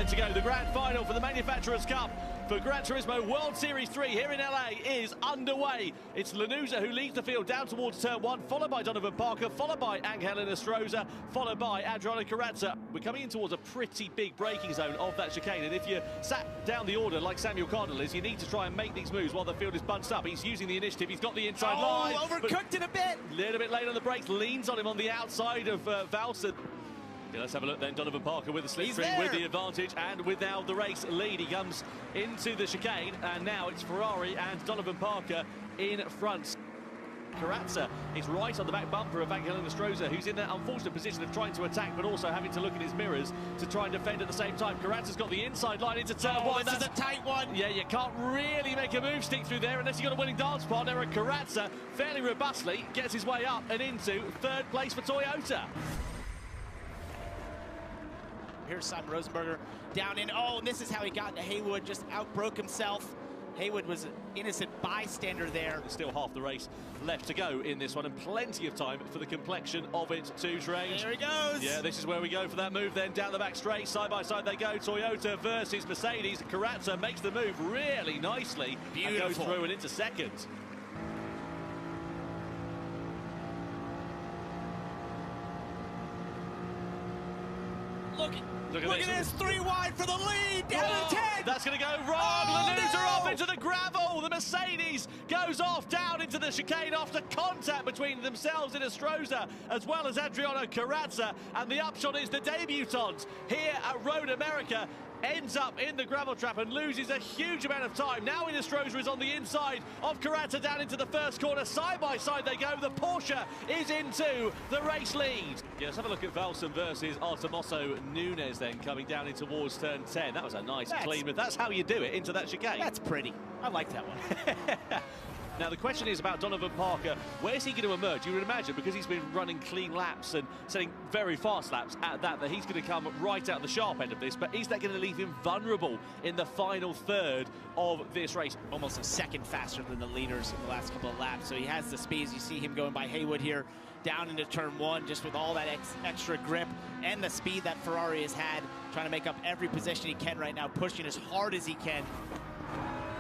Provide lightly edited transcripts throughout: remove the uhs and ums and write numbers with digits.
to go. The grand final for the Manufacturers' Cup for Gran Turismo World Series 3 here in LA is underway. It's Lanuza who leads the field down towards turn 1, followed by Donovan Parker, followed by Angel Estrosza, followed by Adriano Carrazza. We're coming in towards a pretty big braking zone of that chicane, and if you sat down the order like Samuel Cardinal is, you need to try and make these moves while the field is bunched up. He's using the initiative, he's got the inside line. Overcooked it a bit. A little bit late on the brakes, leans on him on the outside of Valsa. Yeah, let's have a look then. Donovan Parker with the slipstream, with the advantage, and with now the race lead. He comes into the chicane, and now it's Ferrari and Donovan Parker in front. Carrazza is right on the back bumper of Angel Estrosza, who's in that unfortunate position of trying to attack, but also having to look in his mirrors to try and defend at the same time. Carrazza's got the inside line into turn 1. This is a tight one. Yeah, you can't really make a move stick through there unless you've got a winning dance partner, and Carrazza fairly robustly gets his way up and into third place for Toyota. Here's Simon Rosenberger down in, and this is how he got into Haywood, just outbroke himself. Haywood was an innocent bystander there. There's still half the race left to go in this one, and plenty of time for the complexion of it to change. There he goes. Yeah, this is where we go for that move then. Down the back straight, side by side they go. Toyota versus Mercedes. Carrazza makes the move really nicely. Beautiful. And goes through and into second. Look at this, 3 wide for the lead, down to 10. That's going to go wrong. Lanuza off into the gravel. The Mercedes goes off down into the chicane after contact between themselves in Estrosza as well as Adriano Carrazza. And the upshot is the debutant here at Road America ends up in the gravel trap and loses a huge amount of time. Now Estrosza is on the inside of Carrazza down into the first corner. Side by side they go. The Porsche is into the race lead. Yeah, let's have a look at Valsen versus Artemoso Nunes then coming down in towards turn 10. That was a nice clean move. That's how you do it into that chicane. That's pretty. I like that one. Now, the question is about Donovan Parker. Where's he going to emerge? You would imagine, because he's been running clean laps and setting very fast laps at that he's going to come right out the sharp end of this. But is that going to leave him vulnerable in the final third of this race? Almost a second faster than the leaders in the last couple of laps. So he has the speeds. You see him going by Haywood here down into turn 1, just with all that extra grip and the speed that Ferrari has had, trying to make up every position he can right now, pushing as hard as he can.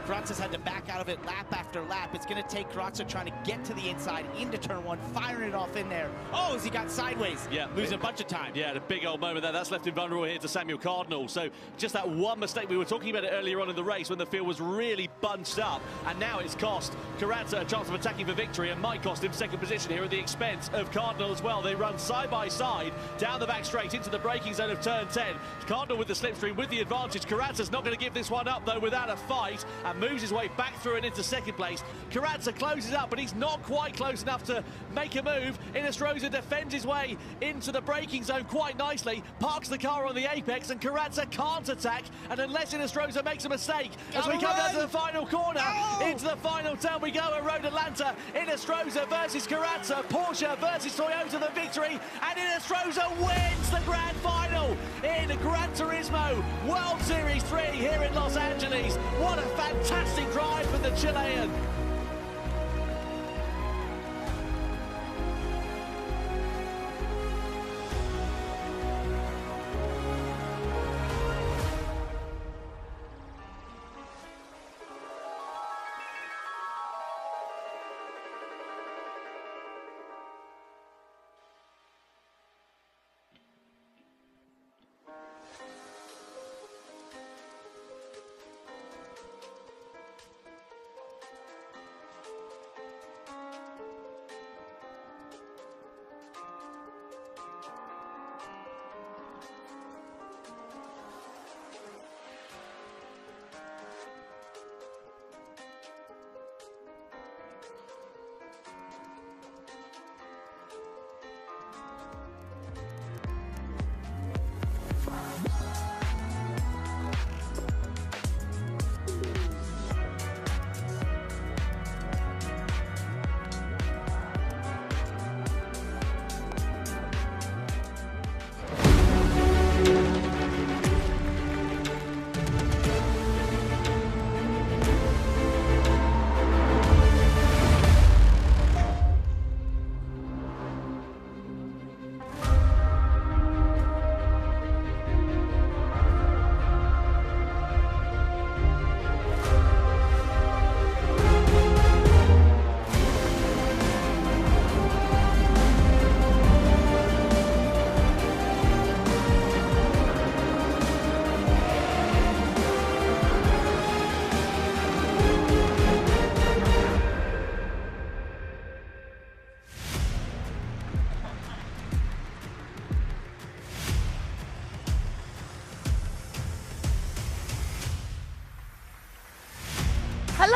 Carrazza's had to back out of it lap after lap. It's going to take Carrazza trying to get to the inside into turn 1, firing it off in there. As he got sideways, losing a bunch of time. Yeah, the big old moment there. That's left him vulnerable here to Samuel Cardinal. So just that one mistake, we were talking about it earlier on in the race when the field was really bunched up, and now it's cost Carrazza a chance of attacking for victory and might cost him second position here at the expense of Cardinal as well. They run side by side down the back straight into the braking zone of turn 10. Cardinal with the slipstream with the advantage. Carrazza's not going to give this one up though without a fight, and moves his way back through and into second place. Carrazza closes up, but he's not quite close enough to make a move. Estrosza defends his way into the braking zone quite nicely, parks the car on the apex, and Carrazza can't attack, and unless Estrosza makes a mistake, as we come down to the final corner, into the final turn we go at Road Atlanta. Estrosza versus Carrazza, Porsche versus Toyota, the victory, and Estrosza wins the grand final in Gran Turismo World Series 3 here in Los Angeles. What a fantastic drive for the Chilean. Hello.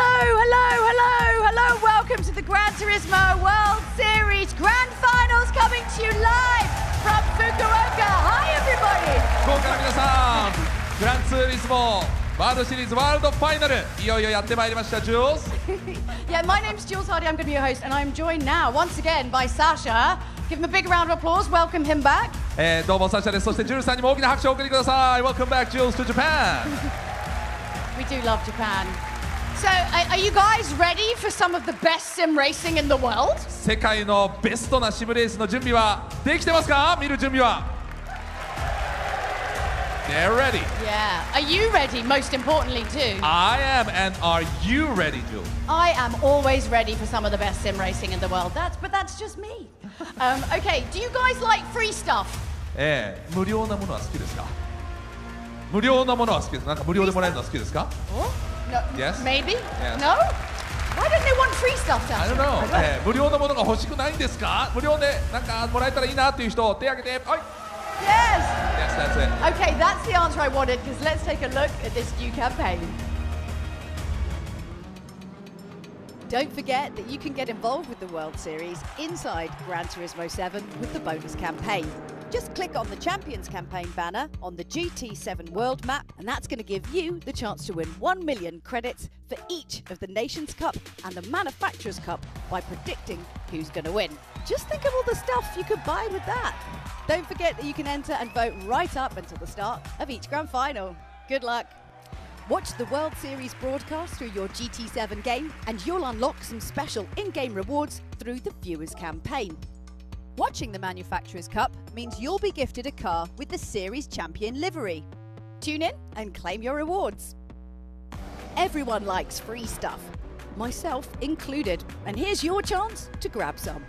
Welcome to the Gran Turismo World Series Grand Finals coming to you live from Fukuoka. Hi, everybody. 福岡の皆さん、グランツーリスモワールドシリーズワールドファイナル、いよいよやってまいりました、Jules. Yeah, my name's Jules Hardy. I'm going to be your host, and I'm joined now once again by Sasha. Give him a big round of applause. Welcome him back. どうもサシャです。そしてジュルさんにも大きな拍手をお送りください。Welcome back, Jules, to Japan. We do love Japan. So, are you guys ready for some of the best sim racing in the world? 世界のベストなシムレースの準備はできてますか？見る準備は。They're ready. Yeah. Are you ready, most importantly, too? I am, and are you ready, Jules? I am always ready for some of the best sim racing in the world. But that's just me. Okay, do you guys like free stuff? 無料なものは好きですか？無料なものは好きです。なんか無料でもらえるのは好きですか？ No. Yes? Maybe? Yes. No? Why don't they want free stuff, I Sasha? don't know. 無料のものが欲しくないんですか？無料でなんかもらえたらいいなっていう人、手挙げて。はい。Yes! Yes, that's it. Okay, that's the answer I wanted, because let's take a look at this new campaign. Don't forget that you can get involved with the World Series inside Gran Turismo 7 with the bonus campaign. Just click on the Champions campaign banner on the GT7 World map, and that's going to give you the chance to win 1 million credits for each of the Nations Cup and the Manufacturers Cup by predicting who's going to win. Just think of all the stuff you could buy with that. Don't forget that you can enter and vote right up until the start of each Grand Final. Good luck. Watch the World Series broadcast through your GT7 game, and you'll unlock some special in-game rewards through the Viewers campaign. Watching the Manufacturers Cup means you'll be gifted a car with the Series Champion livery. Tune in and claim your rewards. Everyone likes free stuff, myself included, and here's your chance to grab some.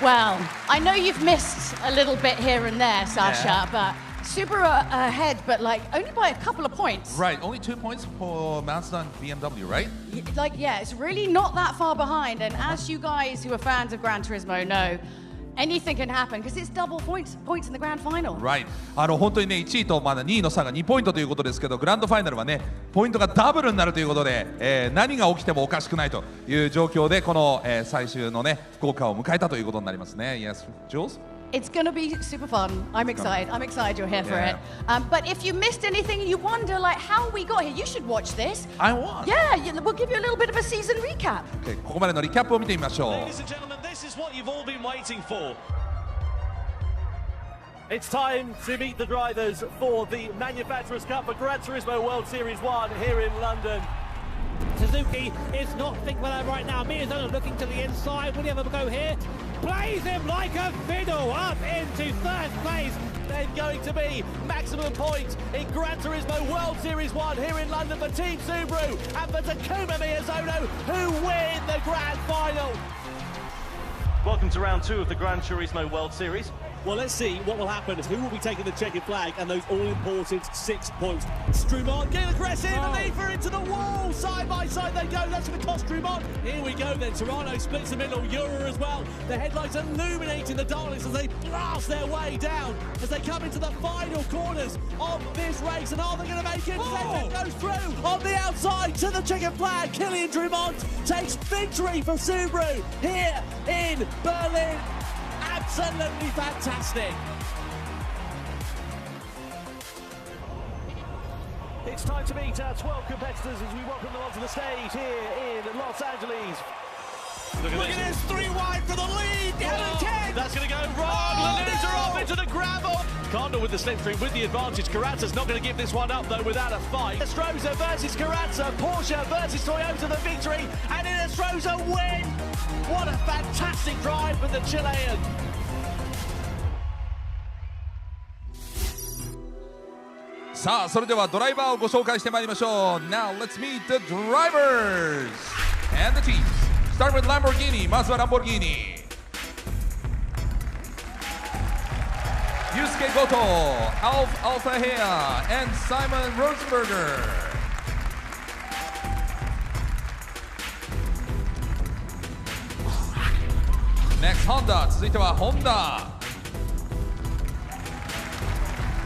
Well, I know you've missed a little bit here and there, Sasha, but Subaru ahead, but like only by a couple of points. Right, only 2 points for Mazda and BMW, right? Yeah, it's really not that far behind. And as you guys who are fans of Gran Turismo know, anything can happen because it's double points in the grand final. Right. 本当にね、1位とまだ2位の差が2ポイントということですけど、グランドファイナルはね、ポイントがダブルになるということで、何が起きてもおかしくないという状況で、この、最終のね、福岡を迎えたということになりますね。Yes, Jules? It's going to be super fun. I'm excited. I'm excited you're here for it. But if you missed anything and you wonder like how we got here, you should watch this. I want. Yeah, we'll give you a little bit of a season recap. Okay, ここまでのリキャップを見てみましょう。Ladies and gentlemen, this is what you've all been waiting for. It's time to meet the drivers for the Manufacturers Cup for Gran Turismo World Series 1 here in London. Suzuki is not thinking about that right now. Miyazono looking to the inside. Will he have a go here? Plays him like a fiddle up into third place. There's going to be maximum points in Gran Turismo World Series 1 here in London for Team Subaru and for Takuma Miyazono, who win the grand final. Welcome to round 2 of the Gran Turismo World Series. Well, let's see what will happen. Who will be taking the checkered flag and those all-important 6 points? Strumont getting aggressive and Leafer into the wall. Side by side they go. That's going to cost Strumont. Here we go then. Toronto splits the middle. Euro as well. The headlights illuminating the darlings as they blast their way down as they come into the final corners of this race. And are they going to make it? Second goes through on the outside to the checkered flag. Kylian Drumont takes victory for Subaru here in Berlin. Absolutely fantastic. It's time to meet our 12 competitors as we welcome them onto the stage here in Los Angeles. Look at this, 3 wide for the lead. That's going to go wrong. Lanuza off into the gravel. Cardinal with the slipstream with the advantage. Carranza's not going to give this one up though without a fight. Estrosza versus Carranza. Porsche versus Toyota, the victory. And Estrosza win. What a fantastic drive for the Chilean. Now let's meet the drivers and the teams. Start with Lamborghini, Mazda Lamborghini. Yusuke Goto, Alf Alfahea, and Simon Rosenberger. Next, Honda. 続いては Honda.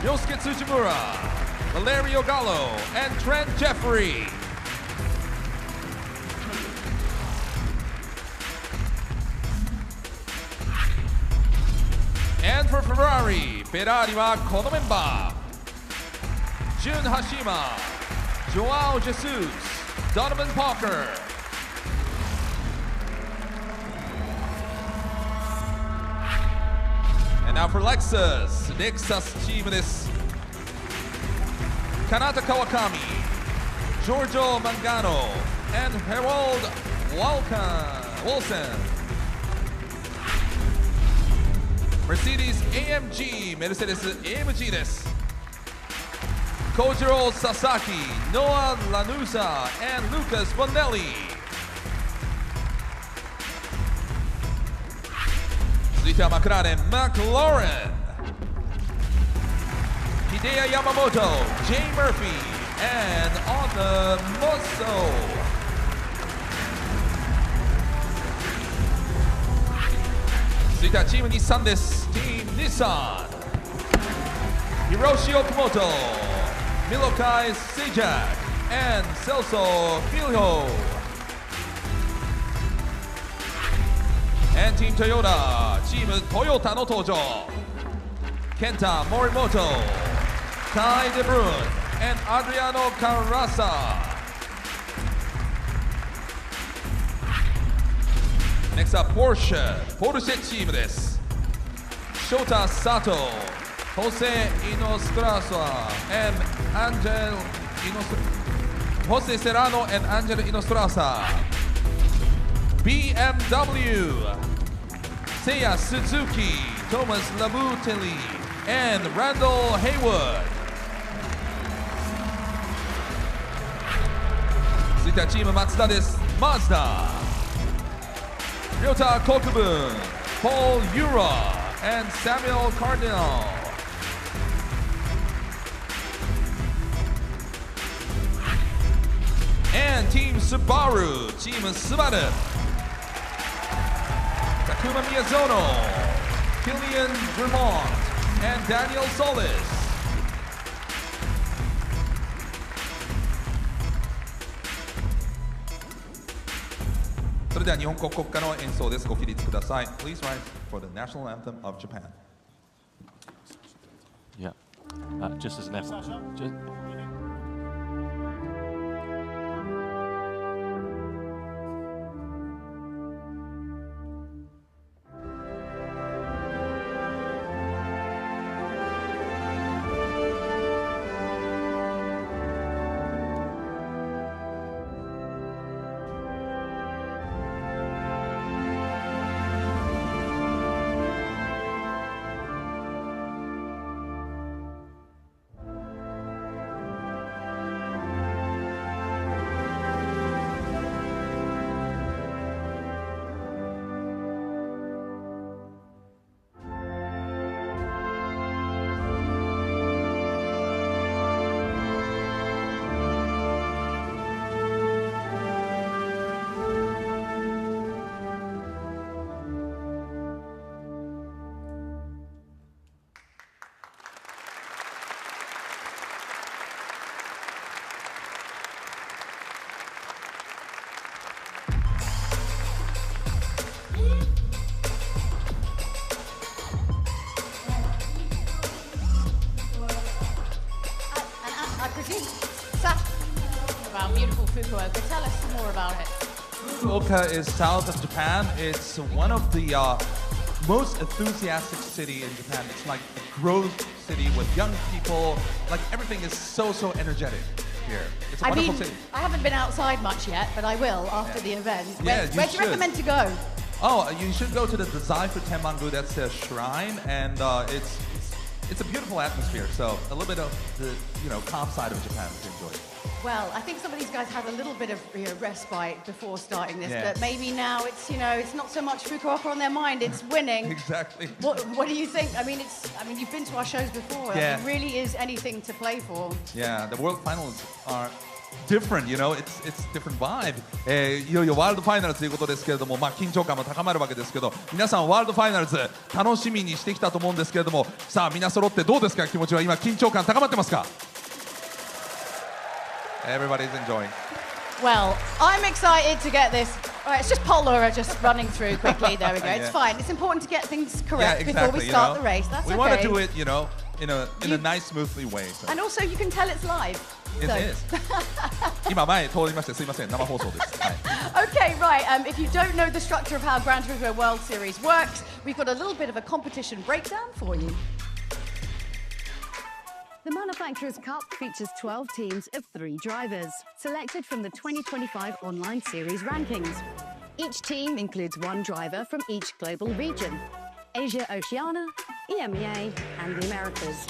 Yosuke Tsujimura, Valerio Gallo, and Trent Jeffrey. And for Ferrari はこのメンバー。Jun Hashima, Joao Jesus, Donovan Parker. And now for Lexus チームです。Kanata Kawakami, Giorgio Mangano, and Harold Wilson. Mercedes AMG メルセデス AMG です。Kojiro Sasaki, Noah Lanusa, and Lucas Bonelli. 続いてはマクラーレン、マクローレン。Hideo Yamamoto, Jay Murphy, and Anna Mosso. 続いてはチーム日産です。Team Nissan. Hiroshi Okamoto, Milokai Sejak, and Celso Filho. And Team Toyota, チームトヨタの登場。Kenta Morimoto, Kai De Bruyne, and Adriano Carrasa. Next up, Porsche チームです。Shota Sato, Jose Inostraza, and Jose Serrano and Angel Inostraza. BMW, Seiya Suzuki, Thomas Labutelli, and Randall Haywood. 続いてはチームマツダです。Mazda, Ryota Kokubun, Paul Ura, and Samuel Cardinal. And Team Subaru, チームSubaru. Takuma Miyazono, Killian Vermont, and Daniel Solis. それでは日本国国歌の演奏です。ご起立ください。Please rise for the national anthem of Japan. Yeah, just as an effort. About beautiful Fukuoka. Tell us more about it. Fukuoka is south of Japan. It's one of the most enthusiastic city in Japan. It's like a growth city with young people. Like everything is so energetic here. It's a wonderful city. I haven't been outside much yet, but I will after the event. Where do you recommend to go? Oh, you should go to the Dazai for Tenmangu. That's their shrine, and it's a beautiful atmosphere. So a little bit of the calm side of Japan to enjoy. Well, I think some of these guys had a little bit of respite before starting this, but maybe now it's it's not so much Fukuoka on their mind; it's winning. Exactly. What do you think? I mean, you've been to our shows before. Yeah. It really is anything to play for. Yeah, the world finals are different, you know, it's different vibe. いよいよワールドファイナルズということですけれども、緊張感も高まるわけですけど、皆さんワールドファイナルズ楽しみにしてきたと思うんですけれども、さあ皆揃ってどうですか、気持ちは。今緊張感高まってますか？ Everybody's enjoying. Well, I'm excited to get this. All right, it's just Paul Laura just running through quickly. There we go. It's fine. It's important to get things correct before we start the race. That's we okay. want to do it, you know, in a nice, smoothly way. So. And also, you can tell it's live. It so. is. 今前通りましてすいません、生放送です。Okay, right. If you don't know the structure of how Gran Turismo World Series works, we've got a little bit of a competition breakdown for you. The Manufacturers' Cup features 12 teams of 3 drivers, selected from the 2025 online series rankings. Each team includes 1 driver from each global region: Asia, Oceania, EMEA, and the Americas.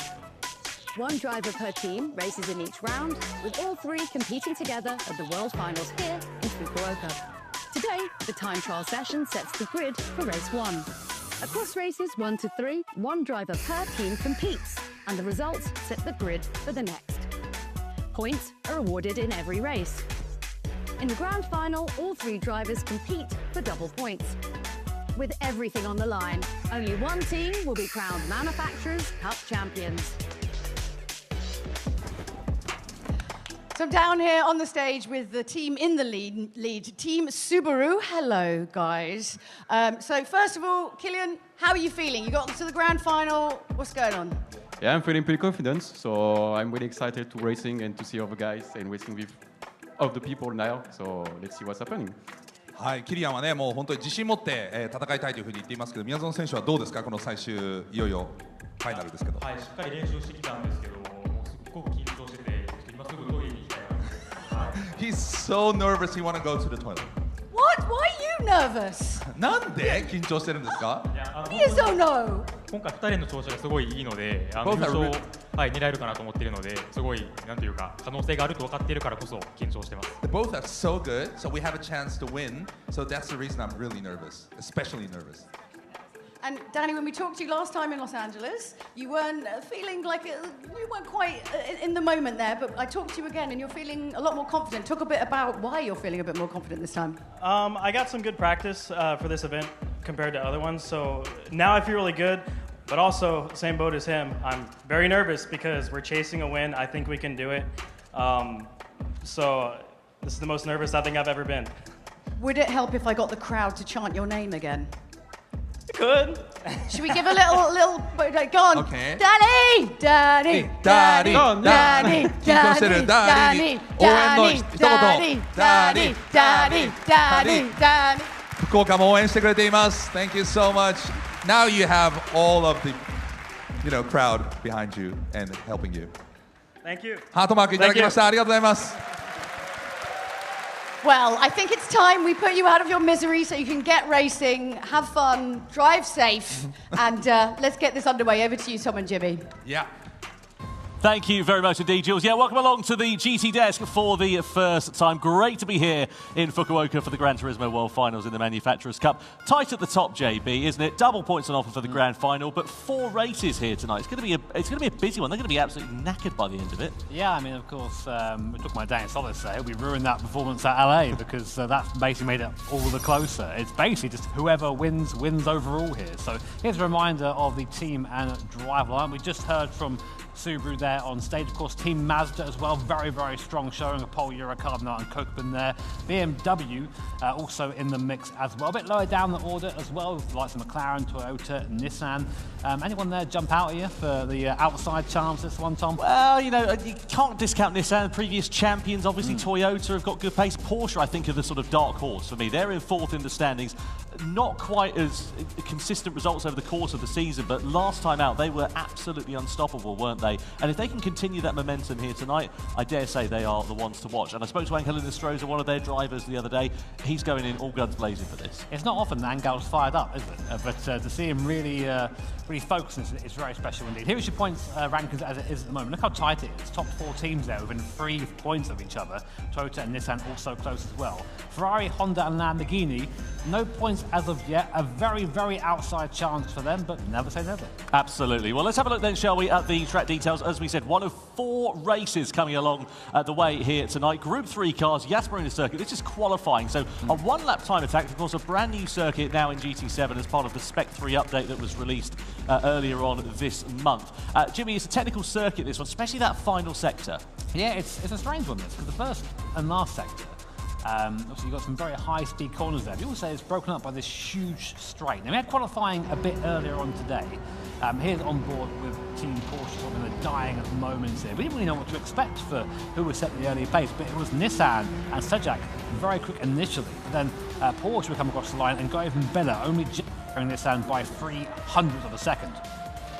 1 driver per team races in each round, with all 3 competing together at the World Finals here in Fukuoka. Today, the time trial session sets the grid for race 1. Across races 1 to 3, 1 driver per team competes, and the results set the grid for the next. Points are awarded in every race. In the grand final, all 3 drivers compete for double points. With everything on the line, only 1 team will be crowned Manufacturers' Cup champions. So I'm down here on the stage with the team in the lead Team Subaru. Hello, guys. So first of all, Killian, how are you feeling? You got to the grand final. What's going on? Yeah, I'm feeling pretty confident. So I'm really excited to racing and to see all the guys and racing with all the people now. So let's see what's happening. はい、キリアンはね、もう本当に自信持って、戦いたいというふうに言っていますけど、宮園選手はどうですか、この最終いよいよファイナルですけど。はい、しっかり練習してきたんですけど、もうすっごく緊張してて、今すぐトイレに行きたいな。He's so nervous. He want to go to the toilet. What? Why are you nervous? なんで緊張してるんですか？ You don't know. 今回2人の調子がすごいいいので、優勝はい狙えるかなと思っているので、すごいなんていうか可能性があると分かっているからこそ緊張してます。Both are so good, so we have a chance to win. So that's the reason I'm really nervous, especially nervous. And Danny, when we talked to you last time in Los Angeles, you weren't feeling like you weren't quite in the moment there. But I talked to you again, and you're feeling a lot more confident. Talk a bit about why you're feeling a bit more confident this time. I got some good practice for this event compared to other ones, so now I feel really good. But also, same boat as him, I'm very nervous because we're chasing a win. I think we can do it. So this is the most nervous I think I've ever been. Would it help if I got the crowd to chant your name again? It could. Should we give a little go on? Okay. Danny, Danny, Danny, Danny, Danny, Danny, Danny, Danny, Danny, Danny, Danny, Danny. 福岡も応援してくれています。Thank you so much. Now you have all of the, crowd behind you and helping you. Thank you. ハートマークいただきました。ありがとうございます。Well, I think it's time we put you out of your misery so you can get racing, have fun, drive safe, and let's get this underway. Over to you, Tom and Jimmy. Yeah. Thank you very much indeed, Jules. Yeah, welcome along to the GT desk for the first time. Great to be here in Fukuoka for the Gran Turismo World Finals in the Manufacturers' Cup. Tight at the top, JB, isn't it? Double points on offer for the Grand Final, but 4 races here tonight. It's going to be a busy one. They're going to be absolutely knackered by the end of it. Yeah, I mean, of course, we took my Daniel Solis there. We ruined that performance at LA because that's basically made it all the closer. It's basically just whoever wins overall here. So here's a reminder of the team and driver line. We just heard from Subaru there on stage. Of course, Team Mazda as well. Very, very strong showing of Pol Eurocardinal and Kokubin there. BMW also in the mix as well. A bit lower down the order as well, with the likes of McLaren, Toyota, Nissan. Anyone there jump out at you for the outside chance this one, Tom? Well, you can't discount Nissan. Previous champions, obviously Toyota have got good pace. Porsche, I think, are the sort of dark horse for me. They're in 4th in the standings. Not quite as consistent results over the course of the season, but last time out they were absolutely unstoppable, weren't they? And if they can continue that momentum here tonight, I dare say they are the ones to watch. And I spoke to Angel Nestroza, one of their drivers, the other day. He's going in all guns blazing for this. It's not often Angel's fired up, is it? But to see him really focused, it's very special indeed. Here is your points rankings as it is at the moment. Look how tight it is. Top 4 teams there within 3 points of each other. Toyota and Nissan also close as well. Ferrari, Honda and Lamborghini, no points as of yet. A very, very outside chance for them, but never say never. Absolutely. Well, let's have a look then, shall we, at the track details as we said, one of 4 races coming along the way here tonight. Group 3 cars, Yas Marina circuit. This is qualifying. So a 1-lap time attack, of course, a brand new circuit now in GT7 as part of the Spec 3 update that was released earlier on this month. Jimmy, it's a technical circuit, this one, especially that final sector. Yeah, it's a strange one, this, because the first and last sector, obviously you've got some very high-speed corners there. People say it's broken up by this huge straight. Now, we had qualifying a bit earlier on today. Here's on board with Team Porsche, sort of in the dying of moments here. We didn't really know what to expect for who was set the early pace, but it was Nissan and Sejak very quick initially. But then Porsche would come across the line and go even better, only carrying Nissan by 0.03 of a second.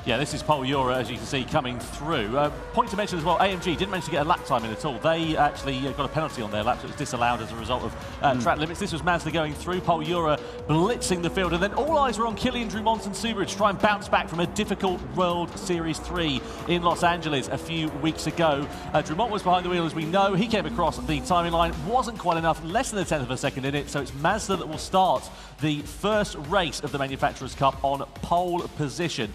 Yeah, this is Paul Ura, as you can see, coming through. Point to mention as well, AMG didn't manage to get a lap time in at all. They actually got a penalty on their lap, so it was disallowed as a result of track limits. This was Mazda going through, Paul Ura blitzing the field, and then all eyes were on Kylian Drumont and Subaru to try and bounce back from a difficult World Series 3 in Los Angeles a few weeks ago. Drumont was behind the wheel, as we know. He came across the timing line, wasn't quite enough, less than a tenth of a second in it, so it's Mazda that will start the first race of the Manufacturers' Cup on pole position.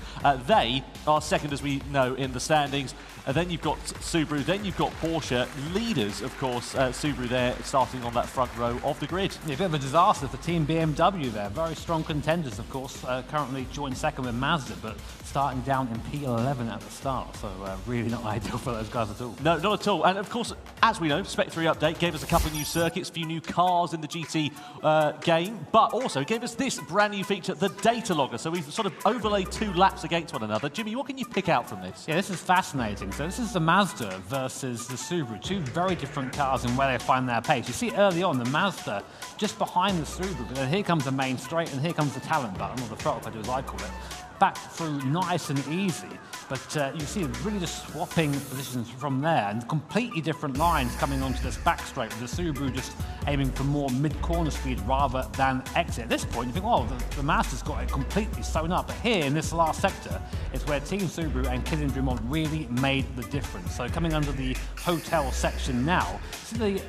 They are second, as we know, in the standings. Then you've got Subaru, then you've got Porsche. Leaders, of course, Subaru there, starting on that front row of the grid. Yeah, a bit of a disaster for Team BMW there. Very strong contenders, of course, currently joined second with Mazda, but starting down in P11 at the start. So really not ideal for those guys at all. No, not at all. And of course, as we know, Spec 3 update gave us a couple of new circuits, a few new cars in the GT game, but also gave us this brand new feature, the data logger. So we've sort of overlaid 2 laps against one another. Jimmy, what can you pick out from this? Yeah, this is fascinating. So this is the Mazda versus the Subaru, 2 very different cars in where they find their pace. You see early on the Mazda just behind the Subaru, but then here comes the main straight and here comes the talent button, or the throttle pedal as I call it, back through nice and easy. But you see really just swapping positions from there, and completely different lines coming onto this back straight, with the Subaru just aiming for more mid-corner speed rather than exit. At this point, you think, well, the Mazda's got it completely sewn up. But here, in this last sector, is where Team Subaru and Kylian Drumont really made the difference. So coming under the hotel section now, see the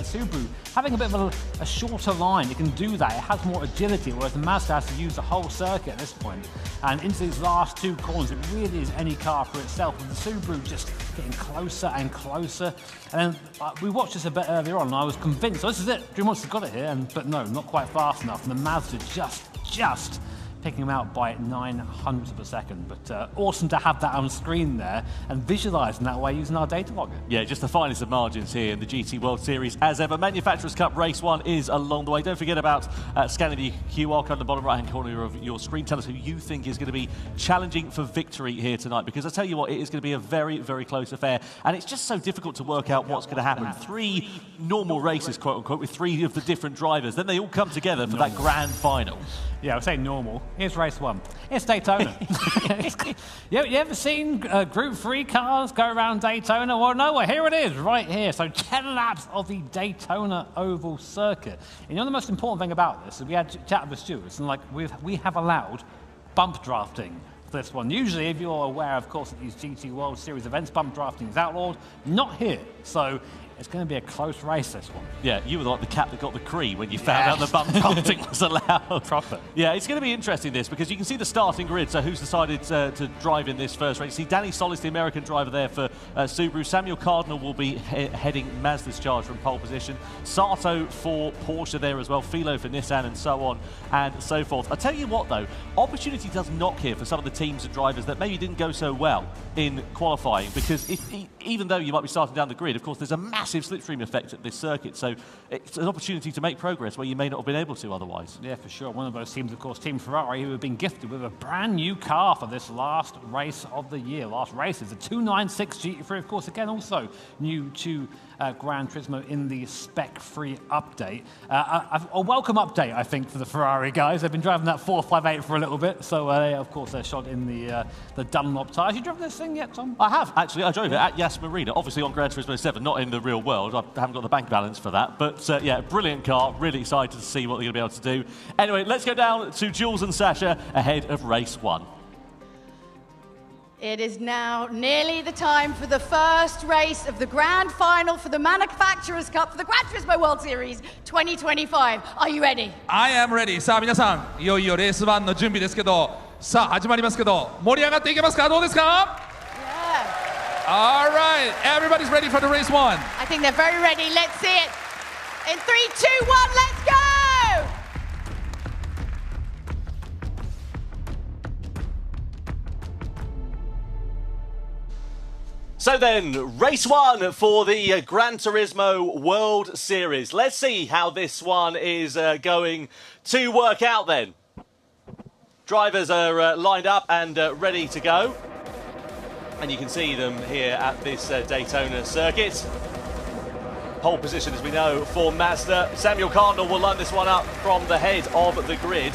Subaru having a bit of a shorter line. It can do that. It has more agility, whereas the Mazda has to use the whole circuit at this point. And into these last 2 corners, it really is any car for itself, with the Subaru just getting closer and closer. And then we watched this a bit earlier on, and I was convinced, so this is it, Drumont's got it here, but no, not quite fast enough. And the Mazda just picking him out by 0.09 of a second. But awesome to have that on screen there and visualising that way using our data logger. Yeah, just the finest of margins here in the GT World Series as ever. Manufacturers' Cup Race 1 is along the way. Don't forget about scanning the QR code in the bottom right-hand corner of your screen. Tell us who you think is going to be challenging for victory here tonight, because I tell you what, it is going to be a very, very close affair, and it's just so difficult to work out what's going to happen. 3 normal races, quote-unquote, with 3 of the different drivers. Then they all come together for that grand final. Yeah, I would say normal. Here's race 1. It's Daytona. You ever seen Group 3 cars go around Daytona? Well, no, here it is, right here. So 10 laps of the Daytona Oval Circuit. And you know the most important thing about this is we had chat with the stewards, and like we have allowed bump drafting for this one. Usually, if you're aware, of course, that these GT World Series events, bump drafting is outlawed. Not here. So it's going to be a close race, this one. Yeah, you were like the cat that got the Cree when you found out the bump drafting was allowed. Proper. Yeah, it's going to be interesting, this, because you can see the starting grid. So who's decided to drive in this first race? You see Danny Solis, the American driver there for Subaru. Samuel Cardinal will be heading Mazda's charge from pole position. Sato for Porsche there as well. Philo for Nissan, and so on and so forth. I tell you what, though, opportunity does knock here for some of the teams and drivers that maybe didn't go so well in qualifying, because even though you might be starting down the grid, of course, there's a massive slipstream effect at this circuit, so it's an opportunity to make progress where you may not have been able to otherwise. Yeah, for sure. One of those teams, of course, Team Ferrari, who have been gifted with a brand new car for this last race of the year. Last race is a 296 GT3, of course, again, also new to Gran Turismo in the Spec 3 update. A welcome update, I think, for the Ferrari guys. They've been driving that 458 for a little bit, so they, of course, they're shot in the Dunlop tyres. You driven this thing yet, Tom? I have, actually. I drove it at Yas Marina, obviously on Gran Turismo 7, not in the real world. I haven't got the bank balance for that. But, yeah, brilliant car. Really excited to see what they're going to be able to do. Anyway, let's go down to Jules and Sasha ahead of race 1. It is now nearly the time for the first race of the grand final for the Manufacturers' Cup for the Gran Turismo World Series 2025. Are you ready? I am ready. さあ皆さん、いよいよレース1の準備ですけど、さあ始まりますけど、盛り上がっていけますか？どうですか？ Yeah. All right, everybody's ready for the race one. I think they're very ready. Let's see it. In 3, 2, 1, let's go! So then, race one for the Gran Turismo World Series. Let's see how this one is going to work out then. Drivers are lined up and ready to go. And you can see them here at this Daytona circuit. Pole position, as we know, for Mazda. Samuel Cardinal will line this one up from the head of the grid.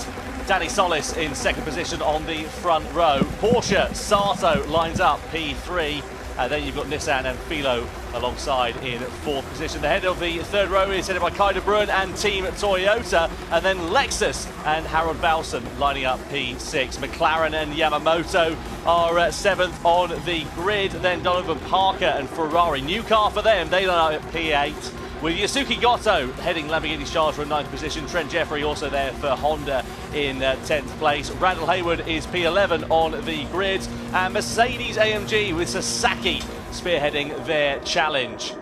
Danny Solis in second position on the front row. Porsche, Sato lines up P3. Then you've got Nissan and Philo alongside in fourth position. The head of the third row is headed by Kai de Bruin and Team Toyota. And then Lexus and Harold Balson lining up P6. McLaren and Yamamoto are seventh on the grid. Then Donovan Parker and Ferrari. New car for them. They line up at P8. With Yasuki Goto heading Lamborghini Charger in 9th position. Trent Jeffrey also there for Honda in 10th place. Randall Haywood is P11 on the grid. And Mercedes-AMG with Sasaki spearheading their challenge.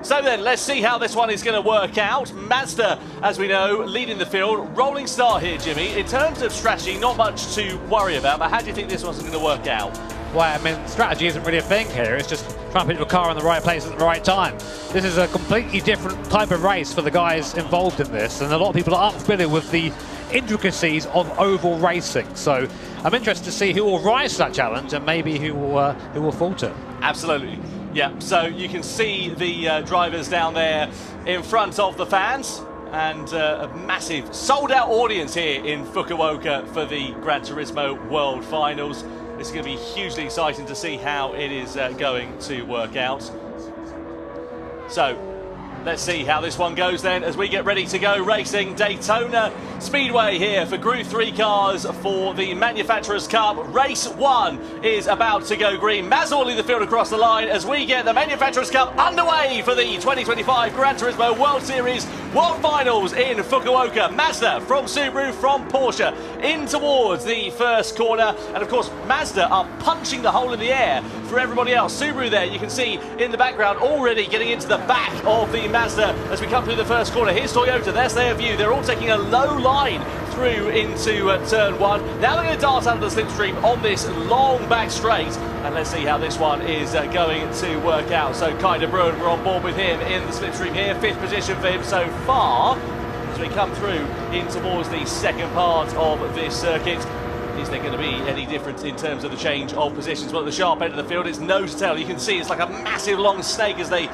So then, let's see how this one is going to work out. Mazda, as we know, leading the field. Rolling start here, Jimmy. In terms of strategy, not much to worry about, but how do you think this one's going to work out? Well, I mean, strategy isn't really a thing here. It's just trying to put your car in the right place at the right time. This is a completely different type of race for the guys involved in this, and a lot of people aren't familiar with the intricacies of oval racing. So I'm interested to see who will rise to that challenge and maybe who will falter. Absolutely. Yeah, so you can see the drivers down there in front of the fans, and a massive sold-out audience here in Fukuoka for the Gran Turismo World Finals. This is going to be hugely exciting to see how it is going to work out. So, let's see how this one goes then as we get ready to go racing Daytona Speedway here for Group 3 cars for the Manufacturers' Cup. Race 1 is about to go green. Mazda will lead the field across the line as we get the Manufacturers' Cup underway for the 2025 Gran Turismo World Series World Finals in Fukuoka. Mazda from Subaru, from Porsche, in towards the first corner. And of course, Mazda are punching the hole in the air for everybody else. Subaru there, you can see in the background already getting into the back of the Mazda as we come through the first corner. Here's Toyota, there's their view. They're all taking a low line through into turn 1. Now they're going to dart out of the slipstream on this long back straight. And let's see how this one is going to work out. So Kai de Bruin, we're on board with him in the slipstream here. 5th position for him so far as we come through in towards the second part of this circuit. Is there going to be any difference in terms of the change of positions? Well, at the sharp end of the field, it's nose to tail. You can see it's like a massive long snake as they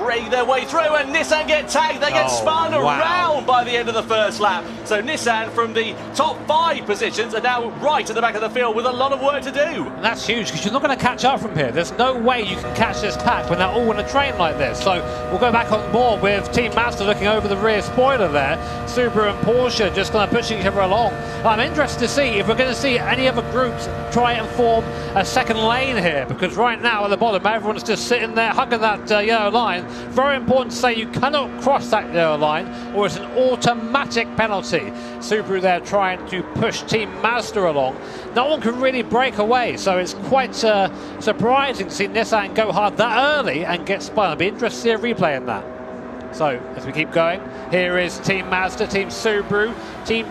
break their way through, and Nissan get tagged. They get spun around by the end of the first lap. So Nissan from the top 5 positions are now right at the back of the field with a lot of work to do. And that's huge because you're not going to catch up from here. There's no way you can catch this pack when they're all in a train like this. So we'll go back on board with Team Mazda looking over the rear spoiler there. Subaru and Porsche just kind of pushing each other along. I'm interested to see if we're going to see any other groups try and form a second lane here, because right now at the bottom everyone's just sitting there hugging that yellow line. Very important to say you cannot cross that yellow line or it's an automatic penalty. Subaru there trying to push Team Mazda along. No one can really break away, so it's quite surprising to see Nissan go hard that early and get spun. I'd be interested to see a replay in that. So, as we keep going, here is Team Mazda, Team Subaru, Team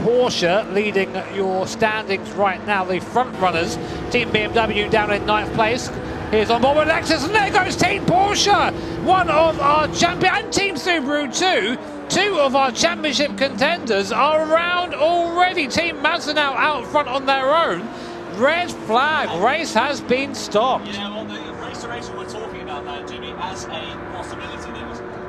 Porsche leading your standings right now, the front runners. Team BMW down in 9th place. Here's on board with Lexus, and there goes Team Porsche, one of our champion, and Team Subaru too. 2 of our championship contenders are around already. Team Mazda now out front on their own. Red flag, race has been stopped. Yeah, well, the Raceration were talking about that, Jimmy, as a possibility.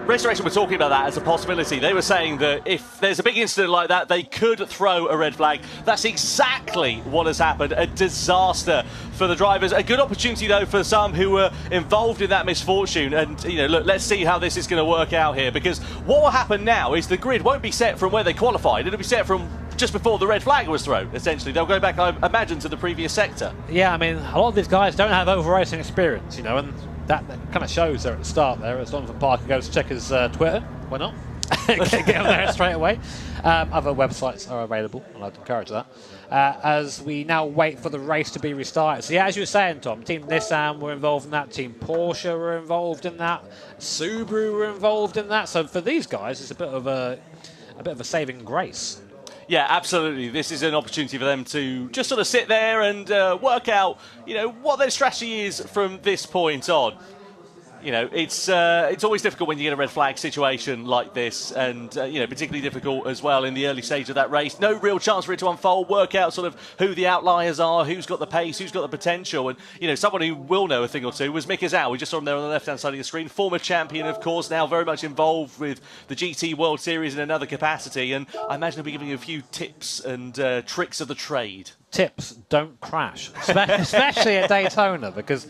Raceration were talking about that as a possibility. They were saying that if there's a big incident like that, they could throw a red flag. That's exactly what has happened. A disaster for the drivers. A good opportunity, though, for some who were involved in that misfortune. And, you know, look, let's see how this is going to work out here. Because what will happen now is the grid won't be set from where they qualified. It'll be set from just before the red flag was thrown, essentially. They'll go back, I imagine, to the previous sector. Yeah, I mean, a lot of these guys don't have oval racing experience, you know, and that kind of shows there at the start there as Donovan Parker goes to check his Twitter. Why not? Get on there straight away. Other websites are available, and I'd encourage that. As we now wait for the race to be restarted. So yeah, as you were saying, Tom, Team Nissan were involved in that, Team Porsche were involved in that, Subaru were involved in that. So for these guys, it's a bit of a saving grace. Yeah, absolutely. This is an opportunity for them to just sort of sit there and work out, what their strategy is from this point on. It's always difficult when you get a red flag situation like this, and particularly difficult as well in the early stage of that race. No real chance for it to unfold, work out sort of who the outliers are, who's got the pace, who's got the potential. And someone who will know a thing or two was Mick Azal. We just saw him there on the left-hand side of the screen, former champion, of course, now very much involved with the GT World Series in another capacity. And I imagine he'll be giving you a few tips and tricks of the trade. Tips: don't crash, especially at Daytona, because.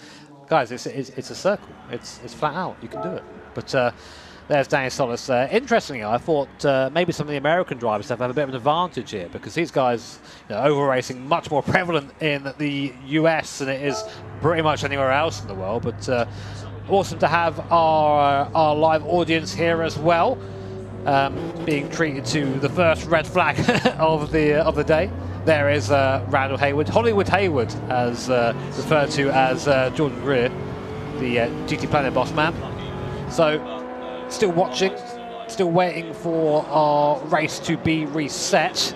Guys, it's a circle. It's flat out. You can do it. But there's Danny Solis. Interestingly, I thought maybe some of the American drivers have a bit of an advantage here, because these guys, over racing much more prevalent in the US than it is pretty much anywhere else in the world. But awesome to have our live audience here as well, being treated to the first red flag of the day. There is Randall Hayward, Hollywood Hayward, as referred to as Jordan Greer, the GT Planet boss man. So, still watching, still waiting for our race to be reset.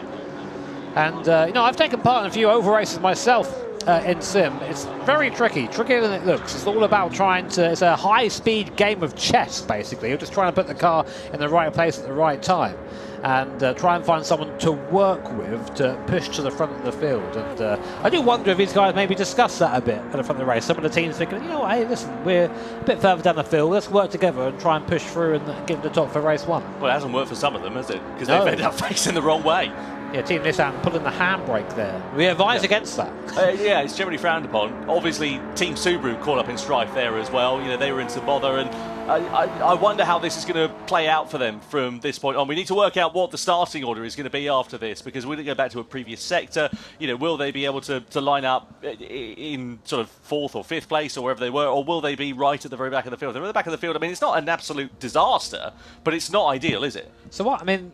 And, I've taken part in a few oval races myself in sim. It's very tricky, trickier than it looks. It's all about it's a high-speed game of chess, basically. You're just trying to put the car in the right place at the right time, and try and find someone to work with to push to the front of the field. And I do wonder if these guys maybe discuss that a bit at the front of the race. Some of the teams thinking, hey, listen, we're a bit further down the field, let's work together and try and push through and get to the top for race one. Well, it hasn't worked for some of them, has it? Because they've ended up facing the wrong way. Yeah, Team Nissan pulling the handbrake there. We advise against that. Yeah, it's generally frowned upon. Obviously, Team Subaru caught up in strife there as well. They were into bother, and I wonder how this is going to play out for them from this point on. We need to work out what the starting order is going to be after this, because we're going to go back to a previous sector. Will they be able to line up in sort of 4th or 5th place or wherever they were, or will they be right at the very back of the field? They're at the back of the field. I mean, it's not an absolute disaster, but it's not ideal, is it? So what? I mean,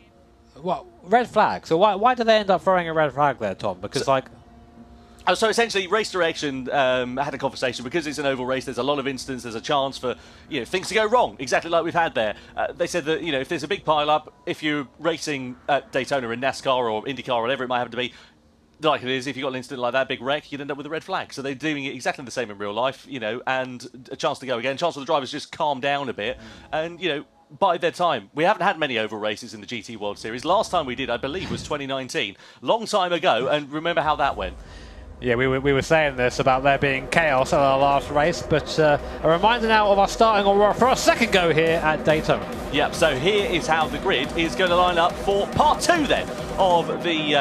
red flag. So why do they end up throwing a red flag there, Tom? Because So essentially, race direction had a conversation. Because it's an oval race, there's a lot of instances, there's a chance for things to go wrong, exactly like we've had there. They said that if there's a big pile-up, if you're racing at Daytona in NASCAR or IndyCar or whatever it might happen to be, the likelihood is if you got an incident like that, big wreck, you'd end up with a red flag. So they're doing it exactly the same in real life, and a chance to go again, a chance for the drivers to just calm down a bit, and by their time. We haven't had many oval races in the GT World Series. Last time we did, I believe, was 2019. Long time ago, and remember how that went. Yeah, we were saying this about there being chaos at our last race, but a reminder now of our starting order for our second go here at Daytona. Yep, so here is how the grid is going to line up for part 2 then of the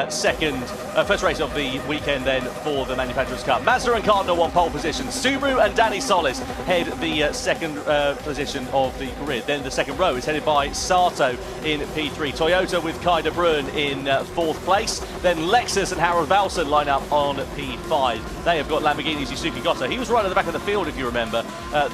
first race of the weekend then for the Manufacturers' Cup. Mazda and Cardinal on pole position. Subaru and Danny Solis head the second position of the grid. Then the second row is headed by Sato in P3. Toyota with Kai De Bruin in 4th place. Then Lexus and Harold Valson line up on P5. They have got Lamborghini's Yusuke Goto. He was right at the back of the field, if you remember,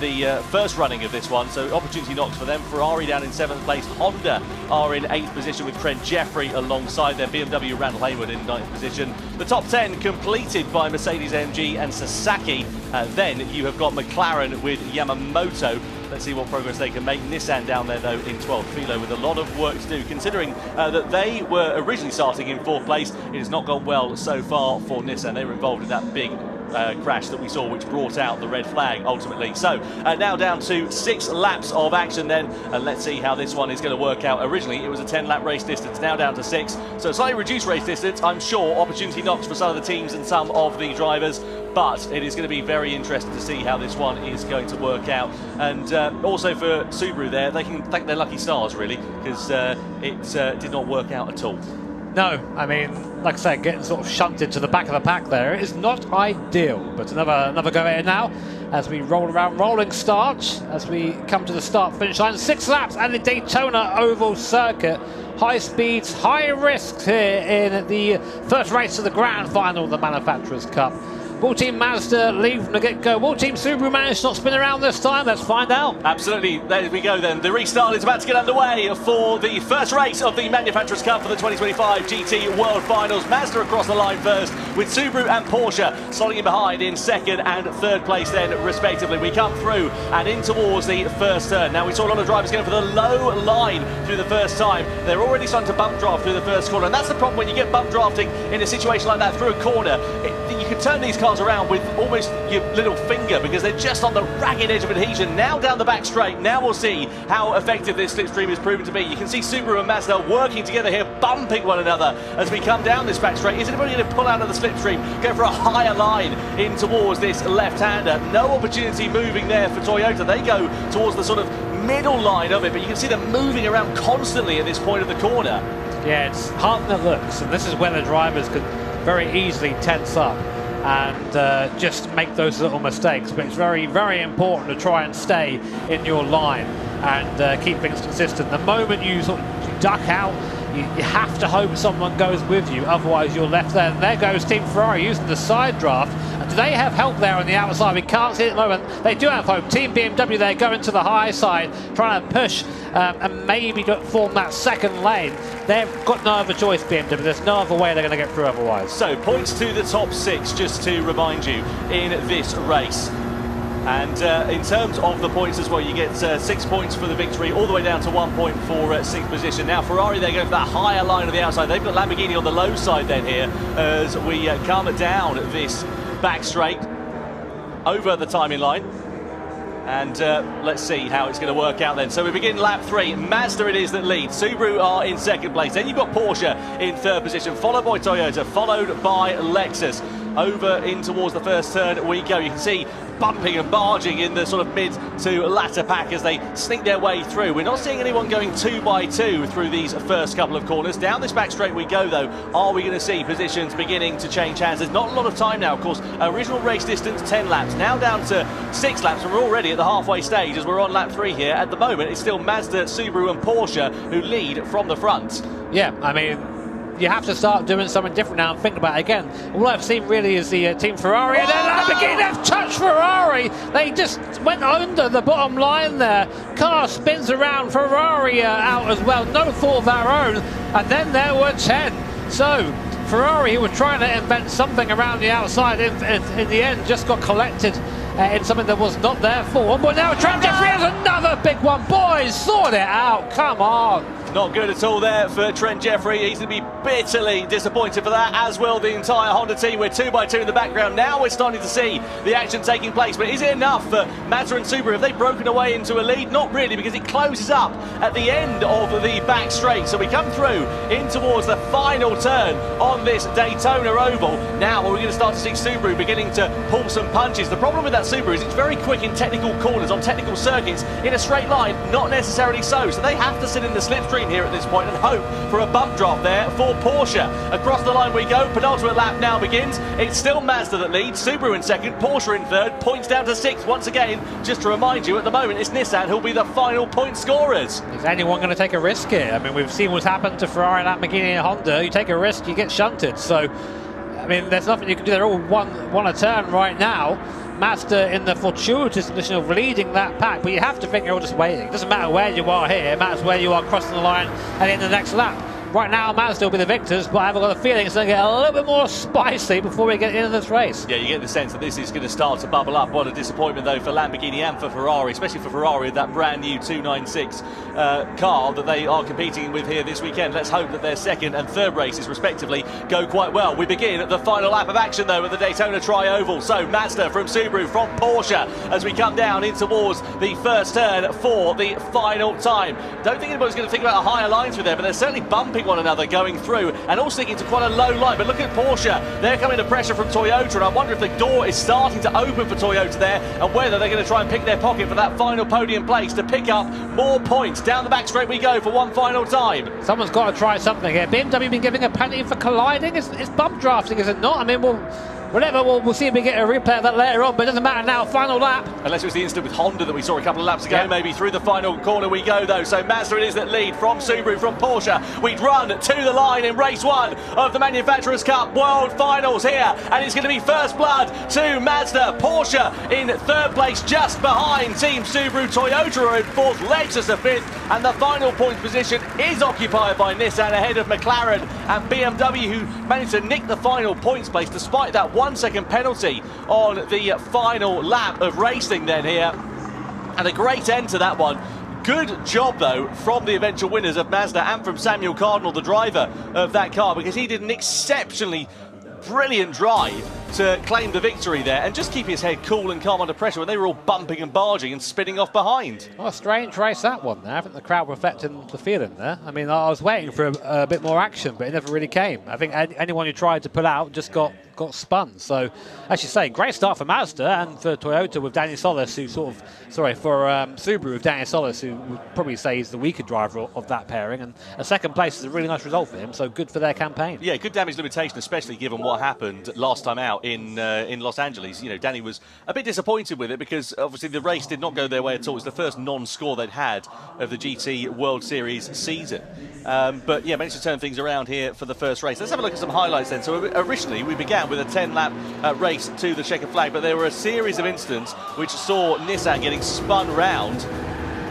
the first running of this one. So opportunity knocks for them. Ferrari down in 7th place. Honda are in 8th position with Trent Jeffrey alongside their BMW Randall Hayward in 9th position. The top 10 completed by Mercedes-AMG and Sasaki. Then you have got McLaren with Yamamoto. Let's see what progress they can make. Nissan down there, though, in 12th. Philo with a lot of work to do, considering that they were originally starting in 4th place. It has not gone well so far for Nissan. They were involved in that big crash that we saw, which brought out the red flag ultimately. So now down to 6 laps of action then, and let's see how this one is going to work out. Originally it was a 10-lap race distance, now down to 6, so a slightly reduced race distance. I'm sure opportunity knocks for some of the teams and some of the drivers, but it is going to be very interesting to see how this one is going to work out. And also for Subaru there, they can thank their lucky stars really, because it did not work out at all. No, I mean, like I said, getting sort of shunted to the back of the pack there is not ideal. But another go at it now as we roll around, rolling start, as we come to the start-finish line. 6 laps at the Daytona Oval Circuit. High speeds, high risks here in the first race of the grand final of the Manufacturers' Cup. Will Team Mazda leave from the get-go? Will Team Subaru manage to not spin around this time? Let's find out. Absolutely. There we go then. The restart is about to get underway for the first race of the Manufacturers' Cup for the 2025 GT World Finals. Mazda across the line first, with Subaru and Porsche slotting in behind in second and third place then, respectively. We come through and in towards the first turn. Now, we saw a lot of drivers going for the low line through the first time. They're already starting to bump draft through the first corner, and that's the problem when you get bump drafting in a situation like that through a corner. You can turn these cars around with almost your little finger because they're just on the ragged edge of adhesion. Now down the back straight. Now we'll see how effective this slipstream is proven to be. You can see Subaru and Mazda working together here, bumping one another as we come down this back straight. Is anybody going to pull out of the slipstream, go for a higher line in towards this left-hander? No opportunity moving there for Toyota. They go towards the sort of middle line of it, but you can see them moving around constantly at this point of the corner. Yeah, it's hard than it looks, and this is where the drivers could very easily tense up and just make those little mistakes. But it's very, very important to try and stay in your line and keep things consistent. The moment you sort of duck out, you have to hope someone goes with you, otherwise you're left there. And there goes Team Ferrari using the side draft. And do they have help there on the outside? We can't see it at the moment. They do have hope. Team BMW there going to the high side, trying to push and maybe form that second lane. They've got no other choice, BMW. There's no other way they're going to get through otherwise. So, points to the top six, just to remind you, in this race. And in terms of the points as well, you get 6 points for the victory, all the way down to 1 point for sixth position. Now, Ferrari, they're going for that higher line on the outside. They've got Lamborghini on the low side then here as we come down this back straight over the timing line. And let's see how it's going to work out then. So we begin lap 3. Mazda it is that leads. Subaru are in second place. Then you've got Porsche in third position, followed by Toyota, followed by Lexus. Over in towards the first turn we go. You can see bumping and barging in the sort of mid to latter pack as they sneak their way through. We're not seeing anyone going 2 by 2 through these first couple of corners. Down this back straight we go though. Are we going to see positions beginning to change hands? There's not a lot of time now, of course. Original race distance 10 laps, now down to 6 laps, and we're already at the halfway stage as we're on lap 3 here. At the moment it's still Mazda, Subaru and Porsche who lead from the front. Yeah, I mean, you have to start doing something different now and think about it again. All I've seen really is the Team Ferrari, and then Lamborghini have touched Ferrari. They just went under the bottom line there. Car spins around, Ferrari out as well, no fault of their own, and then there were 10. So Ferrari, who were trying to invent something around the outside, in the end just got collected in something that was not their fault. But now Trent Jeffrey has another big one. Boys, sort it out, come on. Not good at all there for Trent Jeffrey. He's going to be bitterly disappointed for that, as will the entire Honda team. We're 2 by 2 in the background. Now we're starting to see the action taking place. But is it enough for Mazda and Subaru? Have they broken away into a lead? Not really, because it closes up at the end of the back straight. So we come through in towards the final turn on this Daytona Oval. Now we're going to start to see Subaru beginning to pull some punches. The problem with that Subaru is it's very quick in technical corners, on technical circuits. In a straight line, not necessarily so. So they have to sit in the slipstream here at this point and hope for a bump drop there for Porsche. Across the line we go. Penultimate lap now begins. It's still Mazda that leads, Subaru in second, Porsche in third, points down to 6th. Once again, just to remind you, at the moment it's Nissan who'll be the final point scorers. Is anyone going to take a risk here? I mean, we've seen what's happened to Ferrari, Lamborghini and Honda. You take a risk, you get shunted. So, I mean, there's nothing you can do. They're all one a turn right now. Mazda in the fortuitous position of leading that pack, but you have to think you're all just waiting. It doesn't matter where you are here, it matters where you are crossing the line and in the next lap. Right now, Mazda will be the victors, but I've got a feeling it's going to get a little bit more spicy before we get into this race. Yeah, you get the sense that this is going to start to bubble up. What a disappointment, though, for Lamborghini and for Ferrari, especially for Ferrari with that brand new 296 car that they are competing with here this weekend. Let's hope that their second and third races, respectively, go quite well. We begin the final lap of action, though, at the Daytona Tri-Oval. So, Mazda from Subaru, from Porsche, as we come down in towards the first turn for the final time. Don't think anybody's going to think about a higher line through there, but they're certainly bumping one another going through and all sticking to quite a low line. But look at Porsche, they're coming to pressure from Toyota, and I wonder if the door is starting to open for Toyota there and whether they're going to try and pick their pocket for that final podium place to pick up more points. Down the back straight we go for one final time. Someone's got to try something here. BMW been giving a penalty for colliding. It's bump drafting, is it not? I mean, well, Whatever, we'll see if we get a replay of that later on, but it doesn't matter now. Final lap. Unless it was the incident with Honda that we saw a couple of laps ago, maybe through the final corner we go though. So Mazda it is that lead from Subaru, from Porsche. We'd run to the line in race 1 of the Manufacturers' Cup World Finals here, and it's going to be first blood to Mazda. Porsche in 3rd place, just behind Team Subaru. Toyota are in 4th, Lexus are 5th, and the final point position is occupied by Nissan ahead of McLaren and BMW, who managed to nick the final points place despite that 1-second penalty on the final lap of racing then here. And a great end to that one. Good job though from the eventual winners of Mazda and from Samuel Cardinal, the driver of that car, because he did an exceptionally brilliant drive to claim the victory there and just keep his head cool and calm under pressure when they were all bumping and barging and spinning off behind. Well, a strange race that one there. I think the crowd were affecting the feeling there. I mean, I was waiting for a bit more action, but it never really came. I think anyone who tried to pull out just got spun. So, as you say, great start for Mazda and for Toyota with Danny Solis, who for Subaru with Danny Solis, who would probably say he's the weaker driver of that pairing. And a 2nd place is a really nice result for him, so good for their campaign. Yeah, good damage limitation, especially given what happened last time out in Los Angeles. You know, Danny was a bit disappointed with it because obviously the race did not go their way at all. It was the first non-score they'd had of the GT World Series season. But yeah, managed to turn things around here for the first race. Let's have a look at some highlights then. So originally we began with a 10-lap race to the checkered flag, but there were a series of incidents which saw Nissan getting spun round,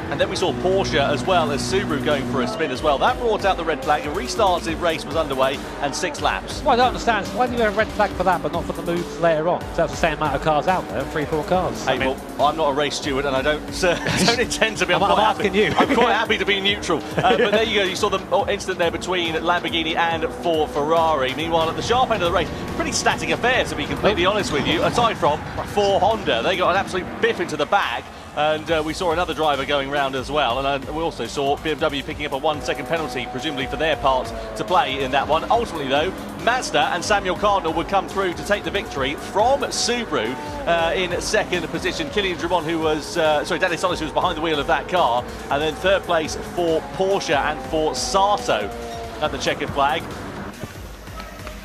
and then we saw Porsche as well as Subaru going for a spin as well. That brought out the red flag. A restarted race was underway and 6 laps. Well, I don't understand. Why do you have a red flag for that but not for the moves later on? So that's the same amount of cars out there, 3-4 cars. Hey, well, I'm not a race steward and I don't intend to be. I'm asking you. I'm quite happy to be neutral. But there you go. You saw the incident there between Lamborghini and Ferrari. Meanwhile, at the sharp end of the race, pretty static affair to be completely honest with you, aside from for Honda. They got an absolute biff into the bag. And we saw another driver going round as well, and we also saw BMW picking up a 1-second penalty, presumably for their part to play in that one. Ultimately though, Mazda and Samuel Cardinal would come through to take the victory from Subaru in 2nd position. Kylian Dramont, who was, Danny Solis, who was behind the wheel of that car, and then 3rd place for Porsche and for Sato at the checkered flag.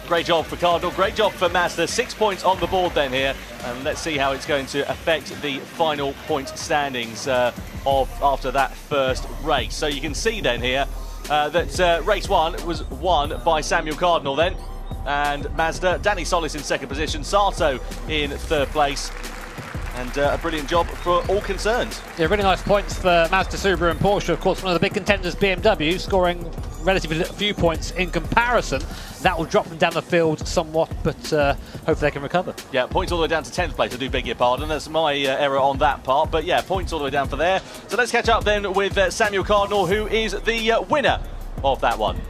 Great job for Cardinal, great job for Mazda. 6 points on the board then here, and let's see how it's going to affect the final point standings after that first race. So you can see then here that race 1 was won by Samuel Cardinal then, and Mazda, Danny Solis in 2nd position, Sato in 3rd place. And a brilliant job for all concerned. Yeah, really nice points for Mazda, Subaru and Porsche. Of course, one of the big contenders, BMW, scoring relatively few points in comparison. That will drop them down the field somewhat, but hopefully they can recover. Yeah, points all the way down to 10th place, I do beg your pardon. That's my error on that part. But yeah, points all the way down for there. So let's catch up then with Samuel Cardinal, who is the winner of that one.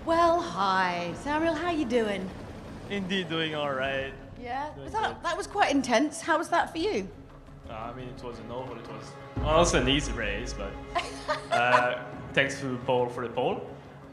Well, hi. Samuel, how you doing? Indeed doing all right. Yeah, that was quite intense. How was that for you? I mean, it wasn't over. It was also an easy race, but thanks to Paul for the pole.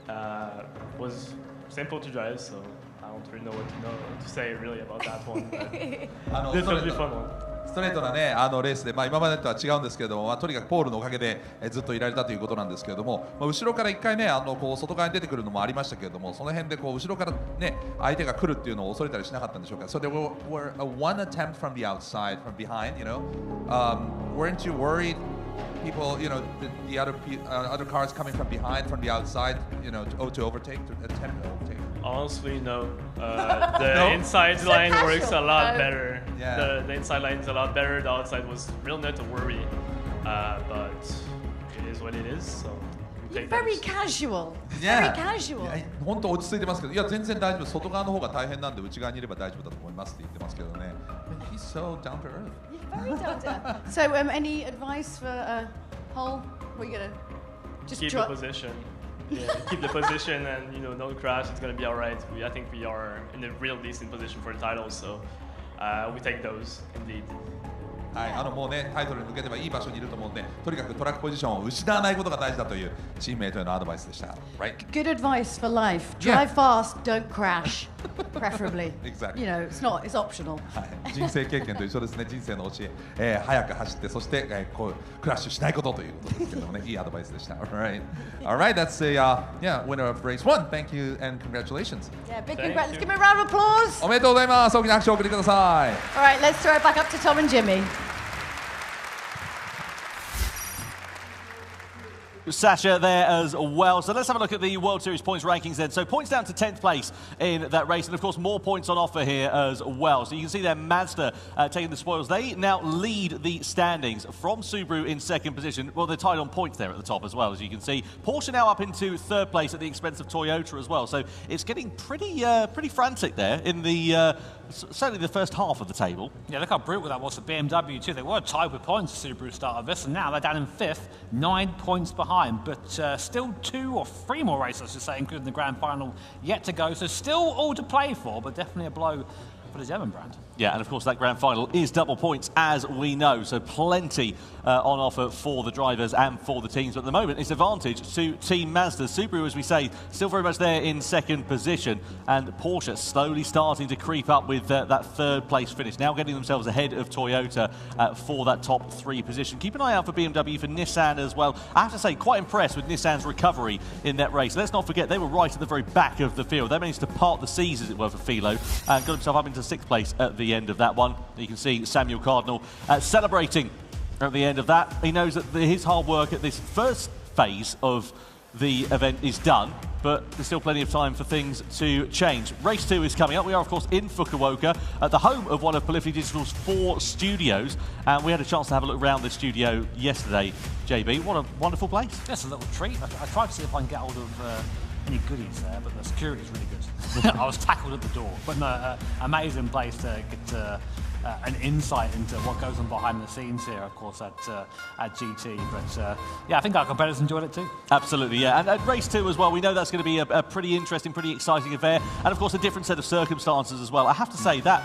It was simple to drive, so I don't really know what to say really about that one. Definitely fun one. ストレートなね、レースで、今までとは違うんですけれども、とにかくポールのおかげで、ずっといられたということなんですけれども、後ろから1回ね、外側に出てくるのもありましたけれども、その辺で後ろからね、相手が来るっていうのを恐れたりしなかったんでしょうか。So there were one attempt from the outside, from behind, you know. Weren't you worried? People, you know, the other cars coming from behind, from the outside, you know, to overtake, to attempt to overtake. Honestly, no. The inside line works a lot better. Yeah. The inside line is a lot better. The outside was real not to worry, but it is what it is. So very casual. Yeah. Very casual. 本当落ち着いてますけど、いや全然大丈夫。外側の方が大変なんで内側にいれば大丈夫だと思いますって言ってますけどね。He's so down to earth. Very down to earth. So, any advice for Hull? What are you gonna just keep the position? Yeah, keep the position and don't crash. It's gonna be all right. I think we are in a real decent position for the title, so we take those indeed. はい、もうね、タイトルに向けてはいい場所にいると思うんで、とにかくトラックポジションを失わないことが大事だというチームメイトへのアドバイスでした。Right? Good advice for life. Drive fast, don't crash. preferably. Exactly. You know, it's optional. 人生経験と一緒ですね。人生の教え、早く走ってそして、こうクラッシュしないことということですけどもね。いいアドバイスでした。Alright, that's a winner of race 1. Thank you and congratulations. Yeah, big congrats. Let's give him a round of applause. おめでとうございます。大きな拍手をお送りください。All right, let's throw it back up to Tom and Jimmy. Sasha there as well. So let's have a look at the World Series points rankings then. So points down to 10th place in that race, and of course more points on offer here as well. So you can see there Mazda taking the spoils. They now lead the standings from Subaru in second position. Well, they're tied on points there at the top as well, as you can see. Porsche now up into third place at the expense of Toyota as well. So it's getting pretty frantic there in the certainly the first half of the table. Yeah, look how brutal that was for BMW too. They were tied with points at Subaru start of this, and now they're down in 5th, 9 points behind. But still 2 or 3 more races, I should say, including the grand final, yet to go. So still all to play for, but definitely a blow for the German brand. Yeah, and of course that grand final is double points, as we know, so plenty on offer for the drivers and for the teams. But at the moment, it's advantage to Team Mazda. Subaru, as we say, still very much there in second position, and Porsche slowly starting to creep up with that third place finish, now getting themselves ahead of Toyota for that top 3 position. Keep an eye out for BMW, for Nissan as well. I have to say, quite impressed with Nissan's recovery in that race. Let's not forget, they were right at the very back of the field. They managed to part the seas, as it were, for Philo, and got himself up into 6th place at the end of that one. You can see Samuel Cardinal celebrating at the end of that. He knows that his hard work at this first phase of the event is done, but there's still plenty of time for things to change. Race 2 is coming up. We are, of course, in Fukuoka, at the home of one of Polyphony Digital's 4 studios, and we had a chance to have a look around the studio yesterday. JB, what a wonderful place. That's a little treat. I tried to see if I can get hold of any goodies there, but the security's really good. I was tackled at the door. But no, amazing place to get an insight into what goes on behind the scenes here, of course, at GT. But yeah, I think our competitors enjoyed it too. Absolutely, yeah. And at race 2 as well, we know that's going to be a pretty interesting, pretty exciting affair. And of course, a different set of circumstances as well. I have to say, that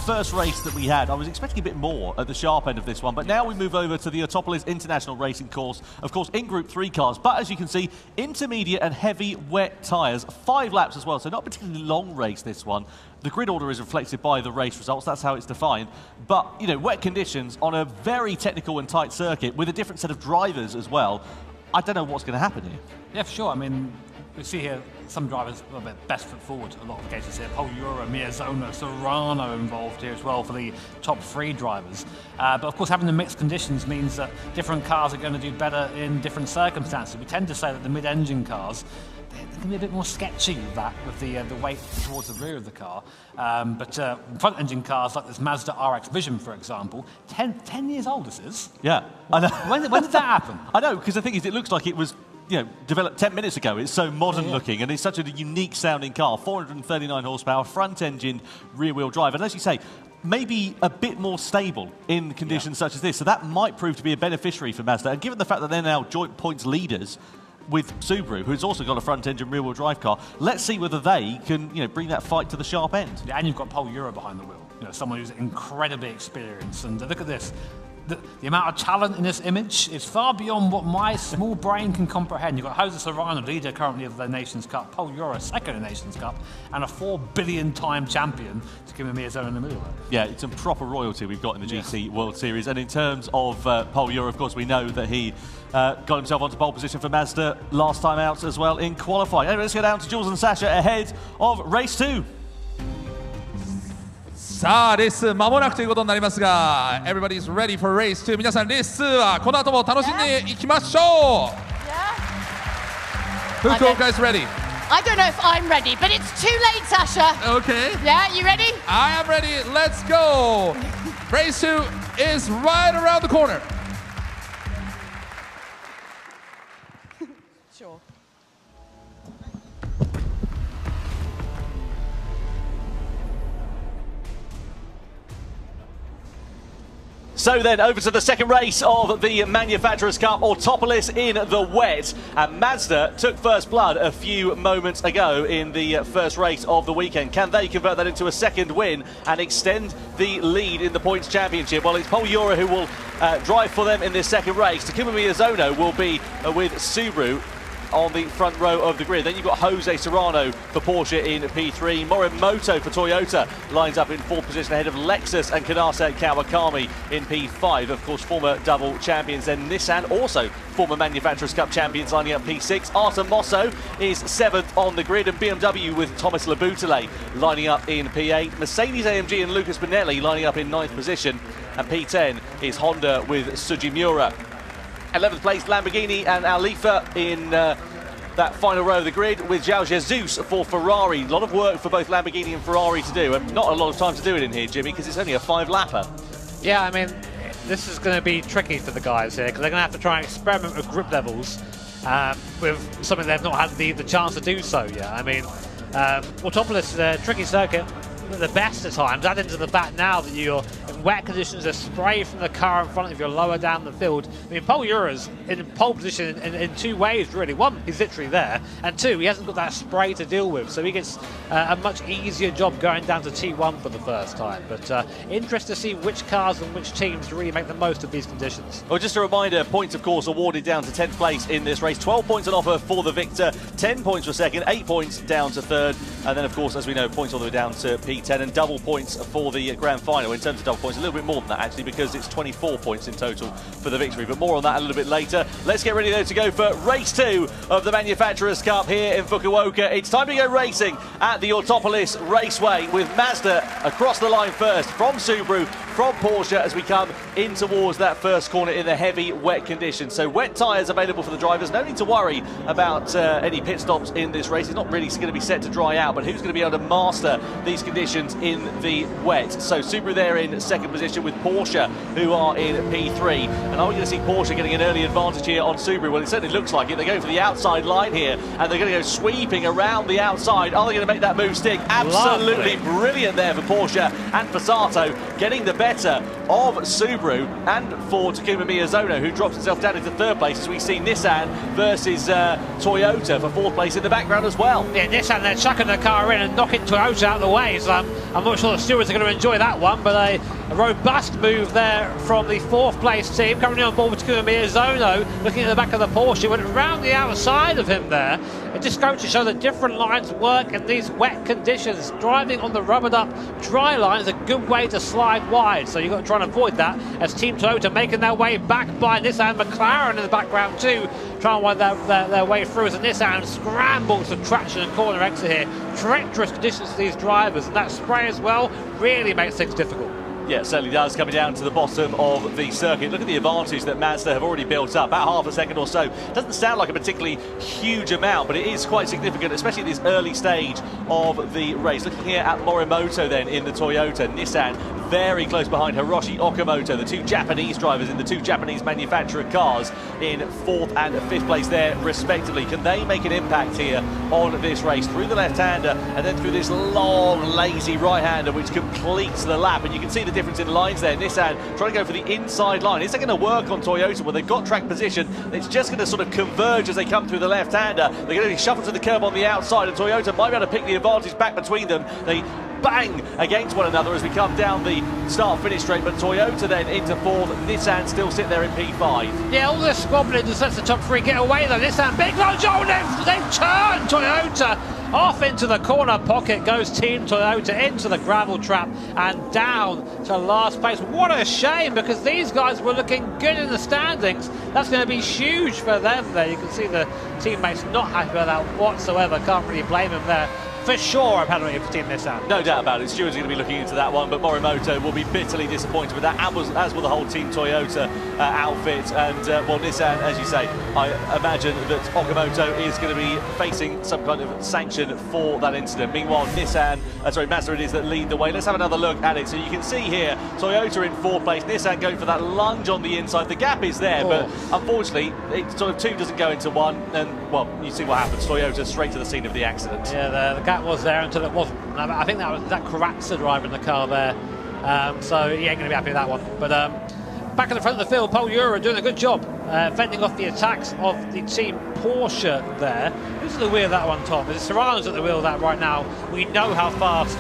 first race that we had, I was expecting a bit more at the sharp end of this one. But now we move over to the Autopolis International Racing Course, of course, in Group 3 cars. But as you can see, intermediate and heavy wet tyres, 5 laps as well. So not a particularly long race, this one. The grid order is reflected by the race results. That's how it's defined. But, you know, wet conditions on a very technical and tight circuit with a different set of drivers as well. I don't know what's going to happen here. Yeah, for sure. I mean, we see here some drivers a little bit best foot forward a lot of cases here. Paul Euro, Miyazono, Serrano involved here as well for the top 3 drivers. But of course, having the mixed conditions means that different cars are going to do better in different circumstances. We tend to say that the mid-engine cars, they can be a bit more sketchy with that, with the weight towards the rear of the car. But front-engine cars like this Mazda RX Vision, for example, 10 years old this is. Yeah, I know. When did that happen? I know, because the thing is, it looks like it was, you know, developed 10 minutes ago. It's so modern looking, and it's such a unique sounding car. 439 horsepower, front-engine, rear-wheel drive. And as you say, maybe a bit more stable in conditions such as this. So that might prove to be a beneficiary for Mazda. And given the fact that they're now joint points leaders with Subaru, who's also got a front-engine rear-wheel drive car, let's see whether they can, you know, bring that fight to the sharp end. Yeah, and you've got Paul Euro behind the wheel, you know, someone who's incredibly experienced. And look at this. The amount of talent in this image is far beyond what my small brain can comprehend. You've got Jose Serrano, leader currently of the Nations Cup, Paul Euro, second in the Nations Cup, and a 4 billion time champion to give him Miyazono in the middle there. Yeah, it's some proper royalty we've got in the GT World Series. And in terms of Paul Euro, of course, we know that he got himself onto pole position for Mazda last time out as well in qualifying. Anyway, let's go down to Jules and Sasha ahead of race 2. さあレース間もなくということになりますが Everybody's ready for race 2 皆さんレース2はこの後も楽しんでいきましょう Fukuoka is ready I don't know if I'm ready, but it's too late, Sasha. Okay. Yeah, you ready? I am ready. Let's go. Race 2 is right around the corner. Sure. So then, over to the second race of the Manufacturers' Cup, Autopolis in the wet. And Mazda took first blood a few moments ago in the first race of the weekend. Can they convert that into a second win and extend the lead in the points championship? Well, it's Paul Euro who will drive for them in this second race. Takuma Miyazono will be with Subaru. on the front row of the grid. Then you've got Jose Serrano for Porsche in P3. Morimoto for Toyota lines up in 4th position ahead of Lexus and Kanase Kawakami in P5. Of course, former double champions. Then Nissan, also former Manufacturers' Cup champions, lining up P6. Artem Mosso is 7th on the grid, and BMW with Thomas Labutale lining up in P8. Mercedes-AMG and Lucas Bonelli lining up in 9th position, and P10 is Honda with Suji Miura. 11th place Lamborghini and Alifa in that final row of the grid, with João Jesus for Ferrari. A lot of work for both Lamborghini and Ferrari to do, and not a lot of time to do it in here, Jimmy, because it's only a 5-lapper. Yeah, I mean, this is going to be tricky for the guys here, because they're going to have to try and experiment with grip levels with something they've not had the chance to do so yet. I mean, Autopolis is a tricky circuit, the best at times. Add into the fact now that you're in wet conditions, there's spray from the car in front of you lower down the field. I mean, Paul Ura's in pole position in 2 ways, really. One, he's literally there, and 2, he hasn't got that spray to deal with, so he gets a much easier job going down to T1 for the first time. But interesting to see which cars and which teams really make the most of these conditions. Well, just a reminder, points, of course, awarded down to 10th place in this race. 12 points on offer for the victor, 10 points for second, 8 points down to third, and then, of course, as we know, points all the way down to P10, and double points for the grand final. In terms of double points, a little bit more than that, actually, because it's 24 points in total for the victory. But more on that a little bit later. Let's get ready, though, to go for race 2 of the Manufacturers' Cup here in Fukuoka. It's time to go racing at the Autopolis Raceway, with Mazda across the line first from Subaru, from Porsche, as we come in towards that first corner in the heavy wet conditions. So wet tyres available for the drivers. No need to worry about any pit stops in this race. It's not really going to be set to dry out, but who's going to be able to master these conditions in the wet? So Subaru there in 2nd position, with Porsche, who are in P3. And are we going to see Porsche getting an early advantage here on Subaru? Well, it certainly looks like it. They're going for the outside line here, and they're going to go sweeping around the outside. Are they going to make that move stick? Absolutely brilliant there for Porsche and Passato, getting the better of Subaru, and for Takuma Miyazono, who drops himself down into 3rd place, as we see Nissan versus Toyota for 4th place in the background as well. Yeah, Nissan, they're chucking the car in and knocking Toyota out of the way, so I'm not sure the stewards are going to enjoy that one, but a robust move there from the 4th place team. Currently on board with Takuma Miyazono, looking at the back of the Porsche, went around the outside of him there. It just goes to show that different lines work in these wet conditions. Driving on the rubbered up dry line is a good way to slide wide, so you've got to try and avoid that, as Team Toyota making their way back by Nissan. McLaren in the background too, trying to wind their way through, as the Nissan scrambles for traction and corner exit here. Treacherous conditions for these drivers, and that spray as well really makes things difficult. Yeah, it certainly does, coming down to the bottom of the circuit. Look at the advantage that Mazda have already built up, about half a second or so. Doesn't sound like a particularly huge amount, but it is quite significant, especially at this early stage of the race. Looking here at Morimoto then in the Toyota, Nissan very close behind Hiroshi Okamoto, the 2 Japanese drivers in the 2 Japanese manufacturer cars, in 4th and 5th place there respectively. Can they make an impact here on this race? Through the left-hander and then through this long, lazy right-hander, which completes the lap. And you can see the difference in lines there. Nissan trying to go for the inside line. Is that going to work on Toyota? Well, they've got track position. It's just going to sort of converge as they come through the left-hander. They're going to be shuffled to the curb on the outside, and Toyota might be able to pick the advantage back between them. They bang against one another as we come down the start-finish straight, but Toyota then into 4th. Nissan still sit there in P5. Yeah, all this squabbling just lets the top 3 get away though. Nissan, big lunge, they've turned Toyota off into the corner pocket. Goes Team Toyota into the gravel trap and down to last place. What a shame, because these guys were looking good in the standings. That's going to be huge for them there. You can see the teammates not happy with that whatsoever. Can't really blame them there. For sure, a penalty for Team Nissan. No doubt about it. Stewards are going to be looking into that one, but Morimoto will be bitterly disappointed with that, as will the whole Team Toyota outfit. And, well, Nissan, as you say, I imagine that Okamoto is going to be facing some kind of sanction for that incident. Meanwhile, Mazda it is that lead the way. Let's have another look at it. So you can see here, Toyota in 4th place, Nissan going for that lunge on the inside. The gap is there, but unfortunately, it sort of 2 doesn't go into 1, and, well, you see what happens. Toyota straight to the scene of the accident. Yeah, the gap was there until it wasn't. I think that was that Karatsa driver in the car there, so he ain't going to be happy with that one. But back in the front of the field, Paul Ura doing a good job fending off the attacks of the Team Porsche there. Who's at the wheel of that one, Tom? Is it Serrano's at the wheel of that right now? We know how fast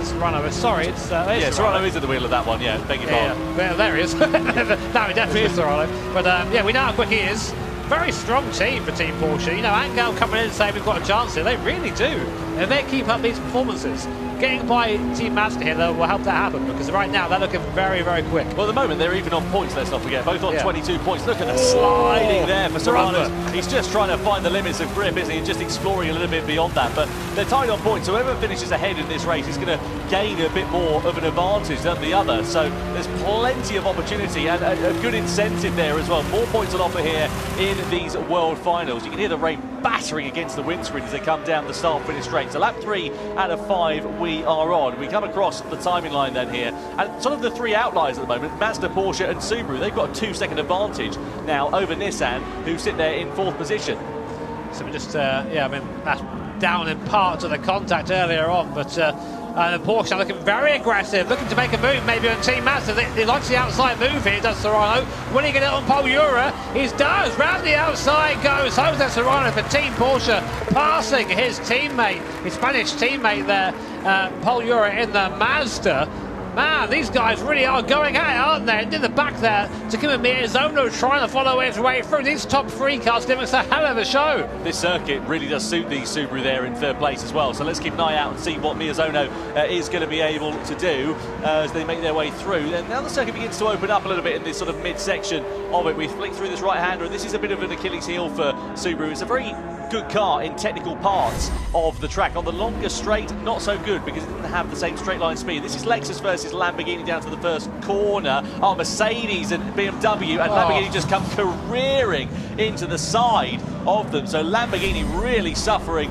Serrano is. Sorry, it's Serrano is at the wheel of that one, yeah, beg your pardon. Yeah. Well, there he is. No, it definitely is Serrano. But yeah, we know how quick he is. very strong team for Team Porsche. You know, Angel coming in and saying we've got a chance here. They really do. And if they keep up these performances, getting by Team Mazda here will help that happen, because right now they're looking very, very quick. Well, at the moment they're even on points, let's not forget. Both on 22 points. Look at the sliding there for Serrano. He's just trying to find the limits of grip, isn't he? Just exploring a little bit beyond that. But they're tied on points. So whoever finishes ahead in this race is going to gain a bit more of an advantage than the other. So there's plenty of opportunity and a good incentive there as well. More points on offer here in these World Finals. You can hear the rain battering against the windscreen as they come down the start-finish straight. So lap 3 out of 5 we are on. We come across the timing line then here, and sort of the 3 outliers at the moment, Mazda, Porsche and Subaru, they've got a 2-second advantage now over Nissan, who sit there in 4th position. So we just, yeah, I mean, that's down in part to the contact earlier on, but the Porsche are looking very aggressive, looking to make a move maybe on Team Mazda. He likes the outside move here, does Serrano. Will he get it on Paul Ura? He does. Round the outside goes Jose Serrano for Team Porsche, passing his teammate, his Spanish teammate there, Paul Ura in the Mazda. Man, these guys really are going at it, aren't they? And in the back there, Takuma Miyazono trying to follow his way through. These top 3 cars giving us a hell of a show. This circuit really does suit the Subaru there in 3rd place as well. So let's keep an eye out and see what Miyazono is going to be able to do as they make their way through. And now the circuit begins to open up a little bit in this sort of mid-section of it. We flick through this right-hander, and this is a bit of an Achilles heel for Subaru. It's a very good car in technical parts of the track. On the longer straight, not so good because it didn't have the same straight line speed. This is Lexus versus Lamborghini down to the first corner. Oh, Mercedes and BMW, and Lamborghini just come careering into the side of them. So Lamborghini really suffering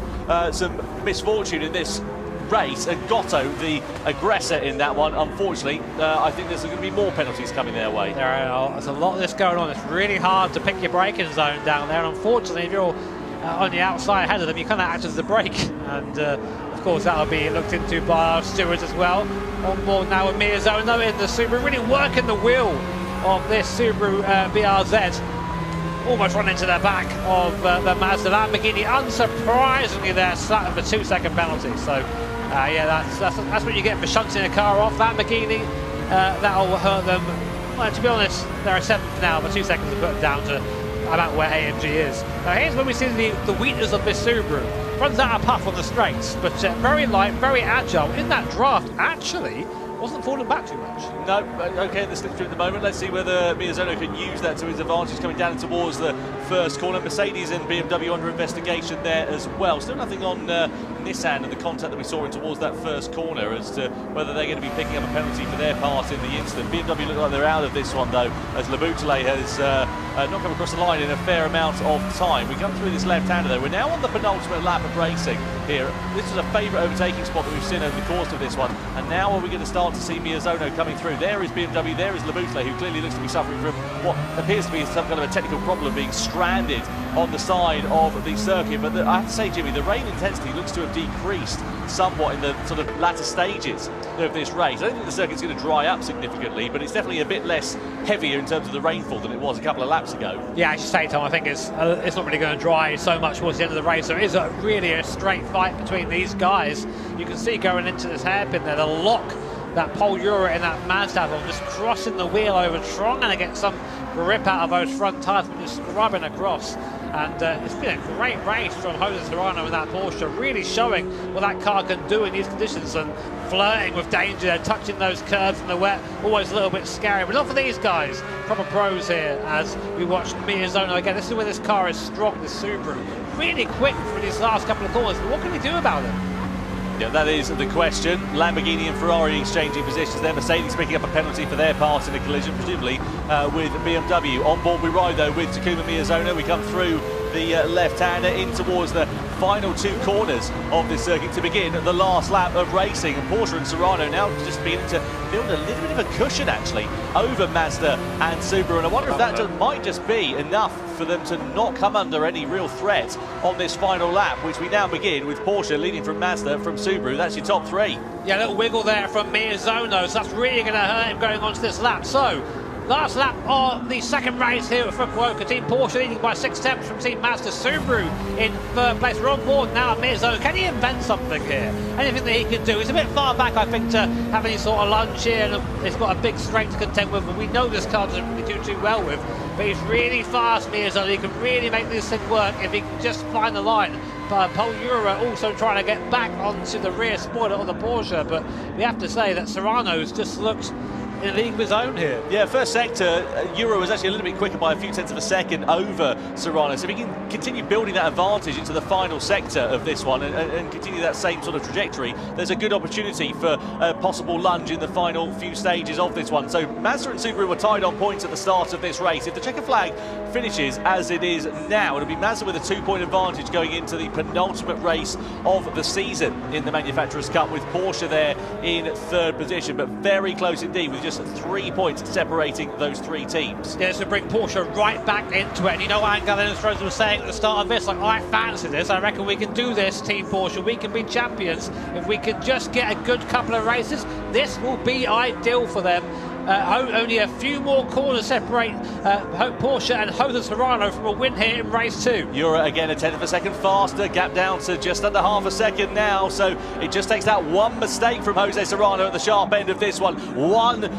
some misfortune in this race, and Gotto, the aggressor in that one, unfortunately, I think there's going to be more penalties coming their way. There's a lot of this going on. It's really hard to pick your braking zone down there, and unfortunately, if you're on the outside ahead of them, you kind of act as the brake, and of course that'll be looked into by our stewards as well. On board now with Miyazono in the Subaru, really working the wheel of this Subaru BRZ. Almost run into the back of the Mazda. Lamborghini, unsurprisingly, they're slapping for 2-second penalty. So yeah, that's what you get for shunting a car off. Lamborghini, that'll hurt them. Well, to be honest, they're 7th now, but 2 seconds to put them down to about where AMG is. Now here's where we see the weakness of this Subaru. Runs out of puff on the straights, but very light, very agile. In that draft, actually, wasn't falling back too much. No, okay, the slip through at the moment. Let's see whether Miyazono can use that to his advantage coming down towards the first corner. Mercedes and BMW under investigation there as well. Still nothing on Nissan and the contact that we saw in towards that first corner as to whether they're going to be picking up a penalty for their part in the incident. BMW look like they're out of this one though, as Laboutelet has not come across the line in a fair amount of time. We come through this left-hander though. We're now on the penultimate lap of racing here. This is a favourite overtaking spot that we've seen over the course of this one, and now are we going to start to see Miyazono coming through. There is BMW, there is Laboutelet, who clearly looks to be suffering from what appears to be some kind of a technical problem, being stranded on the side of the circuit. But I have to say, Jimmy, the rain intensity looks to have decreased somewhat in the sort of latter stages of this race. I don't think the circuit's going to dry up significantly, but it's definitely a bit less heavier in terms of the rainfall than it was a couple of laps ago. Yeah, as you say, Tom, I think it's not really going to dry so much towards the end of the race. There is really a straight fight between these guys. You can see going into this hairpin there, the lock that Paul Ura in that Mazda on, just crossing the wheel over, trying to get some grip out of those front tyres, but just scrubbing across. And it's been a great race from Jose Serrano in that Porsche, really showing what that car can do in these conditions and flirting with danger, touching those curves in the wet, always a little bit scary. But not for these guys, proper pros here, as we watch Miyazono again. This is where this car is strong, this Subaru. Really quick for these last couple of corners, but what can he do about it? Yeah, that is the question. Lamborghini and Ferrari exchanging positions there. Mercedes picking up a penalty for their part in a collision, presumably with BMW. On board we ride, though, with Takuma Miyazono. We come through the left-hander in towards the final 2 corners of this circuit to begin the last lap of racing. And Porsche and Serrano now just beginning to build a little bit of a cushion, actually, over Mazda and Subaru. And I wonder if that might just be enough for them to not come under any real threat on this final lap, which we now begin with Porsche leading from Mazda, from Subaru. That's your top 3. Yeah, a little wiggle there from Miyazono, so that's really going to hurt him going on to this lap. So Last lap of the second race here at Fukuoka. Team Porsche leading by 6/10 from Team Mazda. Subaru in third place. We're on board now at mid-zone. Can he invent something here? Anything that he can do? He's a bit far back, I think, to have any sort of lunge here, and it's got a big strength to contend with, and we know this car doesn't really do too well with, but he's really fast, mid-zone. He can really make this thing work if he can just find the line. But Poyura also trying to get back onto the rear spoiler of the Porsche, but we have to say that Serrano's just looks in a league of his own here. Yeah, first sector, Euro was actually a little bit quicker by a few tenths of a second over Serrano. So if he can continue building that advantage into the final sector of this one and continue that same sort of trajectory, there's a good opportunity for a possible lunge in the final few stages of this one. So Mazda and Subaru were tied on points at the start of this race. If the checkered flag finishes as it is now, it'll be Mazda with a 2-point advantage going into the penultimate race of the season in the Manufacturers' Cup, with Porsche there in third position, but very close indeed, with just 3 points separating those three teams. Yeah, this will bring Porsche right back into it. And you know what Angela Stroza was saying at the start of this, like, I fancy this. I reckon we can do this, Team Porsche. We can be champions. If we can just get a good couple of races, this will be ideal for them. Only a few more corners separate Porsche and Jose Serrano from a win here in race 2. Euro again a tenth of a second faster, gap down to just under half a second now, so it just takes that one mistake from Jose Serrano at the sharp end of this one. One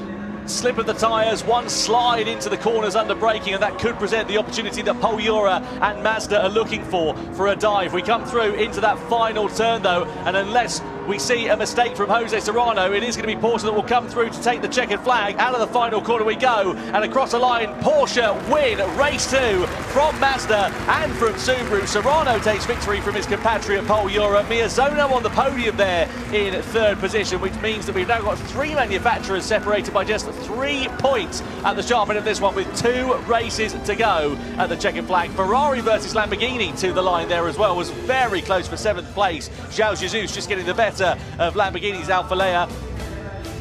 slip of the tyres, one slide into the corners under braking, and that could present the opportunity that Poyura and Mazda are looking for a dive. We come through into that final turn though, and unless we see a mistake from Jose Serrano, it is going to be Porsche that will come through to take the checkered flag. Out of the final corner we go, and across the line, Porsche win race 2 from Mazda and from Subaru. Serrano takes victory from his compatriot Poyura. Miyazono on the podium there in third position, which means that we've now got 3 manufacturers separated by just 3 points at the sharp end of this one, with 2 races to go at the checkered flag. Ferrari versus Lamborghini to the line there as well, was very close for 7th place. João Jesus just getting the better of Lamborghini's Alfa Lea.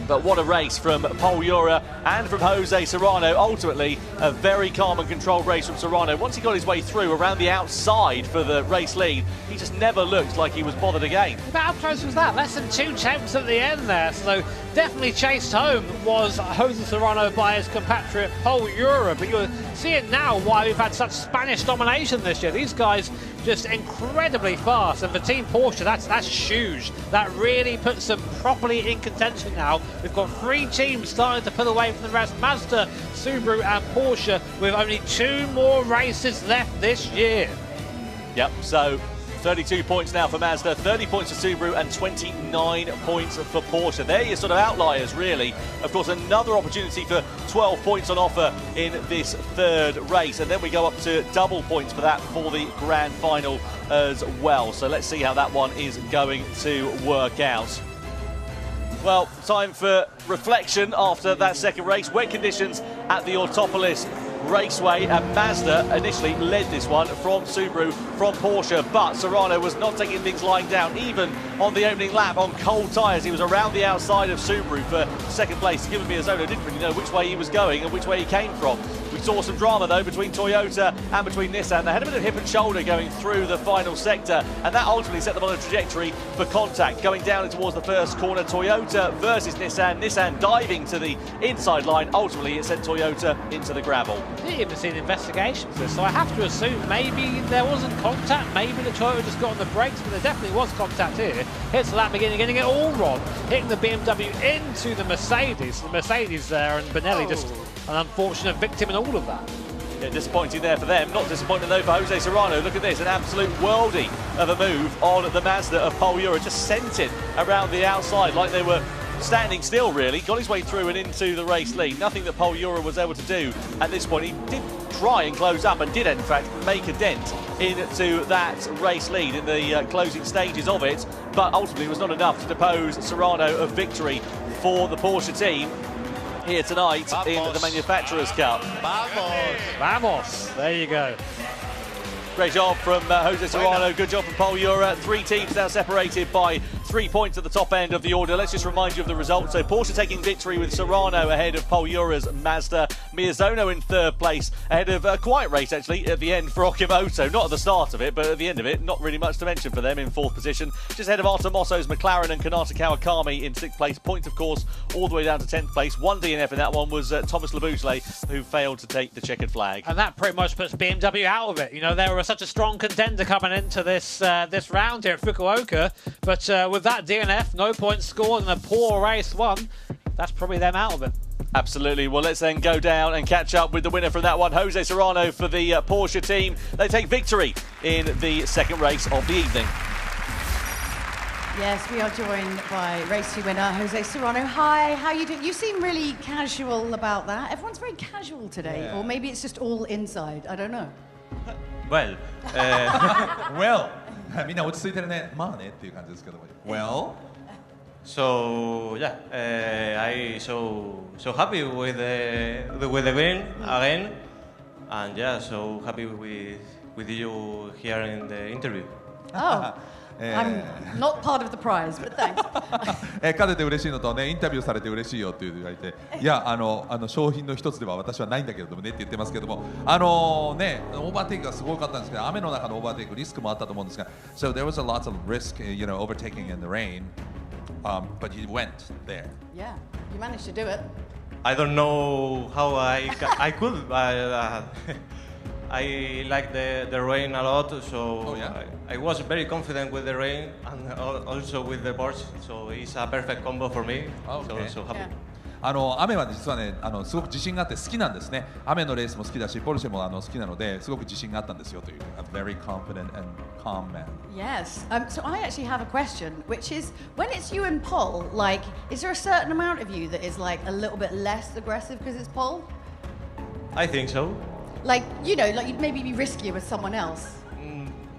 But what a race from Poyura and from Jose Serrano. Ultimately, a very calm and controlled race from Serrano. Once he got his way through around the outside for the race lead, he just never looked like he was bothered again. But how close was that? Less than 2 tenths at the end there. So definitely chased home was Jose Serrano by his compatriot Poyura. But you're seeing now why we've had such Spanish domination this year. These guys just incredibly fast. And for Team Porsche, that's huge. That really puts them properly in contention now. We've got 3 teams starting to pull away from the rest. Mazda, Subaru and Porsche, with only 2 more races left this year. Yep, so 32 points now for Mazda, 30 points for Subaru and 29 points for Porsche. They're your sort of outliers, really. Of course, another opportunity for 12 points on offer in this third race. And then we go up to double points for that for the grand final as well. So let's see how that one is going to work out. Well, time for reflection after that second race. Wet conditions at the Autopolis Raceway, and Mazda initially led this one from Subaru, from Porsche, but Serrano was not taking things lying down, even on the opening lap on cold tyres. He was around the outside of Subaru for second place. Given Miyazono didn't really know which way he was going and which way he came from. We saw some drama though between Toyota and between Nissan. They had a bit of hip and shoulder going through the final sector, and that ultimately set them on a trajectory for contact. Going down towards the first corner, Toyota versus Nissan. Nissan diving to the inside line. Ultimately, it sent Toyota into the gravel. I didn't even see an investigation for this, so I have to assume maybe there wasn't contact, maybe the Toyota just got on the brakes, but there definitely was contact here. Hits the Lamborghini, getting it all wrong, hitting the BMW into the Mercedes. The Mercedes there, and Benelli just an unfortunate victim in all of that. Yeah, disappointing there for them. Not disappointing though for Jose Serrano. Look at this, an absolute worldie of a move on the Mazda of Poyura. Just sent it around the outside like they were standing still, really. Got his way through and into the race lead. Nothing that Poyura was able to do at this point. He did try and close up, and did in fact make a dent into that race lead in the closing stages of it, but ultimately was not enough to depose Serrano of victory for the Porsche team here tonight in the Manufacturers' Cup. Vamos! Vamos! There you go. Great job from Jose Serrano, good job from Poyura. 3 teams now separated by 3 points at the top end of the order. Let's just remind you of the results. So Porsche taking victory with Serrano ahead of Paul Ura's Mazda. Miyazono in third place ahead of a quiet race, actually, at the end for Okimoto. Not at the start of it, but at the end of it, not really much to mention for them in fourth position. Just ahead of Artemosso's McLaren and Kanata Kawakami in sixth place. Points, of course, all the way down to 10th place. One DNF in that one was Thomas Labousle, who failed to take the checkered flag. And that pretty much puts BMW out of it. You know, they were such a strong contender coming into this this round here at Fukuoka, but with that DNF, no points scored and a poor race won, that's probably them out of it. Absolutely. Well, let's then go down and catch up with the winner from that one, Jose Serrano for the Porsche team. They take victory in the second race of the evening. Yes, we are joined by race 2 winner Jose Serrano. Hi, how are you doing? You seem really casual about that. Everyone's very casual today, Yeah. or maybe it's just all inside. I don't know. Well, Well みんな落ち着いてるね。まあねっていう感じですけど。Well, so yeah, I so happy with the win again, and yeah, so happy with you here in the interview. Oh, I'm not part of the prize, but thanks. 勝てて嬉しいのとね、インタビューされて嬉しいよって言われて、いや商品の一つでは私はないんだけれどもねって言ってますけども、ね、オーバーテイクがすごかったんですけど、雨の中のオーバーテイクリスクもあったと思うんですが、so there was a lot of risk, you know, overtaking in the rain, but you went there. Yeah, you managed to do it. I don't know how I could, but I like the rain a lot, so Oh, yeah? I was very confident with the rain and also with the Porsche, so it's a perfect combo for me. Okay. So happy. Yeah. 雨は実はねすごく自信があって好きなんですね。雨のレースも好きだし、ポルシェも好きなのですごく自信があったんですよという。A very confident and calm man. Yes. So I actually have a question, which is, when it's you and Paul, like, is there a certain amount of you that is like a little bit less aggressive because it's Paul? I think so. Like, you know, like you'd maybe be riskier with someone else.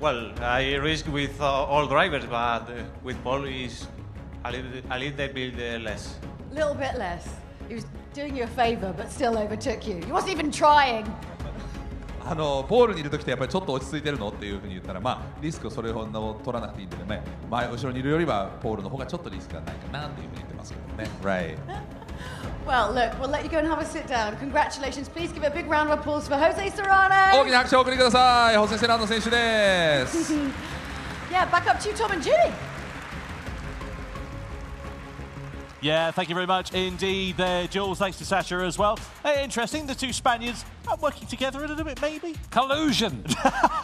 Well, I risk with all drivers, but with Paul is a little bit less. A little bit less. He was doing you a favour, but still overtook you. He wasn't even trying. ポールにいるときってやっぱりちょっと落ち着いてるのっていうふうに言ったら、まあリスクをそれほど取らなくていいんでね、後ろにいるよりはポールの方がちょっとリスクがないかなっていうふうに言ってますけどね。Right. Well, look, we'll let you go and have a sit down. Congratulations. Please give a big round of applause for Jose Serrano. 大きな拍手をお送りください。ホセ・セラーノ選手です。Yeah, back up to you, Tom and Julie. Yeah, thank you very much indeed there, Jules. Thanks to Sasha as well. Interesting, the two Spaniards are working together a little bit, maybe? Collusion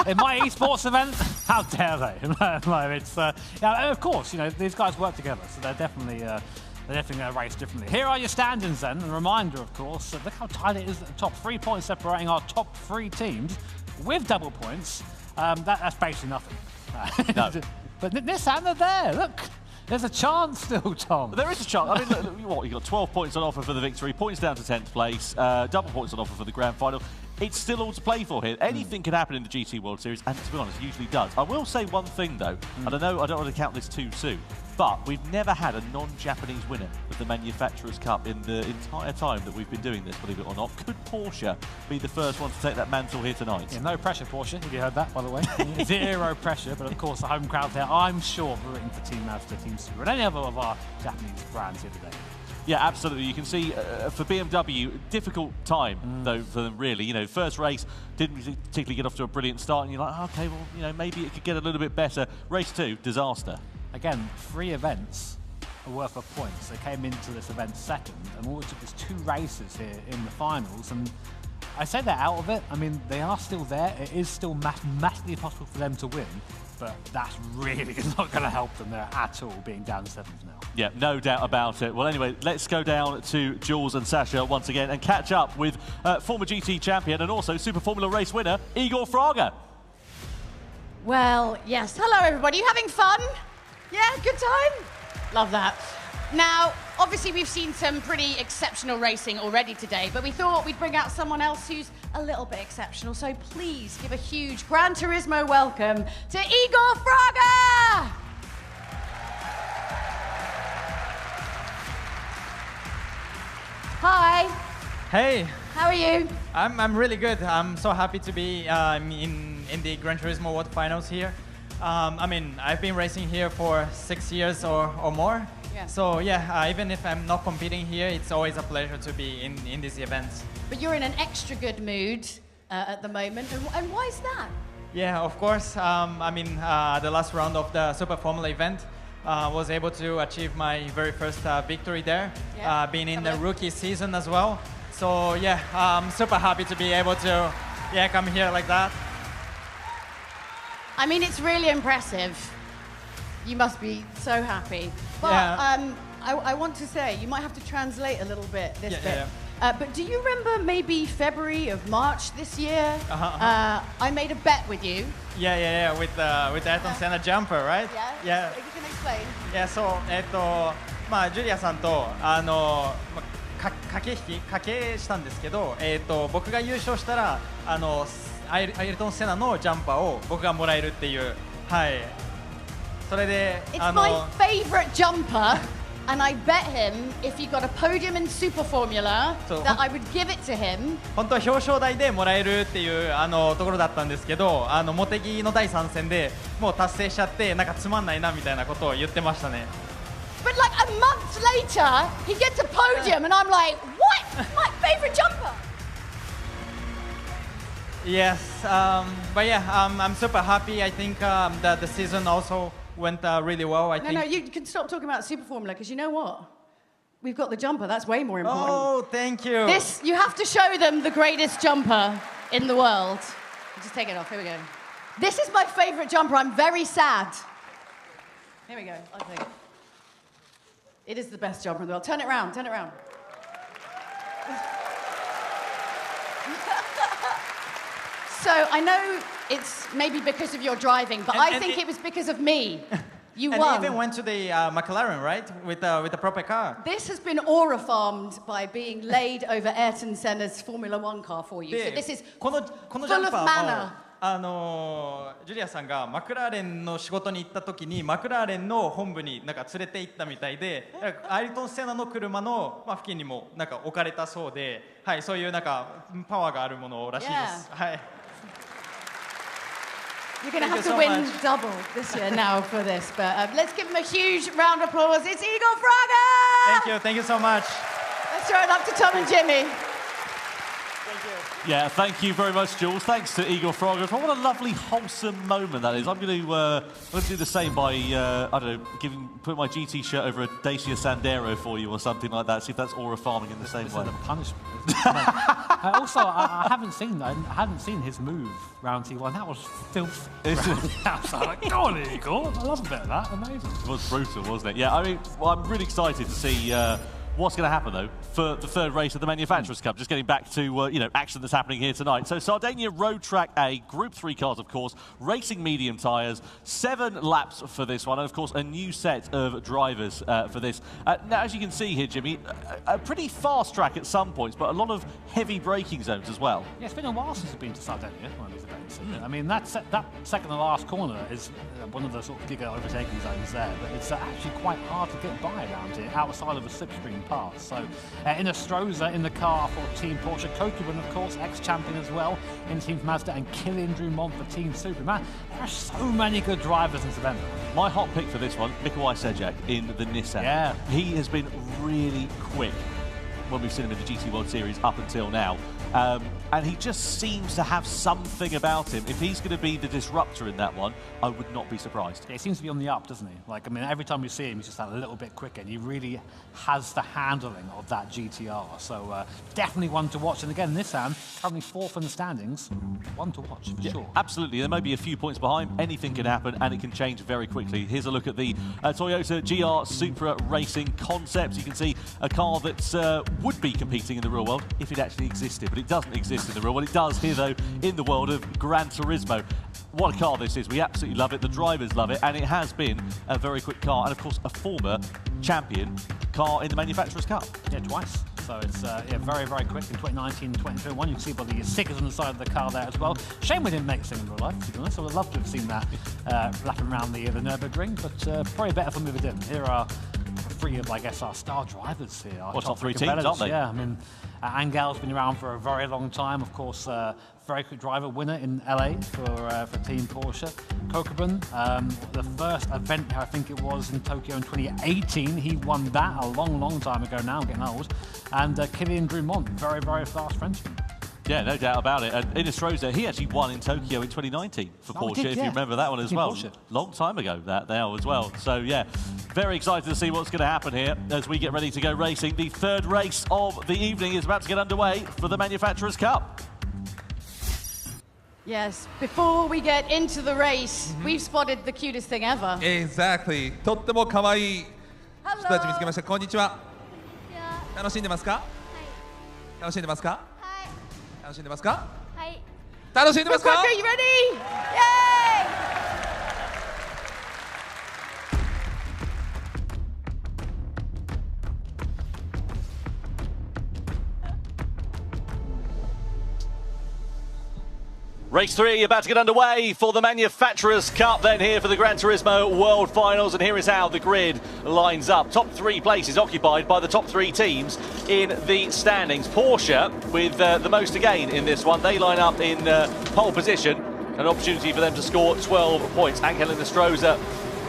in my esports event. How dare they? No, it's yeah, of course, you know, these guys work together, so they're definitely going to race differently. Here are your standings then. A reminder, of course, look how tight it is at the top. 3 points separating our top 3 teams with double points. That's basically nothing. No. But Nissan are there. Look. There's a chance still, Tom. There is a chance. I mean, look, what, you got 12 points on offer for the victory, points down to 10th place, double points on offer for the grand final. It's still all to play for here. Anything can happen in the GT World Series, and to be honest, it usually does. I will say one thing though, and I know I don't want to count this too soon, but we've never had a non-Japanese winner of the Manufacturers' Cup in the entire time that we've been doing this, believe it or not. Could Porsche be the first one to take that mantle here tonight? Yeah, no pressure, Porsche, if you heard that, by the way. Zero pressure, but of course the home crowd here, I'm sure, rooting for Team Mazda, Team Subaru, and any other of our Japanese brands here today. Yeah, absolutely. You can see for BMW, difficult time though for them really. You know, first race didn't particularly get off to a brilliant start, and you're like, okay, well, you know, maybe it could get a little bit better. Race 2, disaster. Again, 3 events are worth of points. They came into this event second, and all it took was 2 races here in the finals. And I say they're out of it. I mean, they are still there. It is still mathematically possible for them to win, but that's really not going to help them there at all, being down 7th now. Yeah, no doubt about it. Well, anyway, let's go down to Jules and Sasha once again and catch up with former GT champion and also Super Formula race winner, Igor Fraga. Well, yes. Hello, everybody. You having fun? Yeah, good time? Love that. Now, obviously, we've seen some pretty exceptional racing already today, but we thought we'd bring out someone else who's a little bit exceptional. So please give a huge Gran Turismo welcome to Igor Fraga! Hi. Hey. How are you? I'm really good. I'm so happy to be in the Gran Turismo World Finals here. I mean, I've been racing here for 6 years or more. Yeah. So yeah, even if I'm not competing here, it's always a pleasure to be in these events. But you're in an extra good mood at the moment, and why is that? Yeah, of course. I mean, the last round of the Super Formula event was able to achieve my very first victory there, being in the rookie season as well. So yeah, I'm super happy to be able to come here like that. I mean, it's really impressive. You must be so happy. But I want to say, you might have to translate a little bit this bit. But do you remember maybe February of March this year? I made a bet with you. Yeah, with Ayrton Senna jumper, right? Yeah. You can explain. Yeah, so まあジュリアさんと駆けしたんですけど、僕が優勝したらアイルトンセナのジャンパーを僕がもらえるっていう、はい。それでIt's my favorite jumper. And I bet him if he got a podium in Super Formula that I would give it to him. 本当は表彰台でもらえるっていうところだったんですけど、茂木の第3戦でもう達成しちゃってなんかつまんないなみたいなことを言ってましたね。But like a month later, he gets a podium, and I'm like, what? My favorite jumper. Yes, but yeah, I'm super happy. I think that the season also went really well, I think. No, you can stop talking about Super Formula, because you know what? We've got the jumper. That's way more important. Oh, thank you. You have to show them the greatest jumper in the world. Just take it off. Here we go. This is my favorite jumper. I'm very sad. Here we go. I'll take it. It is the best jumper in the world. Turn it around. Turn it around. So I know it's maybe because of your driving, but I think it was because of me. You won. And even went to the McLaren, right? With the proper car. This has been aura farmed by being laid over Ayrton Senna's Formula One car for you. So this is full of manner. ジュリアさんがマクラーレンの仕事に行った時にマクラーレンの本部になんか連れて行ったみたいで、アイルトン・セナの車の付近にもなんか置かれたそうで、はい、そういうなんかパワーがあるものらしいです。はい。You're going to have to win double this year now for this, but let's give him a huge round of applause. It's Igor Fraga! Thank you so much. Let's throw it up to Tom and Jimmy. Yeah, thank you very much, Jules. Thanks to Igor Fraga. What a lovely, wholesome moment that is. I'm going to do the same by, I don't know, put my GT shirt over a Dacia Sandero for you or something like that. See if that's aura farming in the same way. This is a punishment. Also, I haven't seen his move round T1. That was filthy. I was like, go on, Igor. I love a bit of that. Amazing. It was brutal, wasn't it? Yeah, I mean, I'm really excited to see what's going to happen, though, for the third race of the Manufacturers' Cup. Just getting back to, action that's happening here tonight. So Sardinia Road Track A, Group 3 cars, of course, racing medium tyres, 7 laps for this one, and, of course, a new set of drivers for this. Now, as you can see here, Jimmy, a pretty fast track at some points, but a lot of heavy braking zones as well. Yeah, it's been a while since I've been to Sardinia, one of these events. I mean, that second to last corner is one of the sort of giga overtaking zones there, but it's actually quite hard to get by around here, outside of a slipstream path. So in Astroza in the car for Team Porsche, Kokuban, of course, ex-champion as well in Team Mazda, and Kilian Drummond for Team Subaru. Man, there are so many good drivers in this event. My hot pick for this one, Nikolai Sejak in the Nissan. Yeah. He has been really quick when we've seen him in the GT World Series up until now. And he just seems to have something about him. If he's going to be the disruptor in that one, I would not be surprised. Yeah, he seems to be on the up, doesn't he? Like, I mean, every time we see him, he's just a little bit quicker, and he really has the handling of that GTR. So definitely one to watch. And again, Nissan currently 4th in the standings. One to watch for sure. Absolutely. There may be a few points behind. Anything can happen, and it can change very quickly. Here's a look at the Toyota GR Supra Racing concept. You can see a car that would be competing in the real world if it actually existed, but it doesn't exist in the real world. It does here, though, in the world of Gran Turismo. What a car this is. We absolutely love it. The drivers love it, and it has been a very quick car, and of course a former champion car in the Manufacturers' Cup. Yeah, twice. So it's very, very quick in 2019 and 2021. You can see by the stickers on the side of the car there as well. Shame we didn't make this in real life, to be honest. I would love to have seen that lapping around the Nürburgring, but probably better for me if we didn't. Here are 3 of, I guess, our star drivers here. Our top 3 teams, aren't they? Yeah, I mean, Angel's been around for a very long time, of course. Very quick driver, winner in LA for Team Porsche. Kokubun, the first event, I think it was in Tokyo in 2018. He won that a long time ago now, getting old. And Kylian Drumont, very, very fast Frenchman. Yeah, no doubt about it. And Inestrosa, he actually won in Tokyo in 2019 for Porsche, if you remember that one as well. Porsche. Long time ago, that there as well. So, yeah, very excited to see what's going to happen here as we get ready to go racing. The third race of the evening is about to get underway for the Manufacturers' Cup. Yes, before we get into the race, we've spotted the cutest thing ever. Exactly. とっても可愛い人たち見つけました。こんにちは。楽しんでますか？楽しんでますか？楽しんでますか？楽しんでますか？ Are you ready? Yay! Race 3 about to get underway for the Manufacturers' Cup, then here for the Gran Turismo World Finals, and here is how the grid lines up. Top 3 places occupied by the top 3 teams in the standings. Porsche with the most to gain in this one. They line up in pole position, an opportunity for them to score 12 points. Angel Inestrosa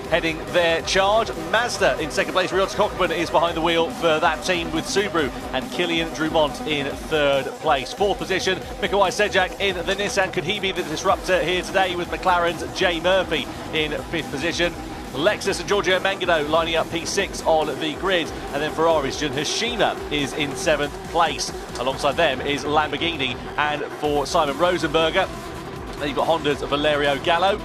heading their charge. Mazda in second place. Ryota Kokubun is behind the wheel for that team with Subaru, and Kylian Drumont in third place. Fourth position, Mikołaj Sejak in the Nissan. Could he be the disruptor here today with McLaren's Jay Murphy in fifth position? Lexus and Giorgio Mangano lining up P6 on the grid, and then Ferrari's Jun Hashima is in 7th place. Alongside them is Lamborghini, and for Simon Rosenberger, then you've got Honda's Valerio Gallo.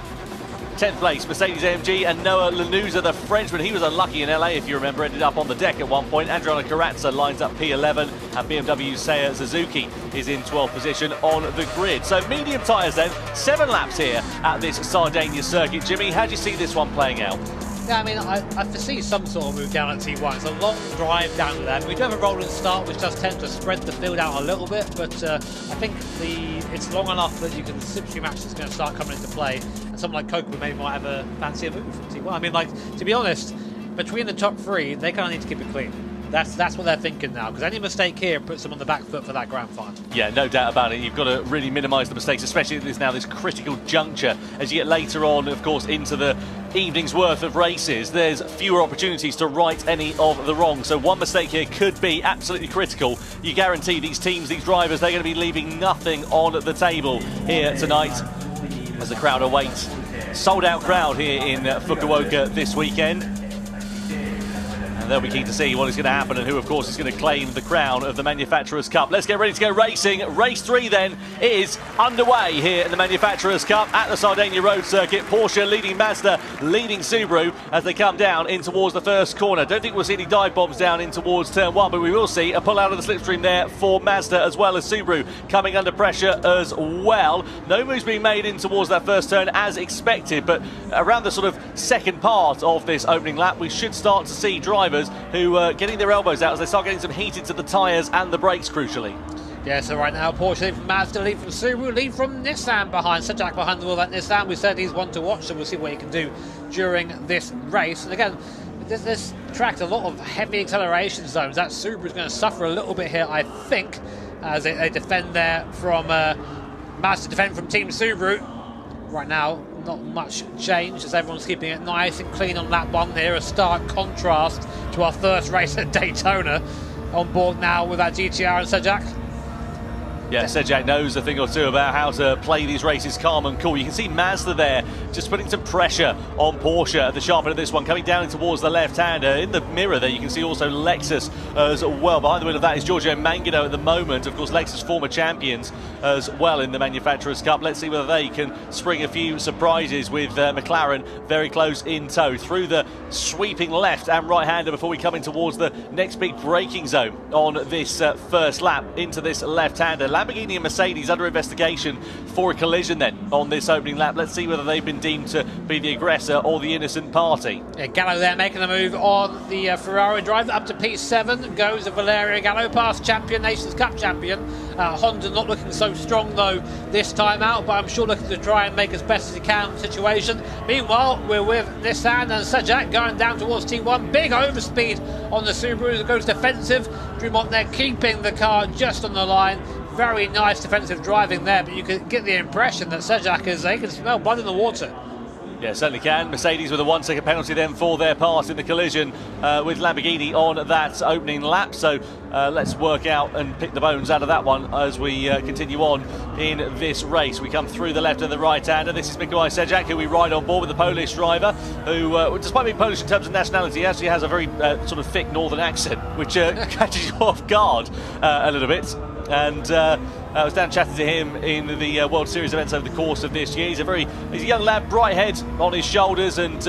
10th place, Mercedes-AMG and Noah Lanuza, the Frenchman. He was unlucky in LA, if you remember, ended up on the deck at one point. Adriano Carrazza lines up P11, and BMW's Seiya Suzuki is in 12th position on the grid. So medium tyres then, 7 laps here at this Sardinia circuit. Jimmy, how do you see this one playing out? Yeah, I mean, I foresee some sort of move down at T1. It's a long drive down to there. We do have a rolling start, which does tend to spread the field out a little bit, but I think it's long enough that you can slipstream action is going to start coming into play, and someone like Kokubun maybe might have a fancier move from T1. I mean, like, to be honest, between the top 3, they kind of need to keep it clean. That's what they're thinking now, because any mistake here puts them on the back foot for that grand final. Yeah, no doubt about it. You've got to really minimise the mistakes, especially at this critical juncture. As you get later on, of course, into the evening's worth of races, there's fewer opportunities to right any of the wrong. So one mistake here could be absolutely critical. You guarantee these teams, these drivers, they're going to be leaving nothing on the table here tonight as the crowd awaits. Sold out crowd here in Fukuoka this weekend. They'll be keen to see what is going to happen and who, of course, is going to claim the crown of the Manufacturers' Cup. Let's get ready to go racing. Race 3, then, is underway here in the Manufacturers' Cup at the Sardinia Road Circuit. Porsche leading Mazda, leading Subaru as they come down in towards the first corner. Don't think we'll see any dive bombs down in towards turn 1, but we will see a pull out of the slipstream there for Mazda as well as Subaru coming under pressure as well. No moves being made in towards that first turn as expected, but around the sort of second part of this opening lap, we should start to see drivers who are getting their elbows out as they start getting some heat into the tyres and the brakes, crucially. Yeah, so right now, Porsche lead from Mazda, lead from Subaru, lead from Nissan behind. Sejak behind the wheel of that Nissan. We said he's one to watch, so we'll see what he can do during this race. And again, this track's a lot of heavy acceleration zones. That Subaru's going to suffer a little bit here, I think, as they defend there from Mazda defend from Team Subaru. Right now, not much change as everyone's keeping it nice and clean on lap 1 here. A stark contrast to our first race at Daytona. On board now with that GTR and Sejak. Yeah, Sejak knows a thing or two about how to play these races calm and cool. You can see Mazda there just putting some pressure on Porsche at the sharp end of this one, coming down towards the left-hander. In the mirror there, you can see also Lexus as well. Behind the wheel of that is Giorgio Mangano at the moment. Of course, Lexus former champions as well in the Manufacturers' Cup. Let's see whether they can spring a few surprises with McLaren very close in tow through the sweeping left and right-hander before we come in towards the next big braking zone on this first lap into this left-hander. Lamborghini and Mercedes under investigation for a collision then on this opening lap. Let's see whether they've been deemed to be the aggressor or the innocent party. Yeah, Gallo there making a move on the Ferrari drive up to P7 goes Valerio Gallo, past champion, Nations Cup champion. Honda not looking so strong though this time out, but I'm sure looking to try and make as best as he can of the situation. Meanwhile, we're with Nissan and Sajak going down towards T1. Big overspeed on the Subaru that goes defensive. Dumont there keeping the car just on the line. Very nice defensive driving there, but you can get the impression that Sajak they can smell blood in the water. Yeah, certainly can. Mercedes with a 1 second penalty then for their part in the collision with Lamborghini on that opening lap. So let's work out and pick the bones out of that one as we continue on in this race. We come through the left and the right-hander. This is Mikołaj Sajak, who we ride on board with the Polish driver, who, despite being Polish in terms of nationality, actually has a very sort of thick northern accent, which catches you off guard a little bit. And I was down chatting to him in the World Series events over the course of this year. He's a young lad, bright head on his shoulders, and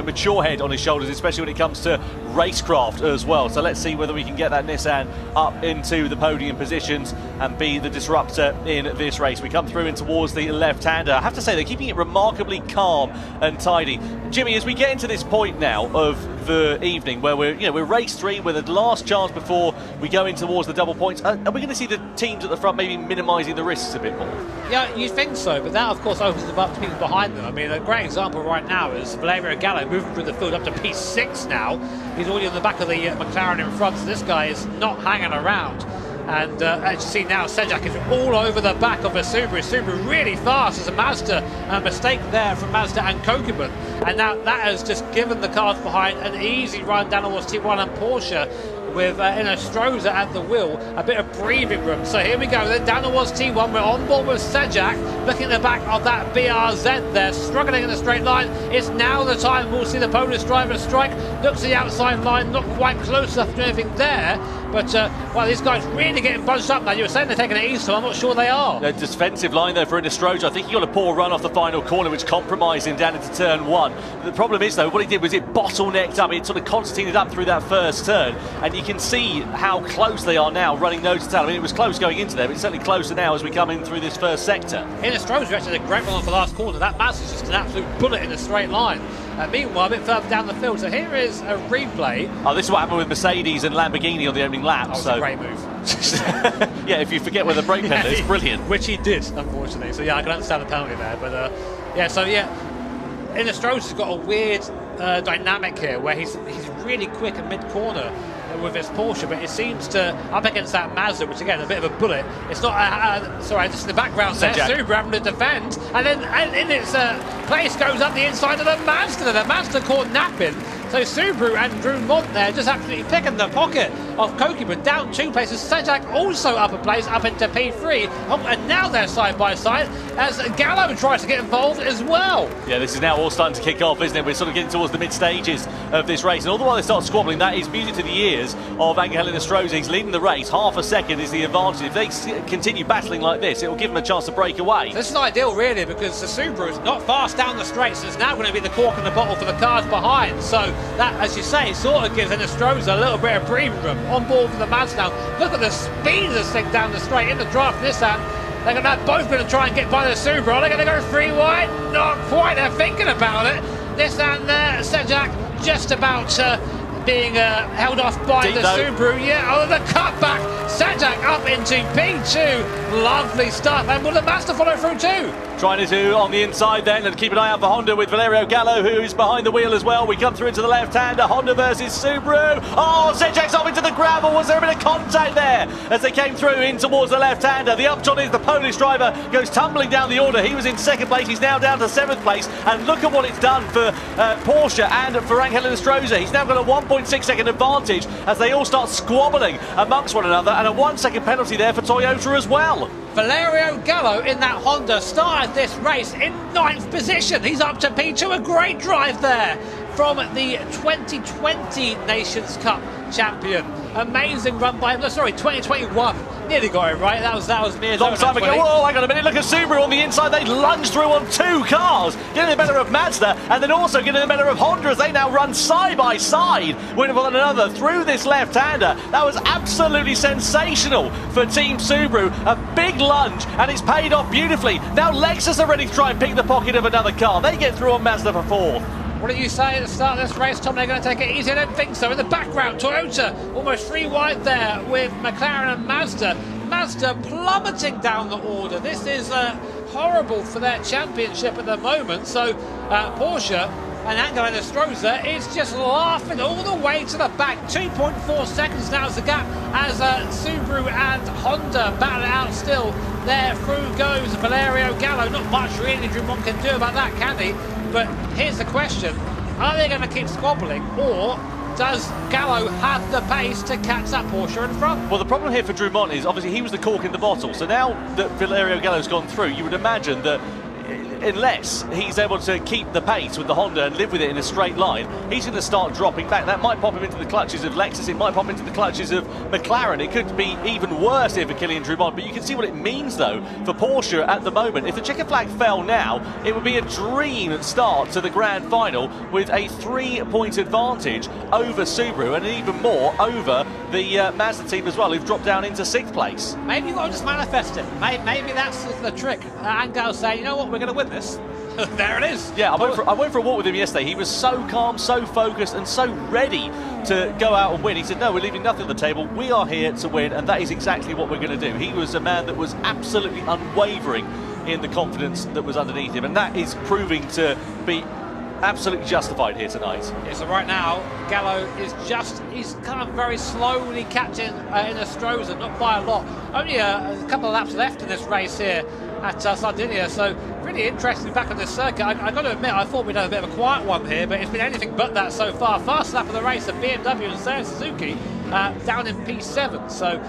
mature head on his shoulders, especially when it comes to racecraft as well. So let's see whether we can get that Nissan up into the podium positions and be the disruptor in this race. We come through in towards the left-hander. I have to say they're keeping it remarkably calm and tidy. Jimmy, as we get into this point now of the evening where we're race 3, we're the last chance before we go in towards the double points, are we going to see the teams at the front maybe minimising the risks a bit more? Yeah, you think so, but that of course opens them up to people behind them. I mean, a great example right now is Valerio Gallo moving through the field up to P6 now. He's already on the back of the McLaren in front, so this guy is not hanging around. And as you see now, Sajak is all over the back of a Subaru. Subaru really fast as a Mazda. A mistake there from Mazda and Kokeman. And now that has just given the cars behind an easy run down towards T1 and Porsche, with Stroza at the wheel, a bit of breathing room. So here we go, then down towards T1, we're on board with Sajak, looking at the back of that BRZ there, struggling in a straight line. It's now the time we'll see the Polish driver strike, looks at the outside line, not quite close enough to do anything there, but well, these guys really getting bunched up now. You were saying they're taking it easy, so I'm not sure they are. A defensive line there for Stroza. I think he got a poor run off the final corner, which compromised him down into turn 1. The problem is, though, what he did was it bottlenecked up, it sort of concertinaed up through that first turn, and you can see how close they are now running nose to tail. I mean, it was close going into there, but it's certainly closer now as we come in through this first sector. Stroza actually did a great run off the last corner. That Mazda's just an absolute bullet in a straight line. Meanwhile, a bit further down the field. So here is a replay. Oh, this is what happened with Mercedes and Lamborghini on the opening lap. That was a great move. Yeah, if you forget where the brake pedal is, brilliant. Which he did, unfortunately. So yeah, I can understand the penalty there. But Stroza's got a weird dynamic here where he's really quick at mid-corner with his Porsche, but it seems to, up against that Mazda, which again, a bit of a bullet. It's not, sorry, just in the background there, Subaru having to defend, and then in its place goes up the inside of the Mazda. The Mazda caught napping. So Subaru and Dumont there just absolutely picking the pocket of Kokeman, down 2 places. Sajak also up a place, up into P3. And now they're side by side as Gallo tries to get involved as well. Yeah, this is now all starting to kick off, isn't it? We're sort of getting towards the mid stages of this race. And all the while they start squabbling, that is music to the ears of Angel Stroza. He's leading the race. Half a second is the advantage. If they continue battling like this, it will give them a chance to break away. This is ideal, really, because the Subaru is not fast down the straight, so it's now going to be the cork in the bottle for the cars behind. So that, as you say, sort of gives Stroza a little bit of breathing room. On board for the Mazda now. Look at the speed of this thing down the straight in the draft Nissan. They're both going to try and get by the Subaru. Are they going to go 3 wide? Not quite. They're thinking about it. Nissan there, Sajak just about being held off by the Subaru. Yeah, oh, the cutback. Sajak up into P2. Lovely stuff. And will the Mazda follow through too? Trying to do on the inside then, and keep an eye out for Honda with Valerio Gallo, who's behind the wheel as well. We come through into the left-hander, Honda versus Subaru. Oh, Sajak's off into the gravel. Was there a bit of contact there as they came through in towards the left-hander? The upshot is the Polish driver goes tumbling down the order. He was in 2nd place. He's now down to 7th place. And look at what it's done for Porsche and for Angel Stroza. He's now got a 1.6 second advantage as they all start squabbling amongst one another, and a 1 second penalty there for Toyota as well. Valerio Gallo in that Honda started this race in 9th position. He's up to P2, a great drive there from the 2020 Nations Cup champion. Amazing run by him, 2021 Nearly got it right. That was near. Long time ago. Whoa, hang on a minute. Look at Subaru on the inside. They lunged through on 2 cars, getting the better of Mazda, and then also getting the better of Honda as they now run side by side with one another through this left-hander. That was absolutely sensational for Team Subaru. A big lunge, and it's paid off beautifully. Now Lexus are ready to try and pick the pocket of another car. They get through on Mazda for 4th. What did you say at the start of this race, Tom? They're going to take it easy? I don't think so. In the background, Toyota almost 3 wide there with McLaren and Mazda. Mazda plummeting down the order. This is horrible for their championship at the moment. So Porsche and Angelo Nestroza is just laughing all the way to the back. 2.4 seconds now is the gap as Subaru and Honda battle it out still. There through goes Valerio Gallo. Not much really Drummond can do about that, can he? But here's the question. Are they going to keep squabbling, or does Gallo have the pace to catch that Porsche in front? Well, the problem here for Drummond is obviously he was the cork in the bottle. So now that Valerio Gallo's gone through, you would imagine that unless he's able to keep the pace with the Honda and live with it in a straight line, he's going to start dropping back. That might pop him into the clutches of Lexus, it might pop into the clutches of McLaren. It could be even worse here for Kylian Drummond, but you can see what it means though for Porsche at the moment. If the checker flag fell now, it would be a dream start to the grand final with a 3-point advantage over Subaru and even more over the Mazda team as well, who've dropped down into 6th place. Maybe you've got to just manifest it. Maybe that's the trick. Angel saying, you know what, we're going to win this. There it is. Yeah, I went for a walk with him yesterday. He was so calm, so focused, and so ready to go out and win. He said, no, we're leaving nothing on the table. We are here to win, and that is exactly what we're going to do. He was a man that was absolutely unwavering in the confidence that was underneath him, and that is proving to be absolutely justified here tonight. Yeah, so right now, Gallo is he's kind of very slowly catching in Nestroza, not by a lot. Only a couple of laps left in this race here at Sardinia, so really interesting back on this circuit. I got to admit, I thought we'd have a bit of a quiet one here, but it's been anything but that so far. Fast lap of the race of BMW and Seiya Suzuki down in P7, so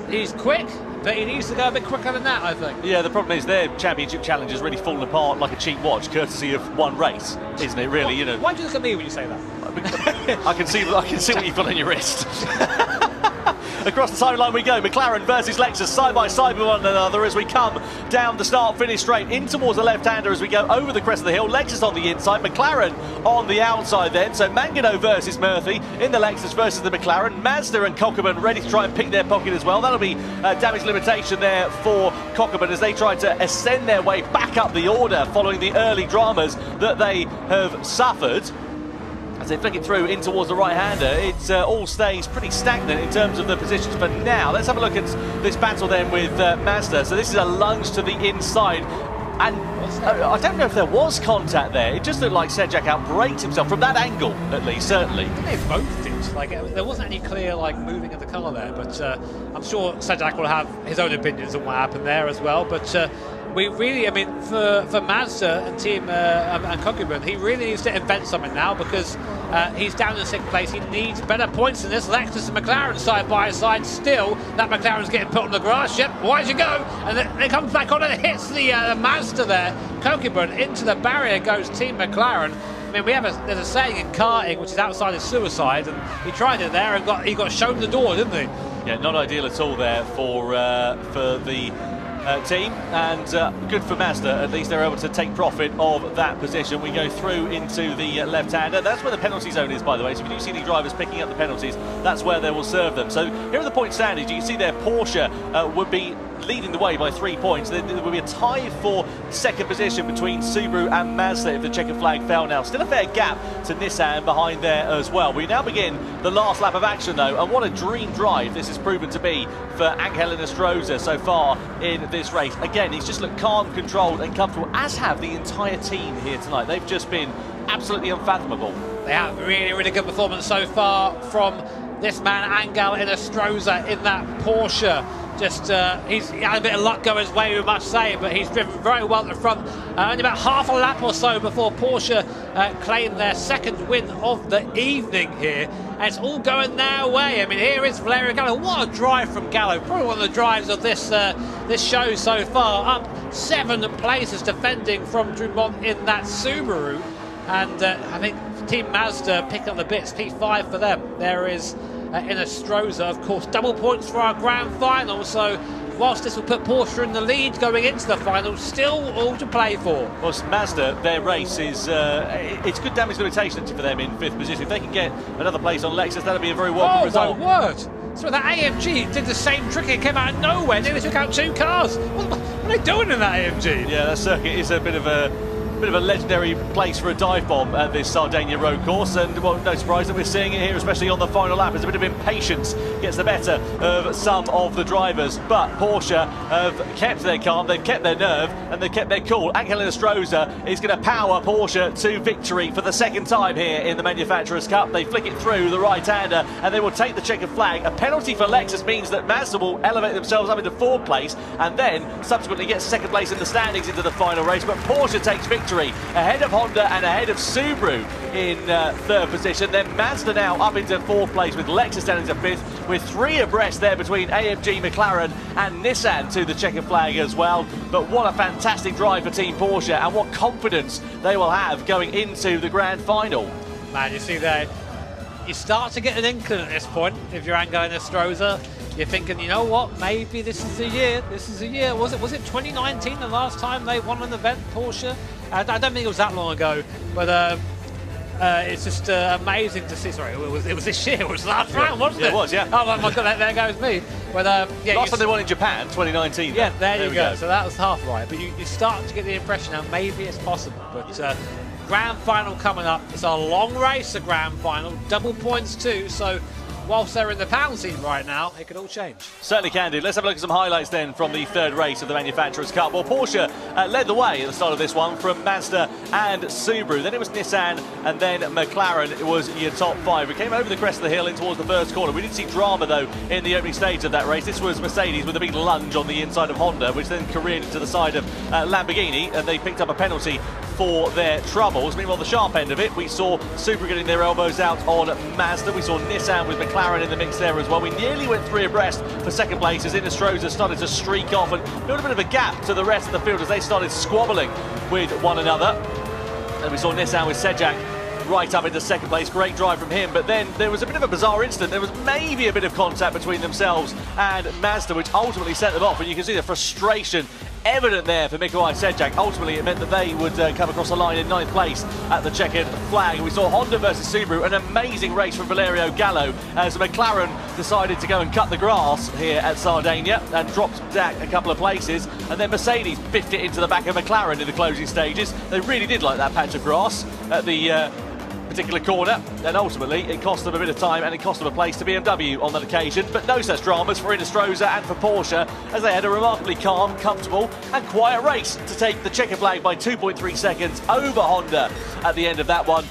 he's quick, but he needs to go a bit quicker than that, I think. Yeah, the problem is their championship challenge has really fallen apart like a cheap watch, courtesy of one race, isn't it? Really, you know. Why do you look at me when you say that? I can see what you've got on your wrist. Across the sideline we go. McLaren versus Lexus side by side with one another as we come down the start-finish straight in towards the left-hander as we go over the crest of the hill. Lexus on the inside, McLaren on the outside then. So Mangano versus Murphy in the Lexus versus the McLaren. Mazda and Cockerman ready to try and pick their pocket as well. That'll be damage limitation there for Cockerman as they try to ascend their way back up the order following the early dramas that they have suffered. As they flick it through in towards the right-hander, it all stays pretty stagnant in terms of the positions for now. Let's have a look at this battle then with Mazda. So this is a lunge to the inside. And I don't know if there was contact there. It just looked like Sejak outbraked himself from that angle, at least, certainly. I think they both did. Like, there wasn't any clear moving of the car there, but I'm sure Sejak will have his own opinions on what happened there as well. But we really, I mean, for Mazda and Team and Cockerman, he really needs to invent something now because he's down in 6th place. He needs better points than this. Lexus and McLaren side by side. Still, that McLaren's getting put on the grass. Yep, why'd you go? And then it comes back on and it hits the Mazda there. Cockerman into the barrier goes Team McLaren. I mean, there's a saying in karting, which is outside is suicide, and he tried it there and he got shown the door, didn't he? Yeah, not ideal at all there for the team, and good for Mazda. At least they're able to take profit of that position. We go through into the left-hander. That's where the penalty zone is, by the way. So if you do see the drivers picking up the penalties, that's where they will serve them. So here are the point standings. You can see there Porsche would be leading the way by 3 points. There will be a tie for 2nd position between Subaru and Mazda if the checker flag fell now. Still a fair gap to Nissan behind there as well. We now begin the last lap of action though, and what a dream drive this has proven to be for Angel Nestroza so far in this race. Again, he's just looked calm, controlled and comfortable, as have the entire team here tonight. They've just been absolutely unfathomable. They have really, really good performance so far from this man Angel Nestroza in that Porsche. Just he's had a bit of luck go his way, we must say, but he's driven very well at the front. Only about half a lap or so before Porsche claimed their 2nd win of the evening here. And it's all going their way. I mean, here is Valerio Gallo. What a drive from Gallo. Probably one of the drives of this show so far. Up 7 places defending from Drummond in that Subaru. And I think Team Mazda picking up the bits, P5 for them. There is in Astroza. Of course, double points for our grand final. So whilst this will put Porsche in the lead going into the final, still all to play for. Well, Mazda, their race is it's good damage limitation for them in 5th position. If they can get another place on Lexus, that'll be a very welcome result. Oh my word! So that AMG did the same trick. It came out of nowhere. Nearly took out 2 cars. What are they doing in that AMG? Yeah, that circuit is a bit of a legendary place for a dive bomb at this Sardinia road course, and well, no surprise that we're seeing it here, especially on the final lap, as a bit of impatience gets the better of some of the drivers. But Porsche have kept their calm, they've kept their nerve, and they've kept their cool. Angel Stroza is going to power Porsche to victory for the 2nd time here in the Manufacturers' Cup. They flick it through the right-hander, and they will take the checkered flag. A penalty for Lexus means that Mazda will elevate themselves up into 4th place, and then subsequently get 2nd place in the standings into the final race. But Porsche takes victory ahead of Honda and ahead of Subaru in 3rd position. Then Mazda now up into 4th place, with Lexus down into 5th, with 3 abreast there between AMG, McLaren and Nissan to the checkered flag as well. But what a fantastic drive for Team Porsche, and what confidence they will have going into the grand final. Man, you see there, you start to get an inkling at this point if you're Angel Stroza. You're thinking, you know what, maybe this is the year, Was it 2019 the last time they won an event, Porsche? I don't think it was that long ago, but it's just amazing to see. Sorry, it was this year, it was the last round, wasn't it? It was, yeah. Oh my God, there goes me. But yeah, last time they won in Japan, 2019. Yeah, there you go. So that was half right, but you start to get the impression now maybe it's possible. But grand final coming up. It's a long race, the grand final, double points too. So whilst they're in the pound seat right now, it could all change. Certainly can do. Let's have a look at some highlights then from the 3rd race of the Manufacturers' Cup. Well, Porsche led the way at the start of this one from Mazda and Subaru. Then it was Nissan, and then McLaren. It was your top 5. We came over the crest of the hill in towards the 1st corner. We did see drama, though, in the opening stage of that race. This was Mercedes with a big lunge on the inside of Honda, which then careered into the side of Lamborghini, and they picked up a penalty for their troubles. Meanwhile, the sharp end of it, we saw Subaru getting their elbows out on Mazda. We saw Nissan with McLaren in the mix there as well. We nearly went 3 abreast for 2nd place as Stroza started to streak off and build a bit of a gap to the rest of the field as they started squabbling with one another. And we saw Nissan with Sejak right up into 2nd place. Great drive from him, but then there was a bit of a bizarre incident. There was maybe a bit of contact between themselves and Mazda, which ultimately set them off, and you can see the frustration evident there for Mikołaj Sejak. Ultimately, it meant that they would come across the line in 9th place at the checkered flag. We saw Honda versus Subaru, an amazing race from Valerio Gallo, as McLaren decided to go and cut the grass here at Sardinia and dropped back a couple of places, and then Mercedes biffed it into the back of McLaren in the closing stages. They really did like that patch of grass at the particular corner, and ultimately it cost them a bit of time and it cost them a place to BMW on that occasion. But no such dramas for Stroza and for Porsche, as they had a remarkably calm, comfortable and quiet race to take the checkered flag by 2.3 seconds over Honda at the end of that one,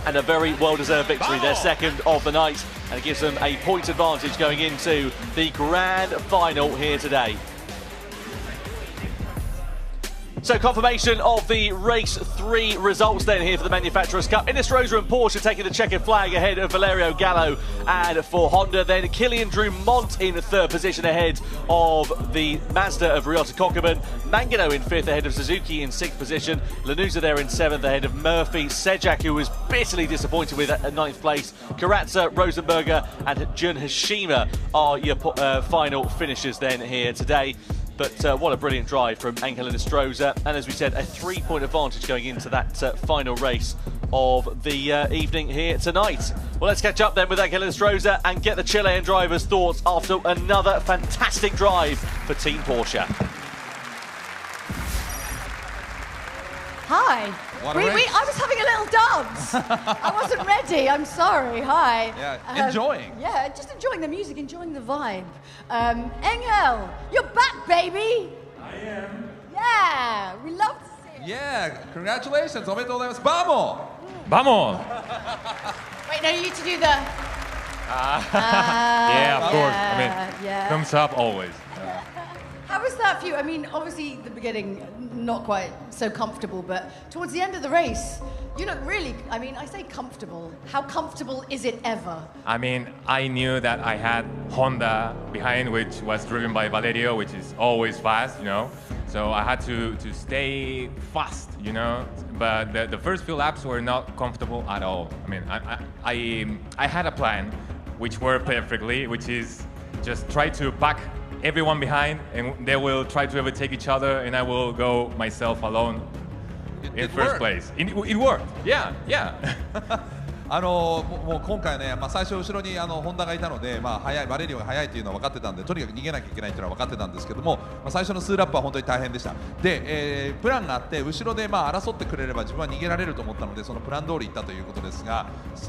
and a very well-deserved victory, their 2nd of the night, and it gives them a point advantage going into the grand final here today. So confirmation of the race 3 results then here for the Manufacturers' Cup. Stroza and Porsche taking the checkered flag ahead of Valerio Gallo, and for Honda then Kilian Drumont in 3rd position ahead of the Mazda of Ryota Kokkonen. Mangano in 5th ahead of Suzuki in 6th position. Lanuza there in 7th ahead of Murphy. Sejak, who was bitterly disappointed with at 9th place. Karatza, Rosenberger and Jun Hashima are your final finishers then here today. But what a brilliant drive from Angel Stroza, and as we said, a 3-point advantage going into that final race of the evening here tonight. Well, let's catch up then with Angel Stroza and get the Chilean driver's thoughts after another fantastic drive for Team Porsche. Hi. I was having a little dance. I wasn't ready. I'm sorry. Hi. Yeah, enjoying. Yeah, just enjoying the music, enjoying the vibe. Engel, you're back, baby. I am. Yeah, we love to see it. Yeah, congratulations. おめでとうございます。Vamos! Vamos! Wait, no, you need to do the... yeah, of course. I mean, thumbs up always. How was that for you? I mean, obviously, the beginning, not quite so comfortable, but towards the end of the race, you look really, I mean, I say comfortable. How comfortable is it ever? I mean, I knew that I had Honda behind, which was driven by Valerio, which is always fast, you know. So I had to stay fast, you know. But the first few laps were not comfortable at all. I mean, I had a plan. which worked perfectly, which is just try to pack everyone behind, and they will try to overtake each other, and I will go myself alone in first place. It worked. Yeah, yeah. もう今回ね、最初後ろにホンダがいたので、速いバレリオが速いっていうのは分かってたんで、とにかく逃げなきゃいけないっていうのは分かってたんですけども、最初の数ラップは本当に大変でした。で、プランがあって後ろで争ってくれれば自分は逃げられると思ったので、そのプラン通り行ったということですが、最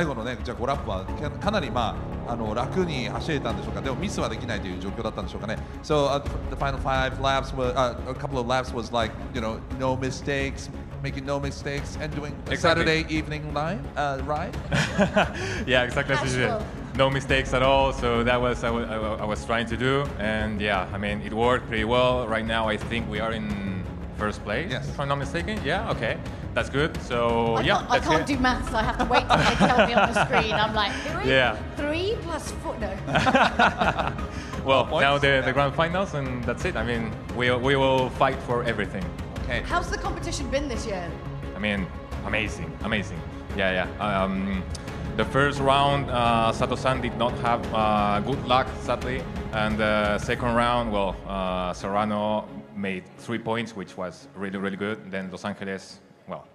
後のね、じゃあ5ラップはかなり楽に走れたんでしょうか。でもミスはできないという状況だったんでしょうかね。So the final 5 laps were a couple of laps was like no mistakes, making no mistakes, and doing a Saturday evening ride. Yeah, exactly as you did. No mistakes at all. So that was I was trying to do, and yeah, I mean it worked pretty well. Right now, I think we are in first place. Yes. If I'm not mistaken. Yeah. Okay. That's good. So I can't do maths. I have to wait until they tell me on the screen. I'm like 3 plus 4. No. Well, now the grand finals, and that's it. I mean, we will fight for everything. Okay. How's the competition been this year? I mean, amazing. Yeah. The first round, Sato-san did not have good luck, sadly. And the second round, well, Serrano made 3 points, which was really, really good. Then Los Angeles, well,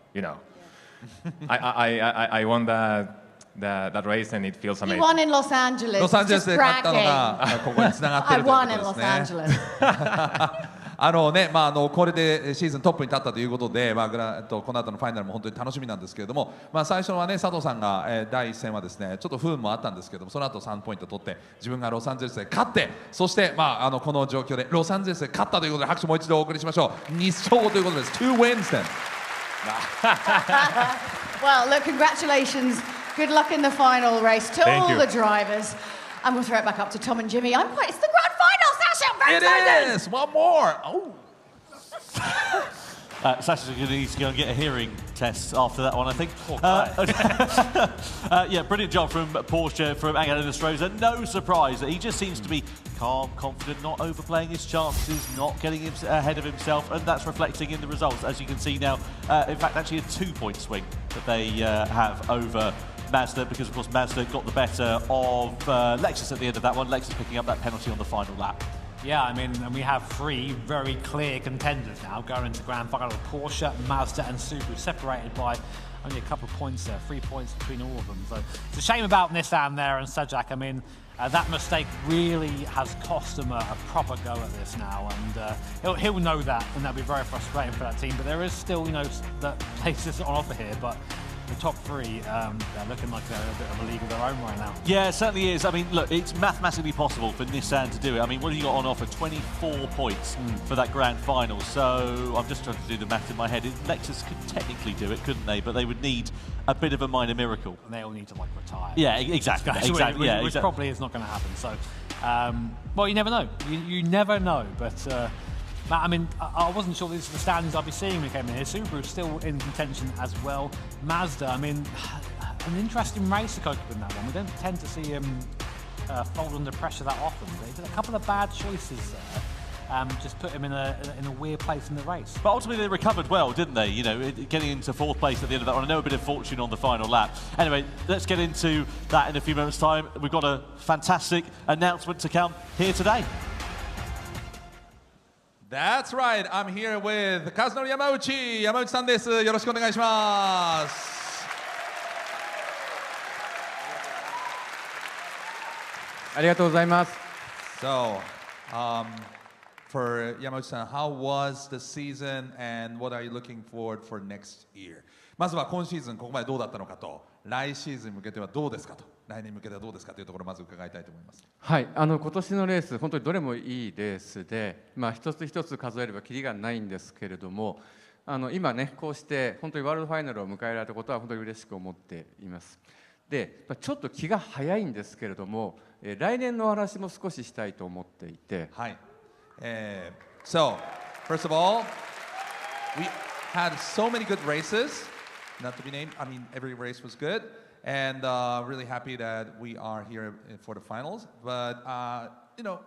I won that race, and it feels amazing. You won in Los Angeles. ロサンゼルスで勝ったのがここに繋がっているということですね。I won in Los Angeles. これでシーズントップに立ったということで、この後のファイナルも本当に楽しみなんですけれども、最初はね、佐藤さんが、第一戦はですね、ちょっと不運もあったんですけども、その後3ポイント取って、自分がロサンゼルスで勝って、そして、この状況でロサンゼルスで勝ったということで、拍手もう一度お送りしましょう。2勝ということです。2 wins then. Well, look, congratulations. Good luck in the final race to all the drivers. And we'll throw it back up to Tom and Jimmy. It's the grand final, Sasha. I'm very excited. It is. One more. Oh. Sasha's going to need to go and get a hearing test after that one, I think. Yeah, brilliant job from Porsche, from Angel Nostroza. No surprise that he just seems to be calm, confident, not overplaying his chances, not getting ahead of himself, and that's reflecting in the results, as you can see now. In fact, actually a 2-point swing that they have over Mazda, because of course Mazda got the better of Lexus at the end of that one. Lexus picking up that penalty on the final lap. Yeah, I mean, and we have 3 very clear contenders now going into grand final: Porsche, Mazda and Subaru, separated by only a couple of points there, 3 points between all of them. So it's a shame about Nissan there and Sajak. I mean, that mistake really has cost him a proper go at this now, and he'll know that, and that'll be very frustrating for that team. But there is still, that places on offer here, but the top 3, they're looking like they're a bit of a league of their own right now. Yeah, it certainly is. I mean, look, it's mathematically possible for Nissan to do it. I mean, what have you got on offer? 24 points for that grand final. So I'm just trying to do the math in my head. Lexus could technically do it, couldn't they? But they would need a bit of a minor miracle. And they all need to retire. Yeah, exactly. Which probably is not going to happen. So, well, you never know. You never know. But I mean, I wasn't sure these are the standings I'd be seeing when we came in here. Subaru's still in contention as well. Mazda, I mean, an interesting race to cope with in that one. We don't tend to see him fold under pressure that often. They did a couple of bad choices there. Just put him in a weird place in the race. But ultimately they recovered well, didn't they? Getting into 4th place at the end of that one. I know a bit of fortune on the final lap. Anyway, let's get into that in a few moments' time. We've got a fantastic announcement to come here today. That's right. I'm here with Kazunori Yamauchi. Yamauchi-san です。よろしくお願いします。ありがとうございます。So, for Yamauchi-san, how was the season and what are you looking forward for next year? まずは今シーズンここまでどうだったのかと、来シーズンに向けてはどうですかと、来年に向けてはどうですかというところをまず伺いたいと思います。はい、今年のレース本当にどれもいいレースで、一つ一つ数えればキリがないんですけれども、今ねこうして本当にワールドファイナルを迎えられたことは本当に嬉しく思っています。で、ちょっと気が早いんですけれども、来年の話も少ししたいと思っていて。はい。So, first of all, we had so many good races. Not to be named. I mean, every race was good, and really happy that we are here for the finals. But I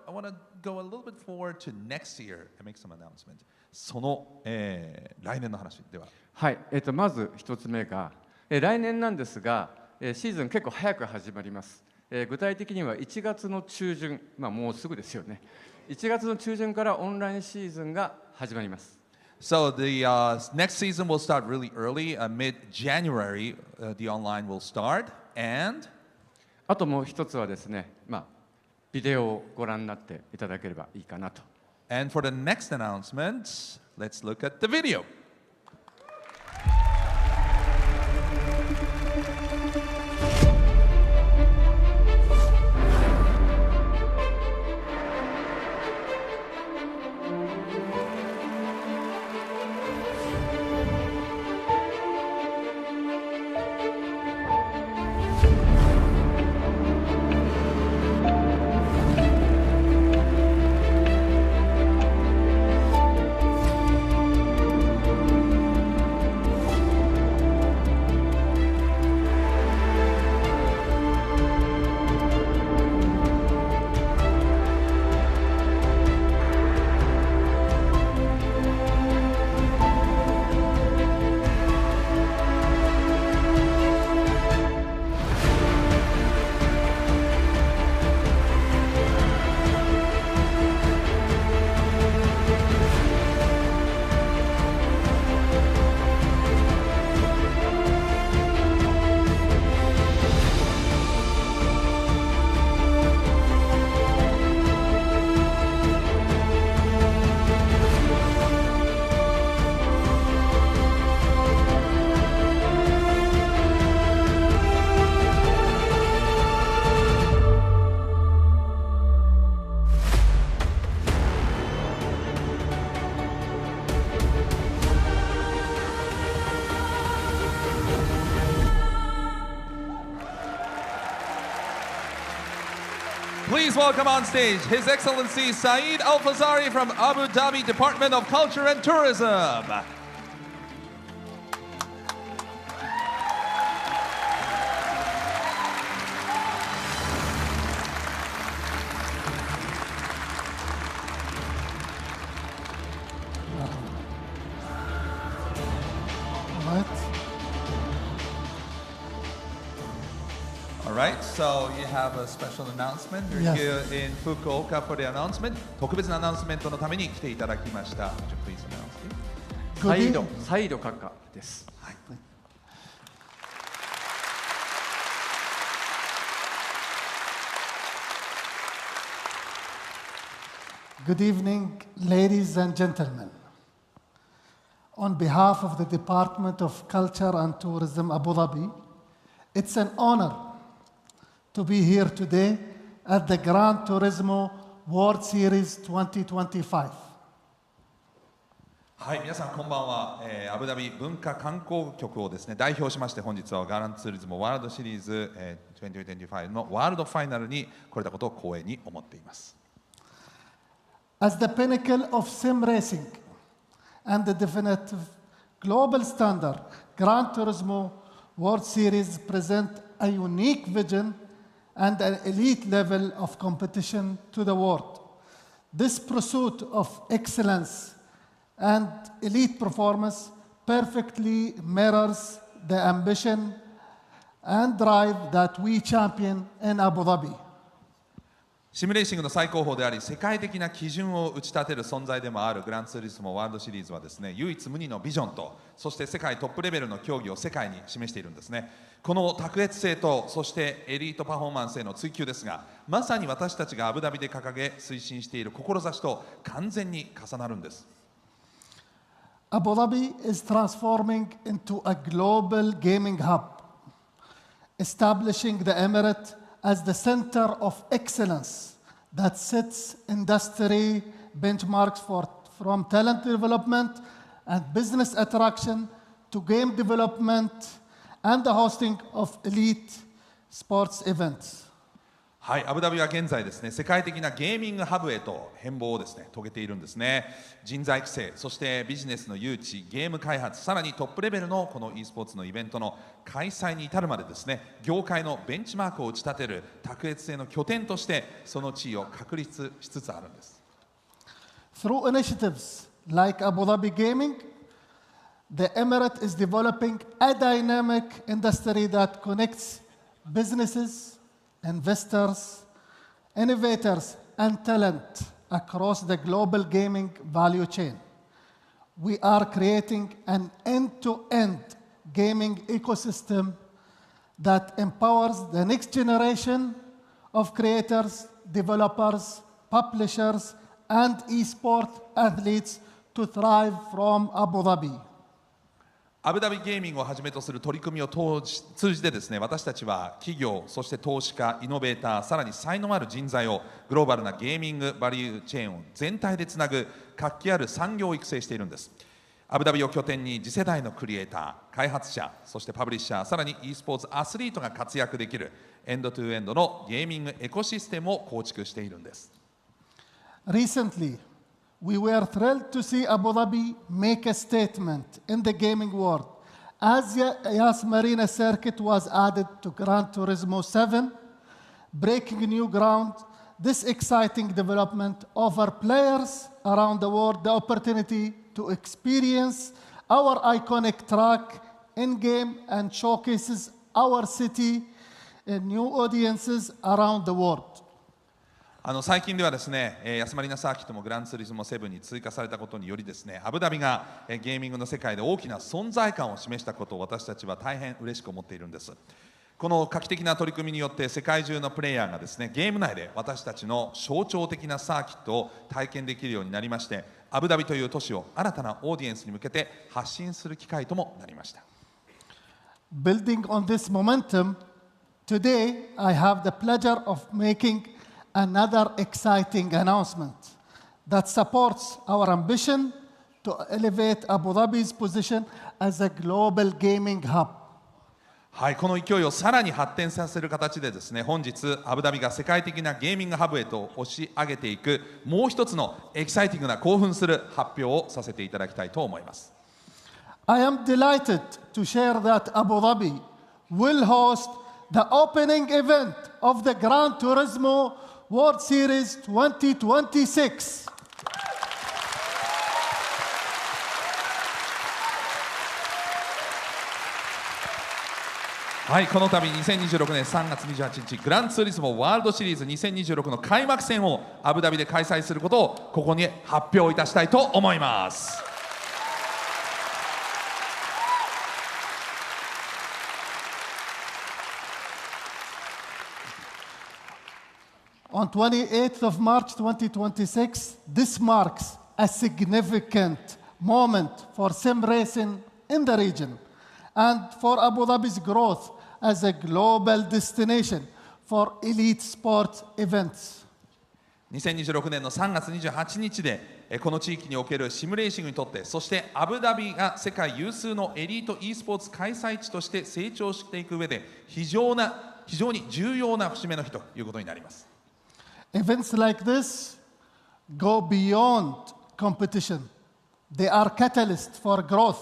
want to go a little bit forward to next year and make some announcement. その、来年の話では。はい。まず一つ目が、来年なんですが、シーズン結構早く始まります。具体的には1月の中旬、もうすぐですよね。1月の中旬からオンラインシーズンが始まります。So the next season will start really early, mid-January. The online will start, and あともう一つはですね、ビデオをご覧になっていただければいいかなと。And for the next announcement, let's look at the video. Please welcome on stage His Excellency Saeed Al Fazari from Abu Dhabi Department of Culture and Tourism. Alright, so you have a special announcement. You're here in Fukuoka for the announcement. 特別なアナウンスメントのために来ていただきました。Would you please announce it? サイド閣下です。Good evening, ladies and gentlemen. On behalf of the Department of Culture and Tourism Abu Dhabi, it's an honor to be here today at the Gran Turismo World Series 2025. はい、皆さんこんばんは。アブダビ文化観光局をですね代表しまして本日はガランツーリズムワールドシリーズ、2025のワールドファイナルに来れたことを光栄に思っています。As the pinnacle of sim racing and the definitive global standard, Gran Turismo World Series present a unique vision and an elite level of competition to the world. This pursuit of excellence and elite performance perfectly mirrors the ambition and drive that we champion in Abu Dhabi. シミュレーシングの最高峰であり世界的な基準を打ち立てる存在でもあるグランツーリスモワールドシリーズはですね唯一無二のビジョンとそして世界トップレベルの競技を世界に示しているんですね。この卓越性とそしてエリートパフォーマンスへの追求ですがまさに私たちがアブダビで掲げ推進している志と完全に重なるんです。Abu Dhabi is transforming into a global gaming hub, establishing the Emirate as the center of excellence that sets industry benchmarks from talent development and business attraction to game development and the hosting of elite sports events. はい、アブダビは現在ですね世界的なゲーミングハブへと変貌をですね遂げているんですね。人材育成そしてビジネスの誘致ゲーム開発さらにトップレベルのこの e スポーツのイベントの開催に至るまでですね業界のベンチマークを打ち立てる卓越性の拠点としてその地位を確立しつつあるんです。 Through initiatives like Abu Dhabi Gaming, the Emirate is developing a dynamic industry that connects businesses, investors, innovators, and talent across the global gaming value chain. We are creating an end-to-end gaming ecosystem that empowers the next generation of creators, developers, publishers, and eSport athletes to thrive from Abu Dhabi. アブダビゲーミングをはじめとする取り組みを通じてですね、私たちは企業、そして投資家、イノベーター、さらに才能ある人材をグローバルなゲーミングバリューチェーンを全体でつなぐ活気ある産業を育成しているんです。アブダビを拠点に次世代のクリエイター、開発者、そしてパブリッシャー、さらに e スポーツアスリートが活躍できるエンドトゥエンドのゲーミングエコシステムを構築しているんです。Recently, we were thrilled to see Abu Dhabi make a statement in the gaming world as Yas Marina Circuit was added to Gran Turismo 7, breaking new ground. This exciting development offers players around the world the opportunity to experience our iconic track in-game and showcases our city in new audiences around the world. 最近ではですね、ヤスマリナサーキットもグランツーリスモ7に追加されたことによりですね、アブダビがゲーミングの世界で大きな存在感を示したことを私たちは大変嬉しく思っているんです。この画期的な取り組みによって世界中のプレイヤーがですね、ゲーム内で私たちの象徴的なサーキットを体験できるようになりまして、アブダビという都市を新たなオーディエンスに向けて発信する機会ともなりました。Building on this momentum, today I have the pleasure of making another exciting announcement that supports our ambition to elevate Abu Dhabi's position as a global gaming hub. はい、この勢いをさらに発展させる形でですね、本日アブダビが世界的なゲーミングハブへと押し上げていくもう一つのエキサイティングな興奮する発表をさせていただきたいと思います。I am delighted to share that Abu Dhabi will host the opening event of the Gran Turismo World Series 2026. はい、この度2026年3月28日グランツーリスモワールドシリーズ2026の開幕戦をアブダビで開催することをここに発表いたしたいと思います。On 28th of March 2026, this marks a significant moment for sim racing in the region and for Abu Dhabi's growth as a global destination for elite sports events. 2026年の3月28日でこの地域におけるシムレーシングにとって、そしてアブダビが世界有数のエリート e スポーツ開催地として成長していく上で非常に重要な節目の日ということになります。Events like this go beyond competition. They are catalysts for growth,